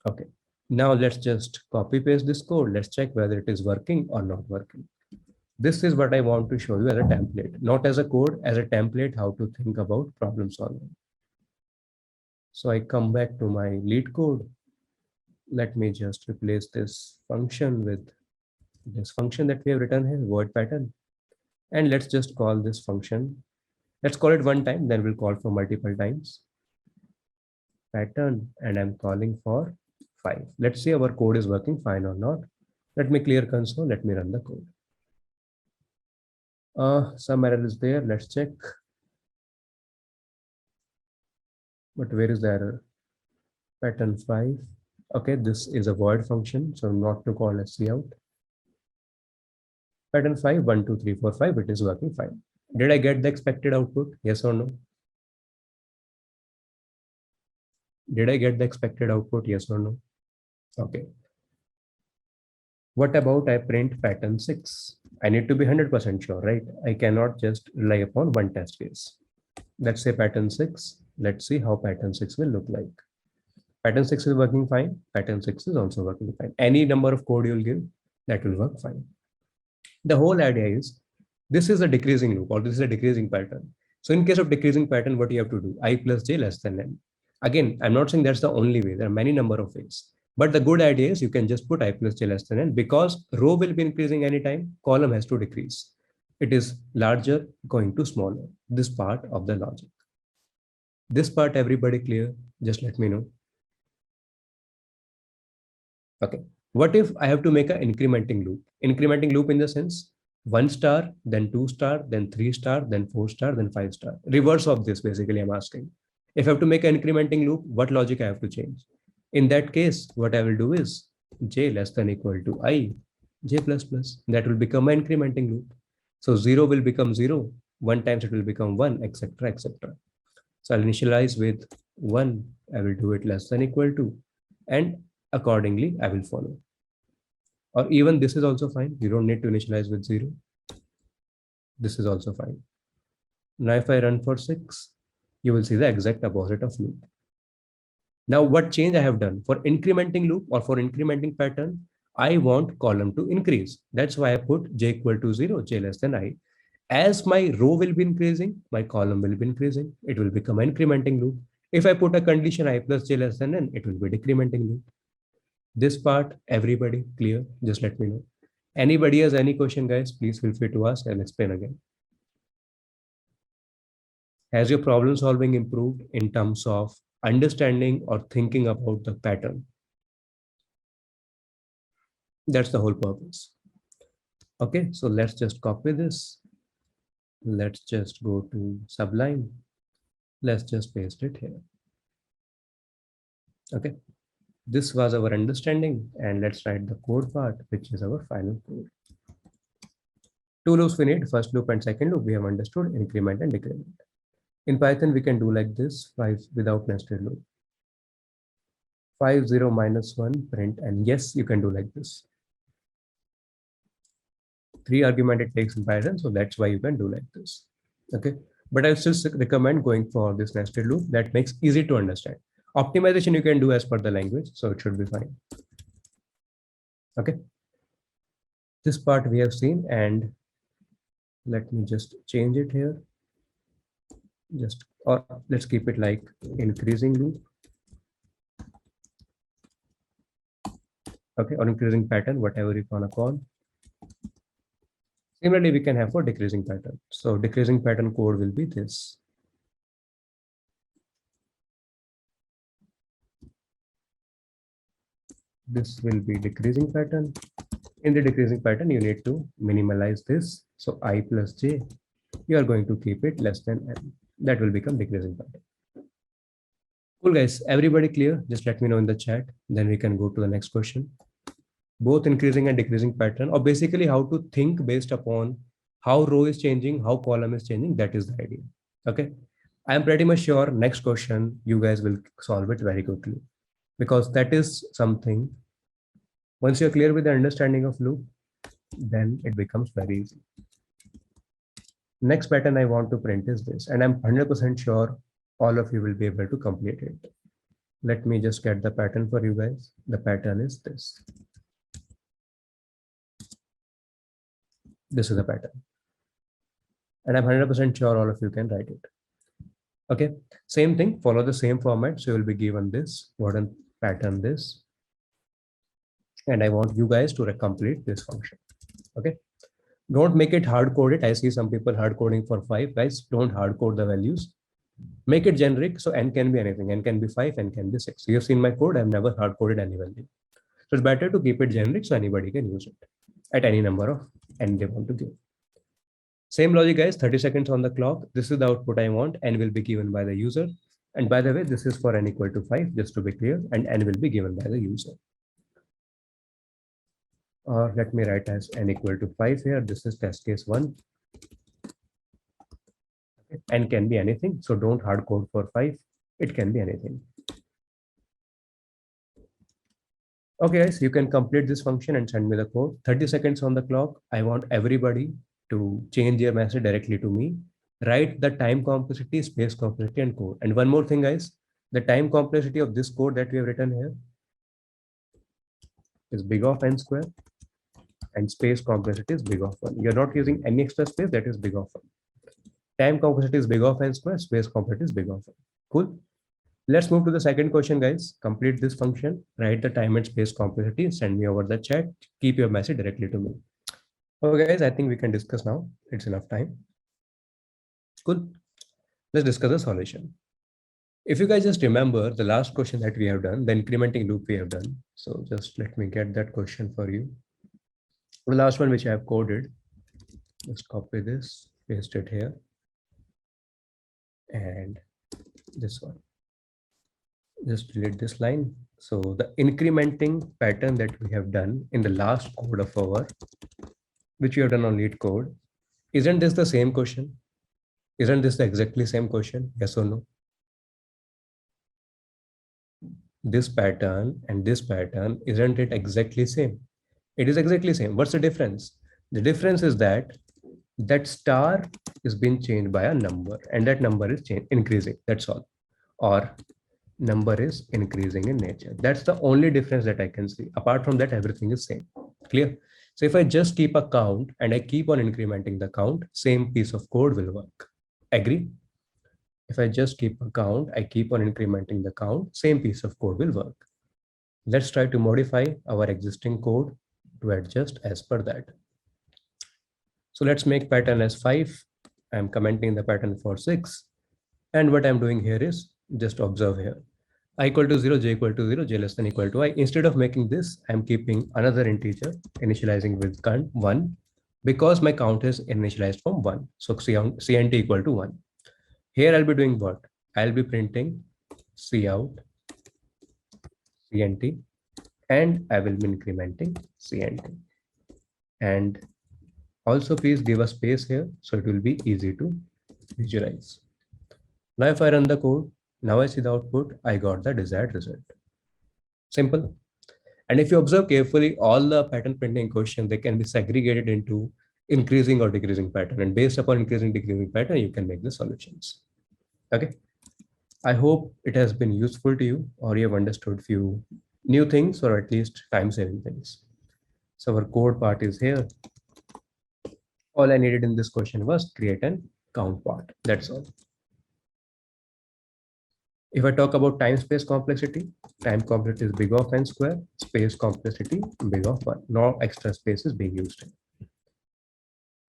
Speaker 1: Okay. Now let's just copy paste this code. Let's check whether it is working or not working. This is what I want to show you as a template, not as a code, as a template, how to think about problem solving. So I come back to my lead code. Let me just replace this function with this function that we have written here, void pattern. And let's just call this function. Let's call it one time, then we'll call for multiple times. Pattern, and I'm calling for 5. Let's see our code is working fine or not. Let me clear console. Let me run the code. Some error is there. Let's check. But where is the error? Pattern 5. Okay, this is a void function, so not to call cout. Pattern 5, 1, 2, 3, 4, 5. It is working fine. Did I get the expected output? Yes or no? Did I get the expected output? Yes or no? Okay. What about I print pattern 6? I need to be 100% sure, right? I cannot just rely upon one test case. Let's say pattern 6. Let's see how pattern 6 will look like. Pattern 6 is working fine. Pattern 6 is also working fine. Any number of code you'll give, that will work fine. The whole idea is, this is a decreasing loop or this is a decreasing pattern. So in case of decreasing pattern, what you have to do? I plus j less than n. Again, I'm not saying that's the only way. There are many number of ways. But the good idea is you can just put I plus j less than n because row will be increasing anytime, column has to decrease. It is larger going to smaller, this part of the logic. This part, everybody clear? Just let me know. Okay. What if I have to make an incrementing loop? Incrementing loop in the sense 1 star, then 2 star, then 3 star, then 4 star, then 5 star. Reverse of this, basically, I'm asking. If I have to make an incrementing loop, what logic I have to change? In that case, what I will do is j less than equal to I, j plus plus. That will become an incrementing loop. So 0 will become 0. 1 times it will become 1, etc., etc. So I'll initialize with 1. I will do it less than equal to. And accordingly, I will follow. Or even this is also fine. You don't need to initialize with 0. This is also fine. Now, if I run for 6, you will see the exact opposite of loop. Now, what change I have done for incrementing loop or for incrementing pattern, I want column to increase. That's why I put j equal to 0, j less than I. As my row will be increasing, my column will be increasing. It will become an incrementing loop. If I put a condition I plus j less than n, it will be decrementing loop. This part, everybody clear? Just let me know. Anybody has any question, guys, please feel free to ask. I'll explain again. Has your problem solving improved in terms of understanding or thinking about the pattern? That's the whole purpose. Okay, so let's just copy this. Let's just go to Sublime. Let's just paste it here. Okay, this was our understanding, and let's write the code part, which is our final code. Two loops we need, first loop and second loop. We have understood increment and decrement. In Python, we can do like this, 5 without nested loop. 5, 0, -1, print, and yes, you can do like this. 3 argument it takes in Python, so that's why you can do like this. Okay, but I still recommend going for this nested loop. That makes easy to understand. Optimization you can do as per the language, so it should be fine. Okay, this part we have seen, and let me just change it here. Just, or let's keep it like increasing loop. Okay, or increasing pattern, whatever you want to call. Similarly, we can have for decreasing pattern. So decreasing pattern code will be this. This will be decreasing pattern. In the decreasing pattern, you need to minimalize this. So I plus j, you are going to keep it less than n. That will become decreasing pattern. Cool, guys. Everybody clear? Just let me know in the chat. Then we can go to the next question. Both increasing and decreasing pattern, or basically how to think based upon how row is changing, how column is changing. That is the idea. Okay. I am pretty much sure next question you guys will solve it very quickly, because that is something. Once you're clear with the understanding of loop, then it becomes very easy. Next pattern I want to print is this, and I'm 100% sure all of you will be able to complete it. Let me just get the pattern for you guys. The pattern is this. This is the pattern. And I'm 100% sure all of you can write it. Okay, same thing, follow the same format. So you'll be given this, modern pattern this. And I want you guys to complete this function. Okay, don't make it hard coded. I see some people hard coding for 5. Guys, don't hard code the values. Make it generic. So n can be anything. N can be 5, n can be 6. So you've seen my code. I've never hard coded any value. So it's better to keep it generic so anybody can use it at any number of n they want to give. Same logic, guys. 30 seconds on the clock. This is the output I want. N will be given by the user. And by the way, this is for n equal to 5, just to be clear. And n will be given by the user. Or let me write as n equal to 5 here. This is test case 1. N can be anything. So don't hard code for 5. It can be anything. Okay, guys, you can complete this function and send me the code. 30 seconds on the clock. I want everybody to change their message directly to me. Write the time complexity, space complexity, and code. And one more thing, guys, the time complexity of this code that we have written here is big of n square, and space complexity is big of 1. You're not using any extra space, that is big of 1. Time complexity is big of n square, space complexity is big of 1. Cool. Let's move to the second question, guys. Complete this function, write the time and space complexity, send me over the chat, keep your message directly to me. Okay, guys, I think we can discuss now. It's enough time. Cool. Let's discuss the solution. If you guys just remember the last question that we have done, the incrementing loop we have done. So just let me get that question for you. The last one which I have coded, just copy this, paste it here, and this one. Just delete this line. So the incrementing pattern that we have done in the last code of our, which we have done on NIT code, isn't this the same question? Isn't this the exactly same question? Yes or no? This pattern and this pattern, isn't it exactly same? It is exactly same. What's the difference? The difference is that star is being changed by a number, and that number is increasing. That's all. Or number is increasing in nature. That's the only difference that I can see. Apart from that, everything is same. Clear? So if I just keep a count and I keep on incrementing the count, same piece of code will work. Agree? If I just keep a count, I keep on incrementing the count, same piece of code will work. Let's try to modify our existing code to adjust as per that. So let's make pattern as 5. I'm commenting the pattern for 6. And what I'm doing here is just observe here. I equal to 0, j equal to 0, j less than equal to I. Instead of making this, I'm keeping another integer, initializing with count 1, because my count is initialized from 1. So cnt equal to 1. Here I'll be doing what? I'll be printing cout cnt, and I will be incrementing cnt. And also please give a space here so it will be easy to visualize. Now if I run the code, now I see the output, I got the desired result. Simple. And if you observe carefully, all the pattern printing questions, they can be segregated into increasing or decreasing pattern. And based upon increasing, decreasing pattern, you can make the solutions. Okay. I hope it has been useful to you, or you have understood few new things, or at least time-saving things. So our code part is here. All I needed in this question was create an count part. That's all. If I talk about time space complexity, time complexity is big of n square, space complexity big of 1. No extra space is being used.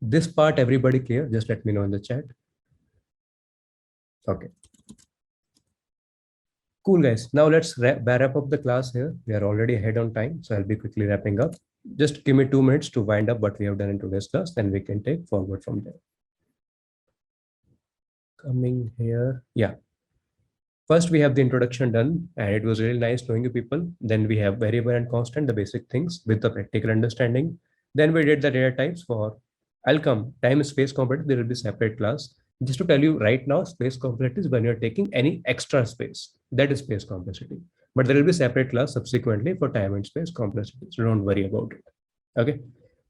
Speaker 1: This part, everybody clear? Just let me know in the chat. Okay. Cool, guys. Now let's wrap up the class here. We are already ahead on time, so I'll be quickly wrapping up. Just give me 2 minutes to wind up what we have done in today's class, then we can take forward from there. Coming here. Yeah. First, we have the introduction done, and it was really nice knowing you people. Then we have variable and constant, the basic things with the practical understanding. Then we did the data types for outcome, time, space, complexity. There will be separate class. Just to tell you right now, space complexity is when you're taking any extra space. That is space complexity. But there will be separate class subsequently for time and space complexity. So don't worry about it. Okay.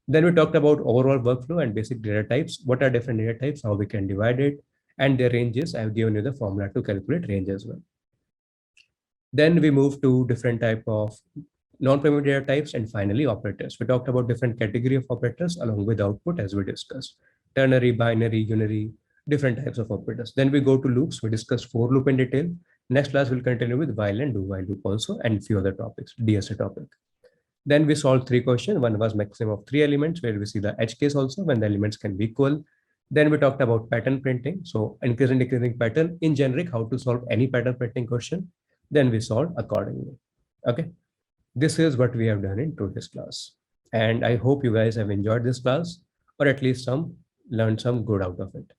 Speaker 1: Then we talked about overall workflow and basic data types. What are different data types? How we can divide it, and their ranges. I've given you the formula to calculate range as well. Then we move to different type of non-primitive data types, and finally operators. We talked about different category of operators along with output as we discussed. Ternary, binary, unary, different types of operators. Then we go to loops. We discussed for loop in detail. Next class we'll continue with while and do while loop also, and few other topics, DSA topic. Then we solved 3 questions. One was maximum of 3 elements, where we see the edge case also when the elements can be equal. Then we talked about pattern printing. So increasing, decreasing pattern in generic, how to solve any pattern printing question. Then we solved accordingly. Okay. This is what we have done in today's class. And I hope you guys have enjoyed this class, or at least learned some good out of it.